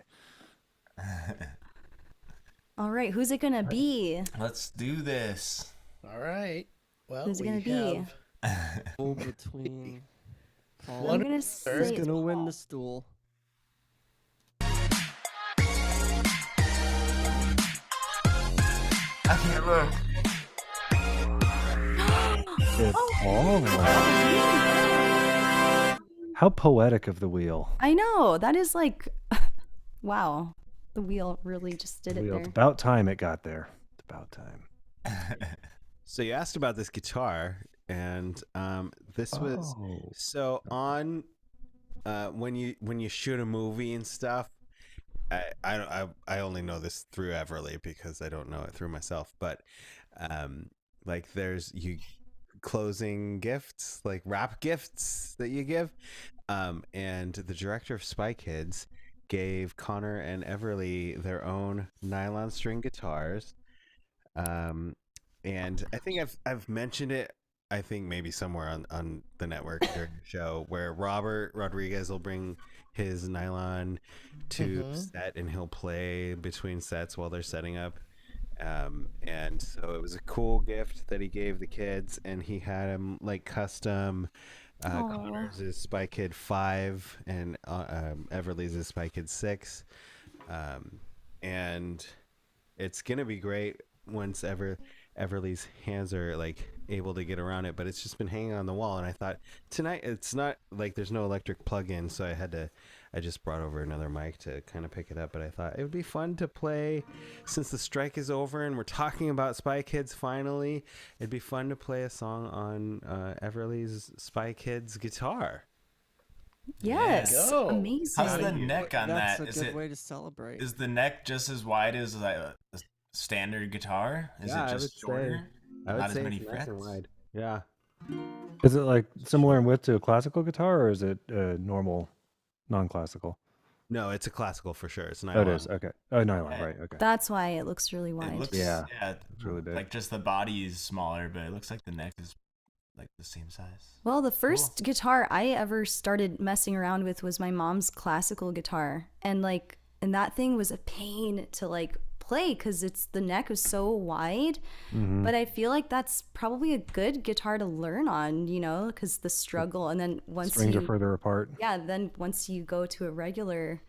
All right, who's it gonna be? Let's do this. All right. Well, Who's it we gonna be? have Between Paul One I'm gonna who's say gonna win the stool. I can't look. It's all How poetic of the wheel. I know. That is like wow. The wheel really just did it Wheel. there. It's about time it got there. It's about time. So you asked about this guitar, and this was Oh. so on when you shoot a movie and stuff. I only know this through Everly because I don't know it through myself. But like there's closing gifts, like wrap gifts that you give, and the director of Spy Kids gave Connor and Everly their own nylon string guitars. And I think I've mentioned it, I think maybe somewhere on the network during the show, where Robert Rodriguez will bring his nylon to set and he'll play between sets while they're setting up. And so it was a cool gift that he gave the kids, and he had them like custom. Connor's is Spy Kid 5 and Everly's is Spy Kid 6. And it's gonna be great once Everly's hands are like able to get around it, but it's just been hanging on the wall. And I thought tonight, it's not like there's no electric plug-in, so I just brought over another mic to kind of pick it up. But I thought it would be fun to play, since the strike is over and we're talking about Spy Kids finally, it'd be fun to play a song on Everly's Spy Kids guitar. Yes. Go. Amazing. How's the neck on That's that? a Is good it way to celebrate. is the neck just as wide as like a standard guitar? Is Yeah, it I just would say- shorter? I would Not say as many it's nice and frets. wide. Yeah. Is it like similar in width to a classical guitar, or is it normal, non-classical? No, it's a classical for sure. It's Oh, nylon. it is. Okay. Oh, nylon. Yeah. Right. Okay. That's why it looks really wide. It looks, Yeah, it's really big. Like just the body is smaller, but it looks like the neck is like the same size. Well, the first guitar I ever started messing around with was my mom's classical guitar. And that thing was a pain to like play because the neck is so wide. But I feel like that's probably a good guitar to learn on, because the struggle. And then once Strings are further apart. then once you go to a regular,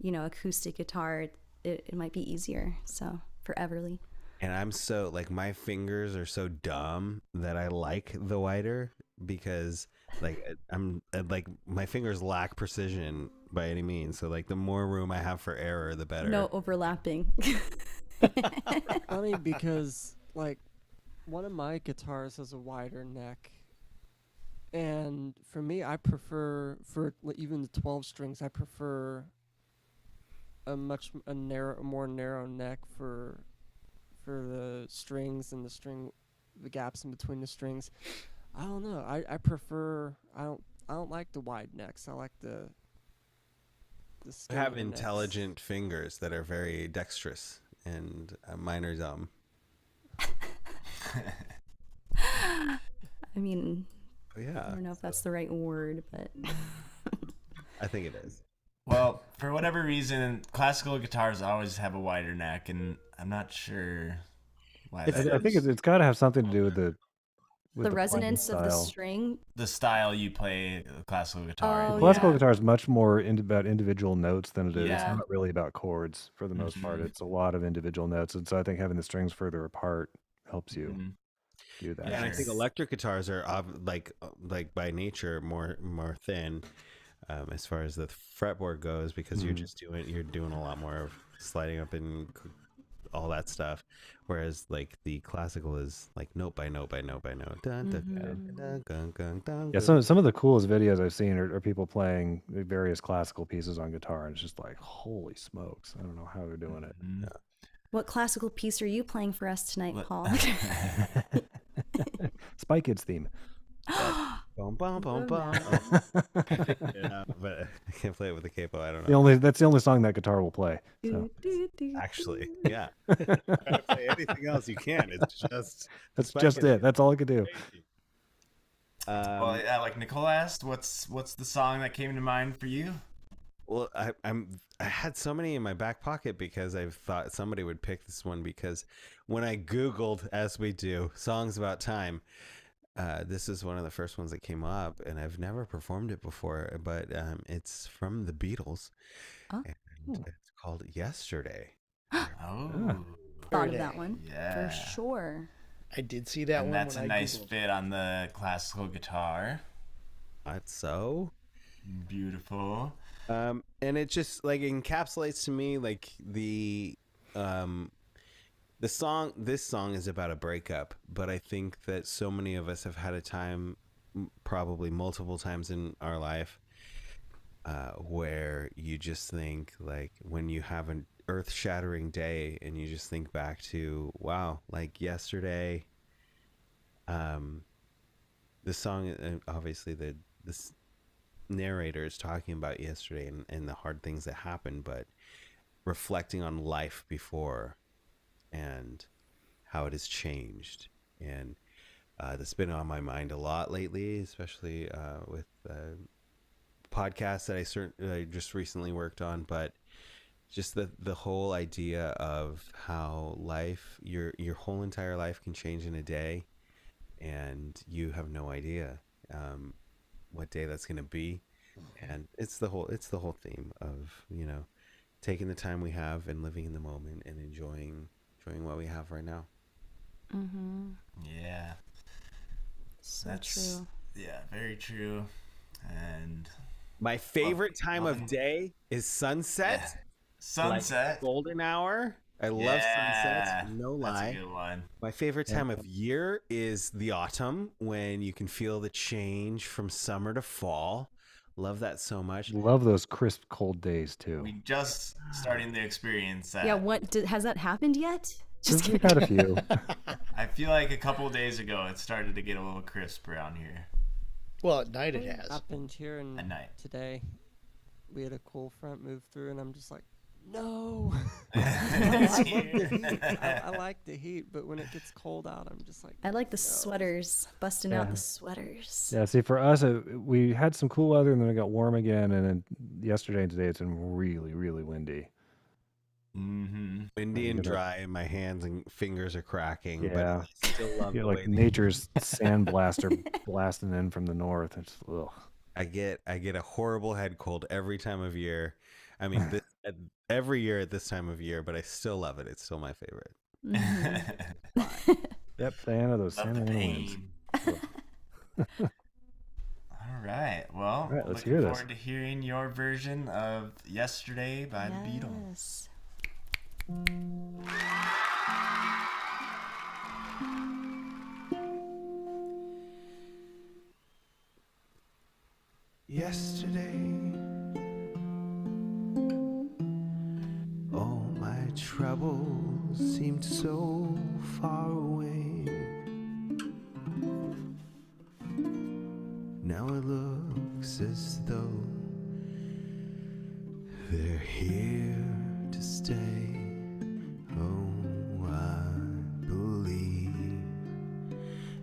acoustic guitar, it might be easier. So for Everly. And I'm so like, my fingers are so dumb that I like the wider, because like like my fingers lack precision by any means. So like the more room I have for error, the better. No overlapping. Funny because like one of my guitars has a wider neck, and for me, I prefer even the 12 strings. I prefer a more narrow neck for the strings and the gaps in between the strings. I don't know. I prefer. I don't like the wide necks. I like the I have skinnier necks. intelligent fingers that are very dexterous, and mine are dumb. I mean, Yeah, I don't know if that's the right word, but I think it is. Well, for whatever reason, classical guitars always have a wider neck, and I'm not sure why. I think it's got to have something to do with the the resonance of the style. string. The style you play classical guitar. Oh, in. Classical yeah. guitar is much more about individual notes than it is. It's Yeah. not really about chords for the most part. Mhm. It's a lot of individual notes, and so I think having the strings further apart helps you Mhm. do that. Yeah, And I think sure. electric guitars are like by nature more thin, as far as the fretboard goes, because you're doing a lot more of sliding up and all that stuff, whereas like the classical is like note by note by note by note. Dun, dun, dun, dun, dun, dun, dun, Yeah, some of the coolest videos I've seen are people playing the various classical pieces on guitar, and it's just like, holy smokes! I don't know how they're doing it. Mhm. What classical piece are you playing for us tonight, Paul? Spy Kids theme. Bum, bum, bum, bum. Yeah, but I can't play it with the capo. I don't know. That's the only song that guitar will play. So Actually, yeah. Try to play anything else you can. It's just that's Spy just Kids. it. That's all I could do. Well, yeah, like Nicole asked, what's the song that came to mind for you? Well, I had so many in my back pocket because I thought somebody would pick this one, because when I Googled, as we do, songs about time, this is one of the first ones that came up, and I've never performed it before, but it's from the Beatles, Oh. and it's called Yesterday. Oh, Thought of that one yeah. for sure. I did see that And one. that's when a I nice Googled. fit on the classical guitar. That's so Beautiful. and it just like encapsulates to me like the song. This song is about a breakup, but I think that so many of us have had a time, probably multiple times in our life, where you just think, like, when you have an earth-shattering day and you just think back to, wow, like yesterday. The song, obviously this narrator is talking about yesterday and the hard things that happened, but reflecting on life before and how it has changed. And that's been on my mind a lot lately, especially with podcasts that I just recently worked on, but just the whole idea of how life, your whole entire life can change in a day, and you have no idea what day that's going to be. And it's the whole theme of, taking the time we have and living in the moment and enjoying what we have right now. Mm-hmm. Yeah. So That's true. Yeah, very true. And My favorite time of day is sunset. Yeah. Sunset. Like golden hour. I love Yeah, sunsets, no that's lie. a good one. My favorite time of year is the autumn, when you can feel the change from summer to fall. Love that so much. Love those crisp, cold days too. We just starting to experience that. Yeah, has that happened yet? Just We've kidding. had a few. I feel like a couple of days ago it started to get a little crisp around here. Well, at night it It has. happened here At night. today. We had a cold front move through, and I'm just like, no. It's I, here. I like the heat, but when it gets cold out, I'm just like, I like the no. sweaters, busting out the sweaters. Yeah, see, for us, we had some cool weather, and then it got warm again, and then yesterday and today it's been really, really windy. Mm-hmm. Windy and dry, and my hands and fingers are cracking. Yeah. But I still love the Like way nature's sandblaster blasting in from the north. It's ugh. I get a horrible head cold every time of year. I mean, every year at this time of year, but I still love it. It's still my favorite. Yep, Diana, those Love Santa the Ana wins. pain. All right. Well, All right, let's looking hear this. forward to hearing your version of Yesterday by the Beatles. Yesterday, all my troubles seemed so far away. Now it looks as though they're here to stay. Oh, I believe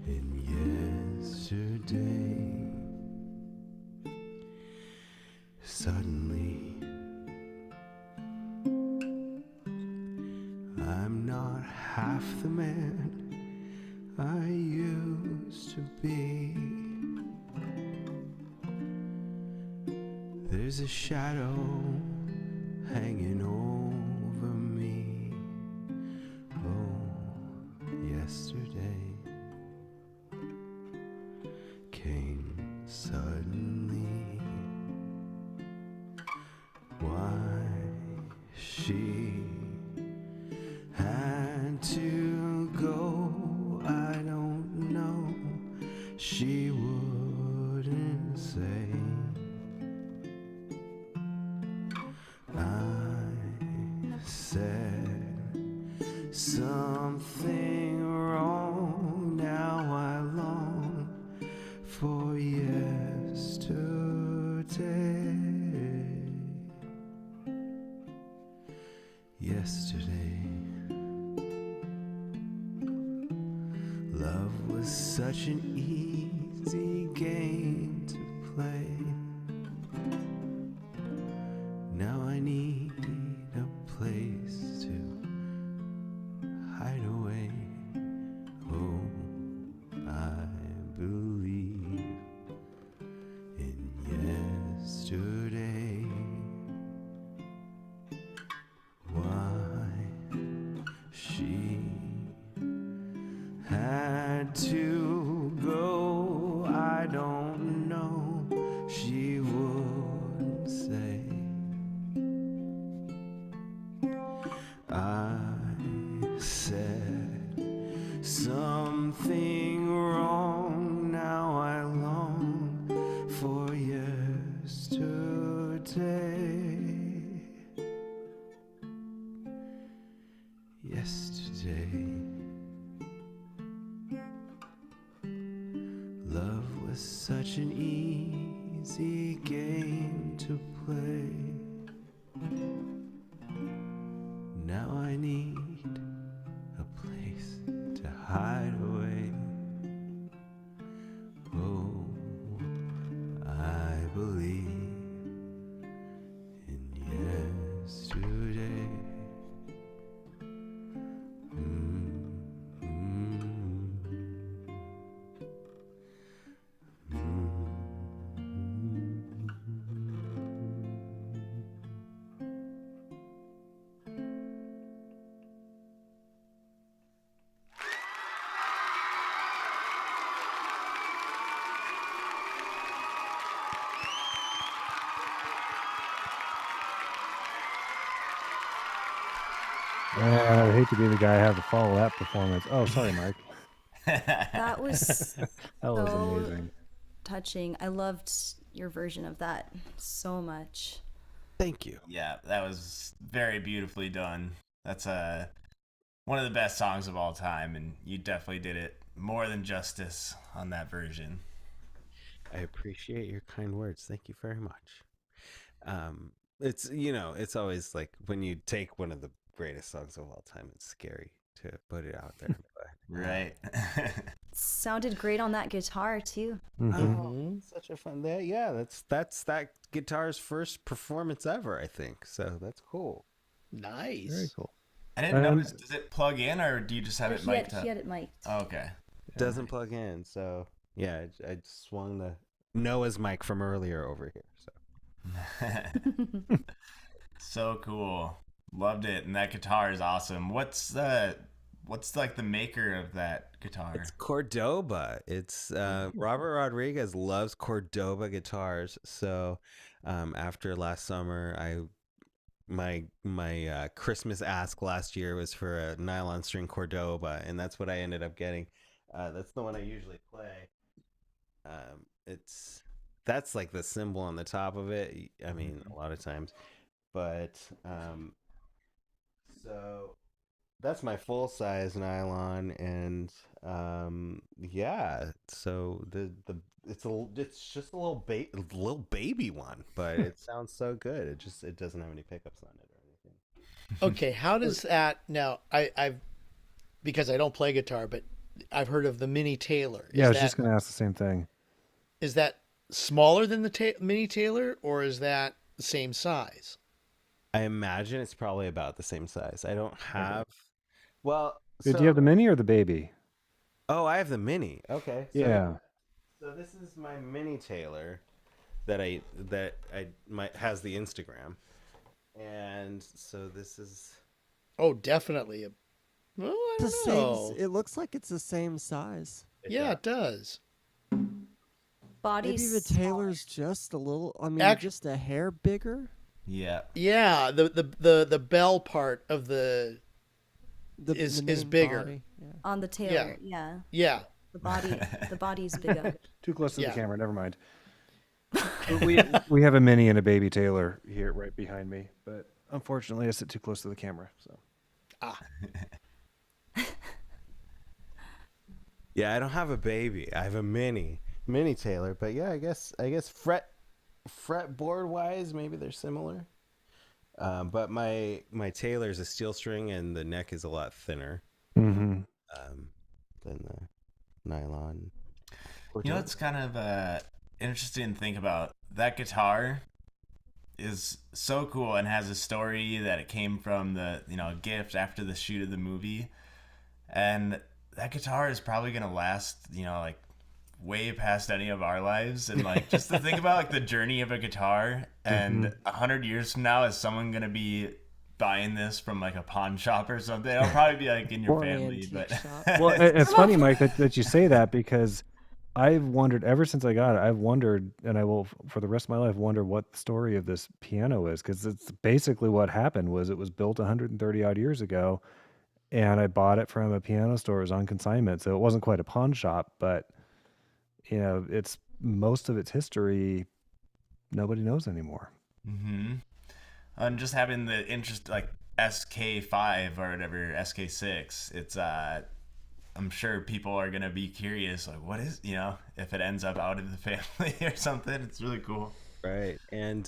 in yesterday. Suddenly, I'm not half the man I used to be. There's a shadow hanging over me. Oh, yesterday came suddenly. Why she had to go, I don't know. She wouldn't say. I said something wrong. Now I long for yesterday. Yesterday, love was such an easy game to play. Now I need a place to hide away. Oh, I believe in yesterday. Why she had to go, I don't know. She wouldn't say. I said something wrong. Now I long for yesterday. Yesterday, love was such an easy game to play. Now I need a place to hide away. Oh, I believe in yesterday. Man, I'd hate to be the guy I have to follow that performance. Oh, sorry, Mike. That was That was so amazing. touching. I loved your version of that so much. Thank you. Yeah, that was very beautifully done. That's one of the best songs of all time, and you definitely did it more than justice on that version. I appreciate your kind words. Thank you very much. It's, you know, it's always like when you take one of the greatest songs of all time, it's scary to put it out there. But, Right. Sounded great on that guitar too. oh, such a fun day. Yeah, that's that guitar's first performance ever, I think. So that's cool. Nice. Very cool. I didn't notice. Does it plug in, or do you just have it mic'd up? He had it mic'd. Oh, okay. Doesn't plug in, so yeah, I swung the Noah's mic from earlier over here. So So cool. Loved it. And that guitar is awesome. What's like the maker of that guitar? It's Cordoba. It's Robert Rodriguez loves Cordoba guitars. So after last summer, my Christmas ask last year was for a nylon string Cordoba, and that's what I ended up getting. That's the one I usually play. That's like the symbol on the top of it. I mean, a lot of times, but so that's my full size nylon, and yeah. So it's just a little baby one, but it sounds so good. It doesn't have any pickups on it or anything. Okay, how does that now? I've because I don't play guitar, but I've heard of the Mini Taylor. Yeah, I was just going to ask the same thing. Is that smaller than the Mini Taylor, or is that the same size? I imagine it's probably about the same size. I don't have. Well, Do you have the mini or the baby? Oh, I have the mini. Okay. So, Yeah. So this is my Mini Taylor that has the Instagram, and so this is. Oh, definitely. Well, I don't know. It looks like it's the same size. Yeah, it does. Body Maybe the Taylor's just a little. I mean, just a hair bigger. Yeah. Yeah, the bell part of the is bigger body, yeah. on the Taylor. Yeah. Yeah. The body's bigger. Too close to Yeah. the camera. Never mind. we have a mini and a baby Taylor here right behind me, but unfortunately I sit too close to the camera. So. Yeah, I don't have a baby. I have a mini Taylor, but yeah, I guess fretboard wise, maybe they're similar. But my Taylor is a steel string, and the neck is a lot thinner Mm-hmm. than the nylon. You know, it's kind of interesting to think about. That guitar is so cool and has a story that it came from the gift after the shoot of the movie, and that guitar is probably gonna last like way past any of our lives. And like just to think about like the journey of a guitar, and 100 years from now, is someone gonna be buying this from like a pawn shop or something? It'll probably be like in your Or an family, antique but shop. Well, it's funny, Mike, that you say that, because I've wondered ever since I got it. I've wondered, and I will for the rest of my life wonder what the story of this piano is, because it's basically what happened. Was it was built 130 odd years ago, and I bought it from a piano store. It was on consignment, so it wasn't quite a pawn shop, but it's most of its history nobody knows anymore. And just having the interest, like SK5 or whatever, SK6, it's I'm sure people are gonna be curious, like what is if it ends up out of the family or something. It's really cool. Right. And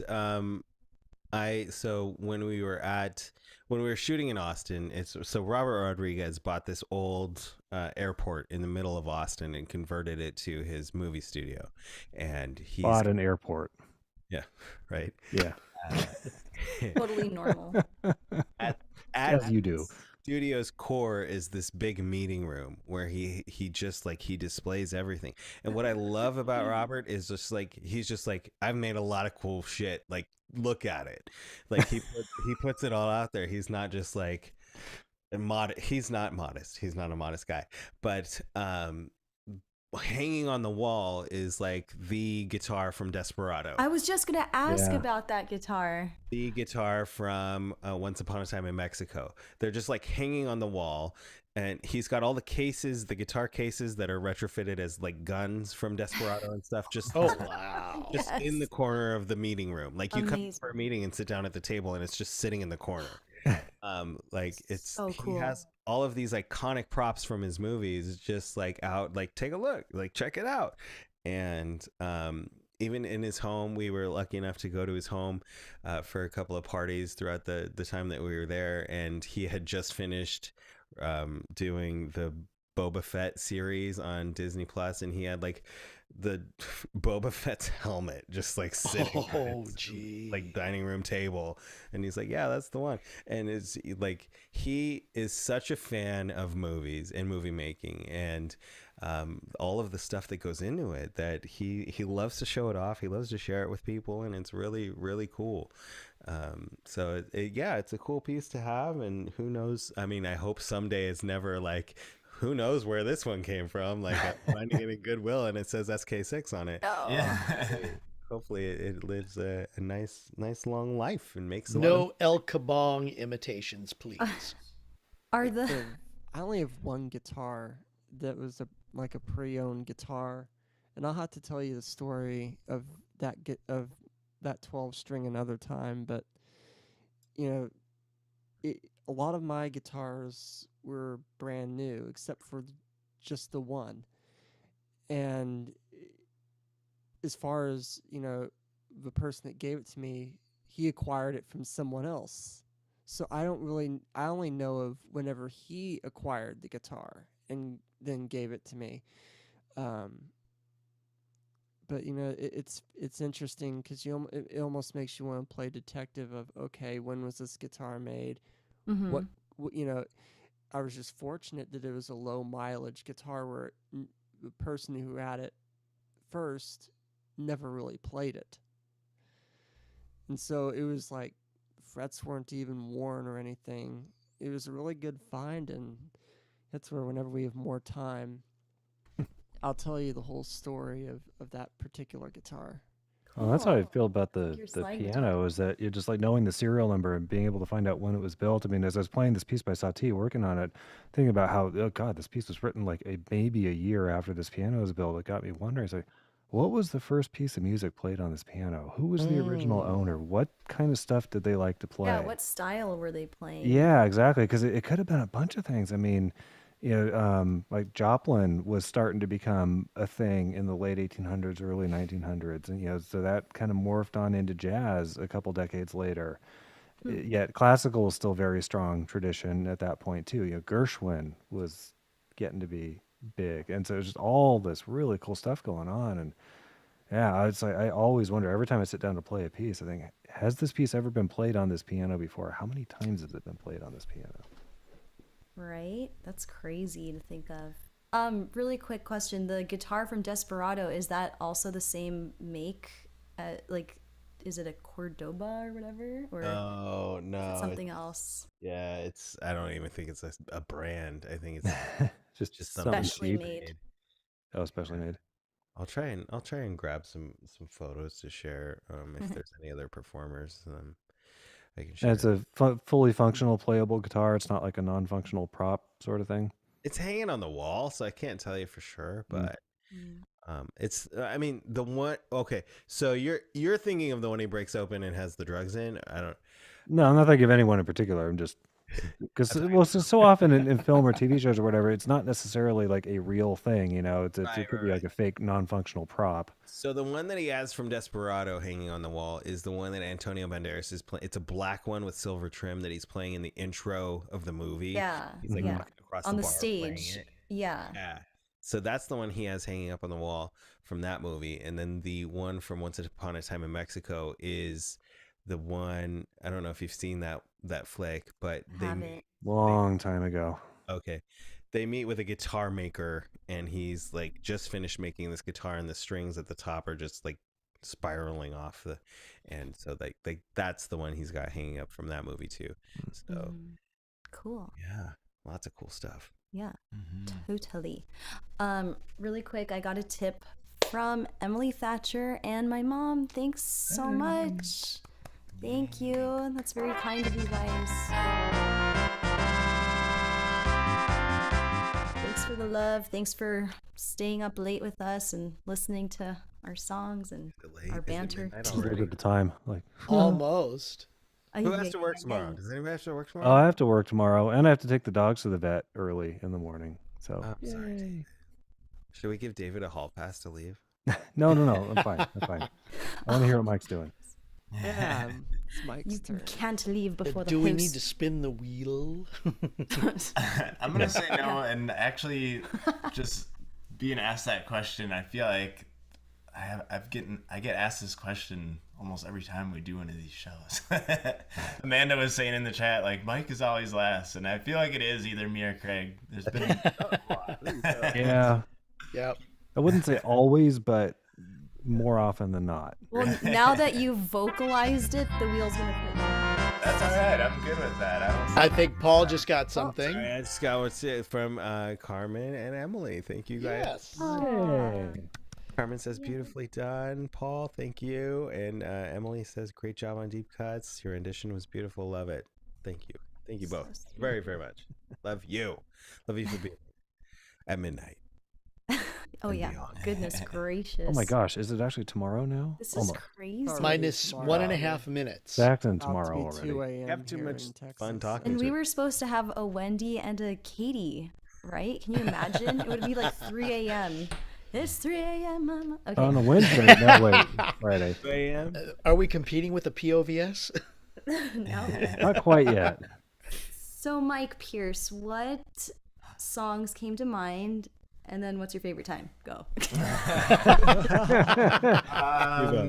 so when we were shooting in Austin, so Robert Rodriguez bought this old airport in the middle of Austin and converted it to his movie studio, and he Bought an airport. Yeah, right. Yeah. Totally normal. As you do. Studio's core is this big meeting room where he just like he displays everything. And what I love about Robert is just like he's just like, I've made a lot of cool shit, like look at it. Like he puts it all out there. He's not just like he's not modest. He's not a modest guy. But hanging on the wall is like the guitar from Desperado. I was just gonna ask about that guitar. The guitar from Once Upon a Time in Mexico. They're just like hanging on the wall, and he's got all the cases, the guitar cases that are retrofitted as like guns from Desperado and stuff. Just wow, just in the corner of the meeting room. Like you come for a meeting and sit down at the table, and it's just sitting in the corner. Like it's so cool. He has all of these iconic props from his movies just like out, like take a look, like check it out. And even in his home, we were lucky enough to go to his home for a couple of parties throughout the time that we were there, and he had just finished doing the Boba Fett series on Disney Plus, and he had like the Boba Fett's helmet just like sitting on his, gee. like dining room table, and he's like, yeah, that's the one. And it's like he is such a fan of movies and movie making and all of the stuff that goes into it, that he loves to show it off. He loves to share it with people, and it's really, really cool. So yeah, it's a cool piece to have. And who knows, I mean, I hope someday it's never like, who knows where this one came from, like I'm finding it in Goodwill and it says SK6 on it. Oh. Yeah. Hopefully it lives a nice long life and makes No El Kabong imitations, please. Are the I only have one guitar that was like a pre-owned guitar, and I'll have to tell you the story of that 12 string another time. But you know, a lot of my guitars were brand new except for just the one. And as far as, you know, the person that gave it to me, he acquired it from someone else. So I only know of whenever he acquired the guitar and then gave it to me. But you know, it's interesting because it almost makes you want to play detective of, okay, when was this guitar made? Mhm. What you know, I was just fortunate that it was a low mileage guitar where the person who had it first never really played it. And so it was like frets weren't even worn or anything. It was a really good find, and that's where whenever we have more time, I'll tell you the whole story of that particular guitar. Well, that's how I feel about Your the slide piano, is that you're just like knowing the serial number and being able to find out when it was built. I mean, as I was playing this piece by Satie, working on it, thinking about how, oh God, this piece was written like maybe a year after this piano was built. It got me wondering, it's like, what was the first piece of music played on this piano? Who was the original owner? What kind of stuff did they like to play? Yeah, what style were they playing? Yeah, exactly. Because it could have been a bunch of things. I mean, like Joplin was starting to become a thing in the late 1800s, early 1900s, and so that kind of morphed on into jazz a couple decades later. Yet classical was still very strong tradition at that point too. Gershwin was getting to be big, and so it's just all this really cool stuff going on. And yeah, it's like I always wonder every time I sit down to play a piece, I think, has this piece ever been played on this piano before? How many times has it been played on this piano? Right? That's crazy to think of. Really quick question. The guitar from Desperado, is that also the same make? Like, is it a Cordoba or whatever? Or Oh is no, it something else? yeah, I don't even think it's a brand. I think it's just something Specially cheap. made. Oh, specially made. I'll try and grab some photos to share. If there's any other performers, I can share. And it's a fully functional, playable guitar. It's not like a non-functional prop sort of thing. It's hanging on the wall, so I can't tell you for sure, but it's. I mean, the one. Okay, so you're thinking of the one he breaks open and has the drugs in. I don't. No, I'm not thinking of anyone in particular. I'm just because so often in film or TV shows or whatever, it's not necessarily like a real thing. It could be like a fake non-functional prop. So the one that he has from Desperado hanging on the wall is the one that Antonio Banderas is playing. It's a black one with silver trim that he's playing in the intro of the movie. Yeah. He's like walking across on the bar playing stage. it. Yeah. Yeah. So that's the one he has hanging up on the wall from that movie. And then the one from Once Upon a Time in Mexico is the one, I don't know if you've seen that flick, but Long time ago. Okay. They meet with a guitar maker, and he's like just finished making this guitar, and the strings at the top are just like spiraling off and so that's the one he's got hanging up from that movie too. So cool. Yeah, lots of cool stuff. Yeah, totally. Really quick, I got a tip from Emily Thatcher and my mom. Thanks so much. Thank you. That's very kind of you guys. Thanks for the love. Thanks for staying up late with us and listening to our songs and our banter. Already at the time, like Almost. Who has to work tomorrow? Does anybody have to work tomorrow? Oh, I have to work tomorrow, and I have to take the dogs to the vet early in the morning. So I'm sorry, David. Should we give David a hall pass to leave? No, I'm fine. I'm fine. I want to hear what Mike's doing. Yeah, it's Mike's You turn. can't leave before the Do we need host. to spin the wheel? I'm gonna say no, and actually, just being asked that question, I feel like I get asked this question almost every time we do one of these shows. Amanda was saying in the chat, like, Mike is always last, and I feel like it is either me or Craig. There's been Yeah. Yep. I wouldn't say always, but more often than not. Well, now that you've vocalized it, the wheel's gonna fit. That's all right. I'm good with that. I think Paul just got something. I just got what's it from Carmen and Emily. Thank you guys. Yes. Hey. Carmen says beautifully done. Paul, thank you. And Emily says great job on deep cuts. Your rendition was beautiful. Love it. Thank you. Thank you both very, very much. Love you. Love you for being at midnight. Oh yeah. Goodness gracious. Oh my gosh, is it actually tomorrow now? This is crazy. Minus 1.5 minutes. Back in About to tomorrow be already. 2 a.m. Have too here much in Texas. fun talking And to we were supposed to have a Wendy and a Katie, right? Can you imagine? It would be like 3 a.m. It's 3 a.m. Mama. Okay. On a Wednesday. No, wait. Friday. 2 a.m. Are we competing with the POVS? No. Not quite yet. So, Mike Pierce, what songs came to mind? And then what's your favorite time? Go.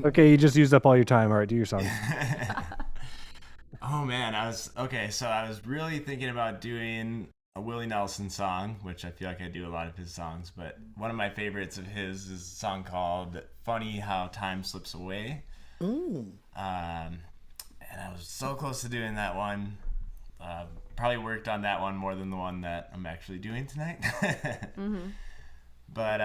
Okay, you just used up all your time. All right, do your song. Oh man, I was really thinking about doing a Willie Nelson song, which I feel like I do a lot of his songs, but one of my favorites of his is a song called Funny How Time Slips Away. Ooh. And I was so close to doing that one. Probably worked on that one more than the one that I'm actually doing tonight. Mm-hmm. But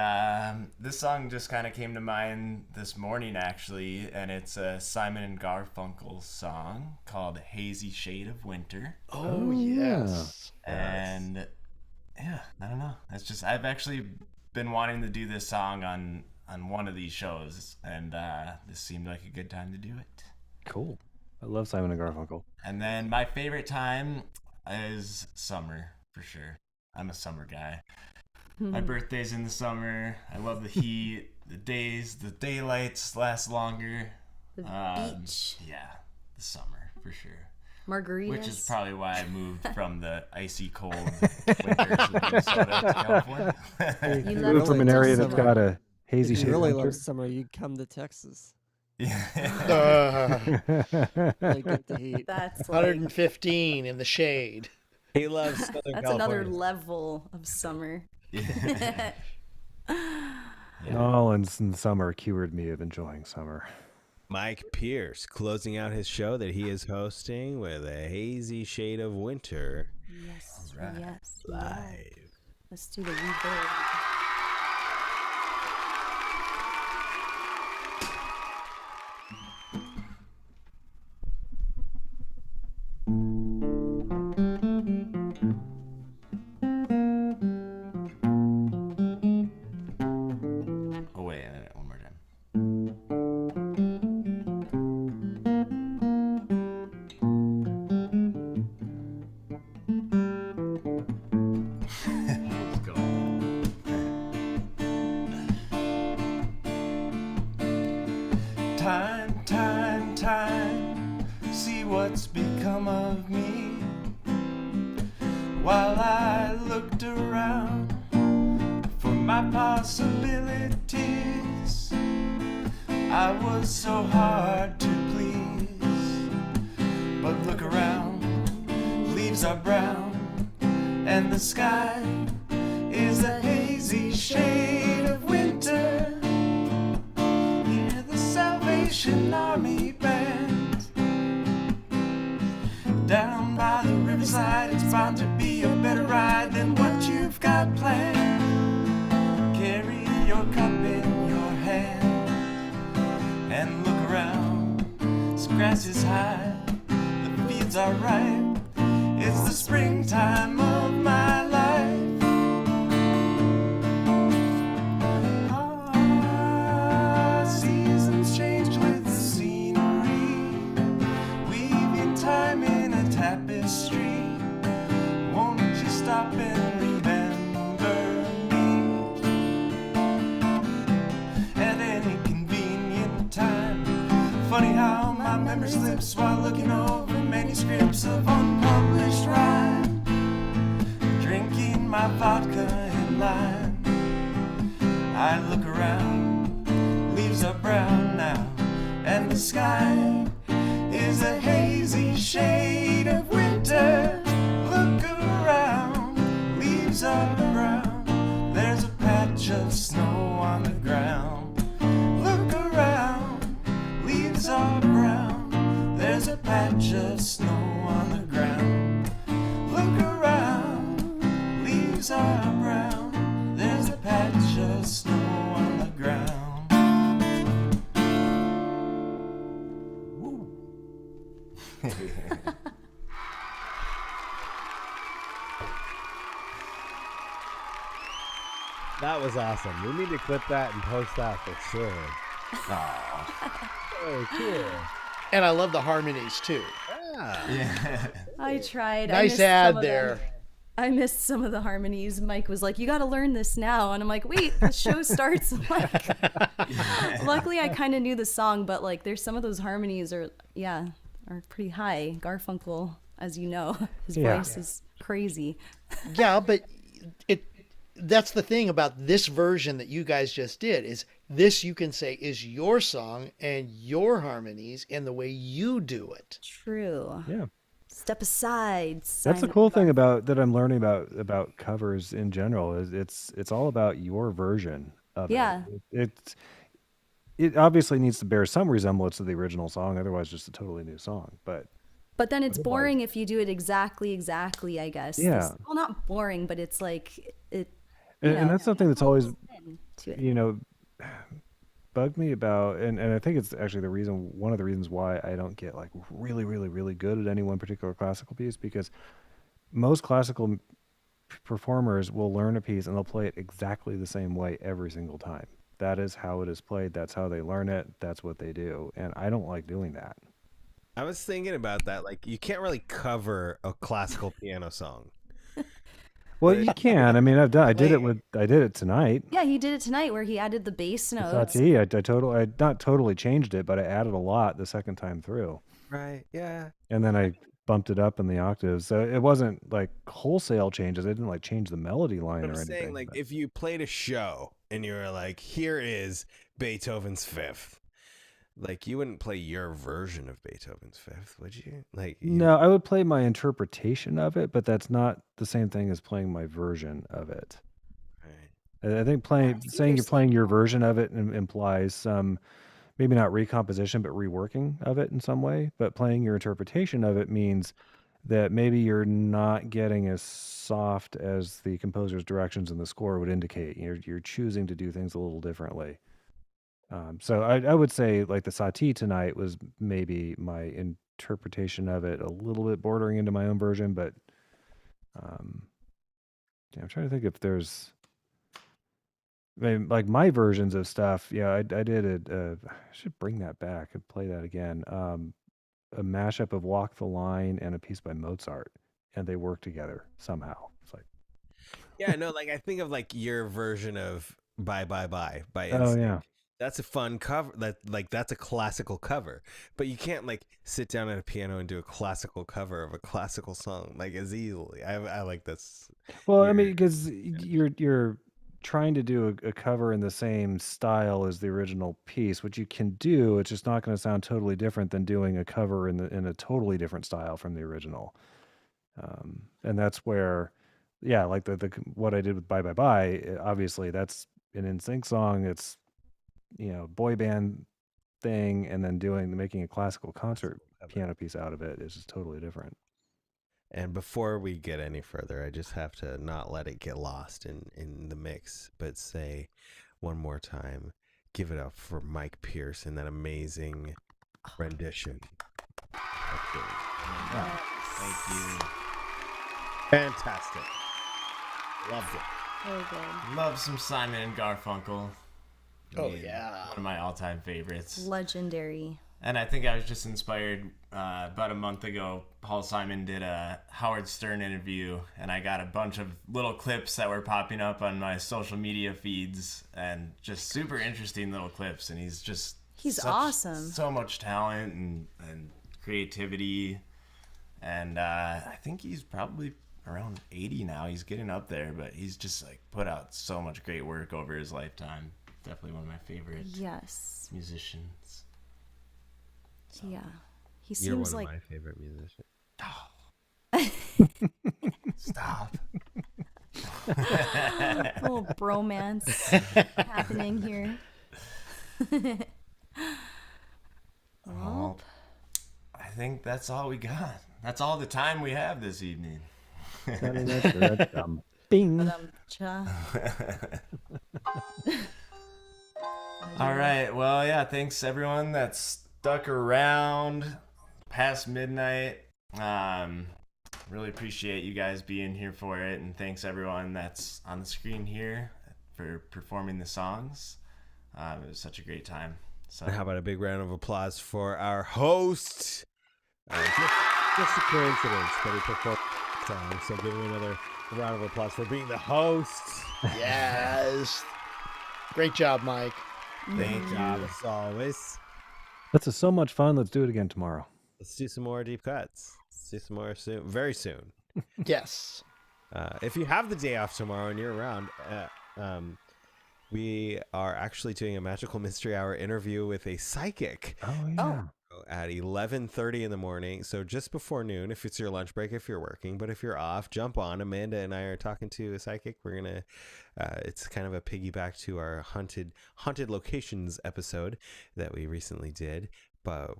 this song just kind of came to mind this morning, actually, and it's a Simon and Garfunkel song called Hazy Shade of Winter. Oh, yes. And yeah, I don't know. It's just, I've actually been wanting to do this song on one of these shows, and this seemed like a good time to do it. Cool. I love Simon and Garfunkel. And then my favorite time is summer, for sure. I'm a summer guy. My birthday's in the summer. I love the heat. The daylights last longer. The beach. Yeah, the summer, for sure. Margaritas. Which is probably why I moved from the icy cold winters of Minnesota to California. You moved from an area that's got a hazy If shade you really of winter. love summer, you'd come to Texas. Yeah. They get the heat. That's 115 in the shade. He loves Southern That's California. another level of summer. Nolans in summer cured me of enjoying summer. Mike Pierce closing out his show that he is hosting with a hazy shade of winter. Yes. Right. Yes. Live. Let's do the reverb. Oh, wait, one more time. Let's go. Time, see what's become of me. While I looked around for my possibilities, I was so hard to please. But look around, leaves are brown, and the sky is a hazy shade of winter. Hear the Salvation Army band down by the riverside. It's bound to be a better ride than what you've got planned. Carry your cup in your hand and look around. This grass is high, the fields are ripe. It's the springtime of my life. Seasons change with the scenery, weaving time in a tapestry. Won't you stop and remember me at any convenient time? Funny how my memory slips while looking over manuscripts of unpublished rhyme. Drinking my vodka and lime, I look around, leaves leaves are brown. There's a patch of snow on the ground. Look around, leaves are brown. There's a patch of snow on the ground. Look around, leaves are brown. There's a patch of snow on the ground. That was awesome. We need to clip that and post that for sure. Oh, cool. And I love the harmonies too. Yeah. I tried. I Nice missed some ad of there. them. I missed some of the harmonies. Mike was like, "You got to learn this now," and I'm like, "Wait, the show starts." I'm like, luckily, I kind of knew the song, but like, there's some of those harmonies are pretty high. Garfunkel, as you know, his voice is crazy. Yeah, but that's the thing about this version that you guys just did is this you can say is your song and your harmonies and the way you do it. True. Yeah. Step aside. That's the cool thing about that I'm learning about covers in general is it's all about your version of Yeah. it. It obviously needs to bear some resemblance to the original song, otherwise just a totally new song. But then it's boring if you do it exactly, I guess. Yeah. Well, not boring, but it's like it. And that's something that's always To it. bugged me about, and I think it's actually one of the reasons why I don't get like really, really, really good at any one particular classical piece, because most classical performers will learn a piece and they'll play it exactly the same way every single time. That is how it is played. That's how they learn it. That's what they do. And I don't like doing that. I was thinking about that. Like, you can't really cover a classical piano song. Well, you can. I mean, I did it tonight. Yeah, he did it tonight where he added the bass notes. I not totally changed it, but I added a lot the second time through. Right. Yeah. And then I bumped it up in the octaves. So it wasn't like wholesale changes. I didn't like change the melody line I'm or anything. saying, like, if you played a show and you were like, here is Beethoven's Fifth, like, you wouldn't play your version of Beethoven's Fifth, would you? Like, No, I would play my interpretation of it, but that's not the same thing as playing my version of it. Right. I think saying you're playing your version of it implies some, maybe not recomposition, but reworking of it in some way. But playing your interpretation of it means that maybe you're not getting as soft as the composer's directions in the score would indicate. You're choosing to do things a little differently. So I would say like the Satie tonight was maybe my interpretation of it a little bit bordering into my own version, but I'm trying to think if there's like my versions of stuff. Yeah, I did it. I should bring that back and play that again. A mashup of Walk the Line and a piece by Mozart, and they work together somehow. It's like, Yeah, no, like, I think of like your version of Bye Bye Bye by oh NSYNC. yeah. That's a fun cover. That's a classical cover, but you can't like sit down at a piano and do a classical cover of a classical song like as easily. I like this. Well, I mean, because you're trying to do a cover in the same style as the original piece, which you can do. It's just not going to sound totally different than doing a cover in a totally different style from the original. And that's where, yeah, like the what I did with Bye Bye Bye. Obviously, that's an NSYNC song. It's boy band thing, and then making a classical concert piano piece out of it is just totally different. And before we get any further, I just have to not let it get lost in the mix, but say one more time, give it up for Mike Pierce and that amazing rendition. Yeah. Thank you. Fantastic. Loved it. Very good. Love some Simon and Garfunkel. Oh yeah. One of my all-time favorites. Legendary. And I think I was just inspired about a month ago. Paul Simon did a Howard Stern interview, and I got a bunch of little clips that were popping up on my social media feeds, and just super interesting little clips. And he's awesome. So much talent and creativity. And I think he's probably around 80 now. He's getting up there, but he's just like put out so much great work over his lifetime. Definitely one of my favorite musicians. So. Yeah. He You're seems one like of my favorite musicians. Stop. A little bromance happening here. Well, I think that's all we got. That's all the time we have this evening. Bing. All right. Well, yeah. Thanks everyone that stuck around past midnight. Really appreciate you guys being here for it, and thanks everyone that's on the screen here for performing the songs. It was such a great time. So, how about a big round of applause for our host? Just a coincidence that he performed the song, so give him another round of applause for being the host. Yes. Great job, Mike. Thank you, as always. This is so much fun. Let's do it again tomorrow. Let's do some more deep cuts. Let's do some more soon, very soon. Yes. If you have the day off tomorrow and you're around, we are actually doing a Magical Mystery Hour interview with a psychic. Oh, yeah. At 11:30 in the morning, so just before noon if it's your lunch break, if you're working. But if you're off, jump on. Amanda and I are talking to a psychic. We're gonna it's kind of a piggyback to our haunted locations episode that we recently did, but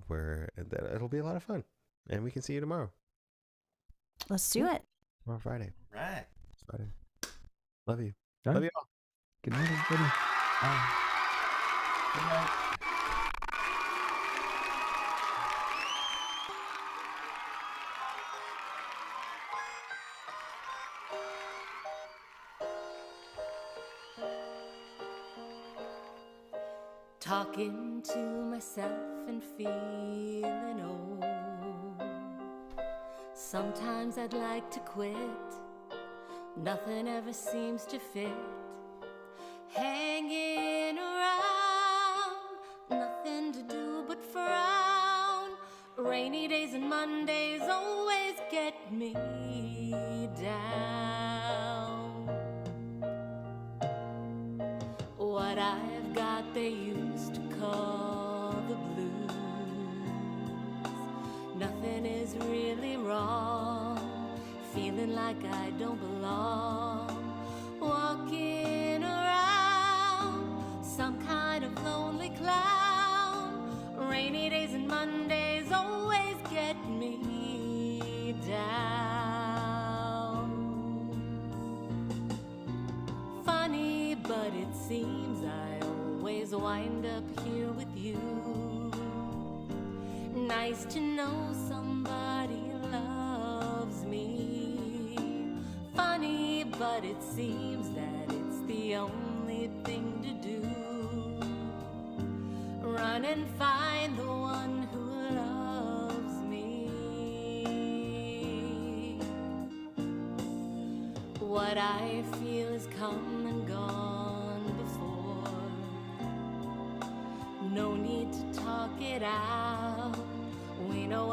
it'll be a lot of fun, and we can see you tomorrow. Let's do it. Tomorrow, Friday. right. It's Friday. Love you. Done? Love you all. Good night, everybody. Good night. Talking to myself and feeling old. Sometimes I'd like to quit. Nothing ever seems to fit. Hanging around, nothing to do but frown. Rainy days and Mondays always get me down. What I've got they used to call the blues. Nothing is really wrong, feeling like I don't belong. Walking around, some kind of lonely clown. Rainy days and Mondays always get me down. Funny, but it seems I always wind up here with you. Nice to know somebody loves me. Funny, but it seems that it's the only thing to do. Run and find the one who loves me. What I feel has come and gone before. No need to talk it out. We know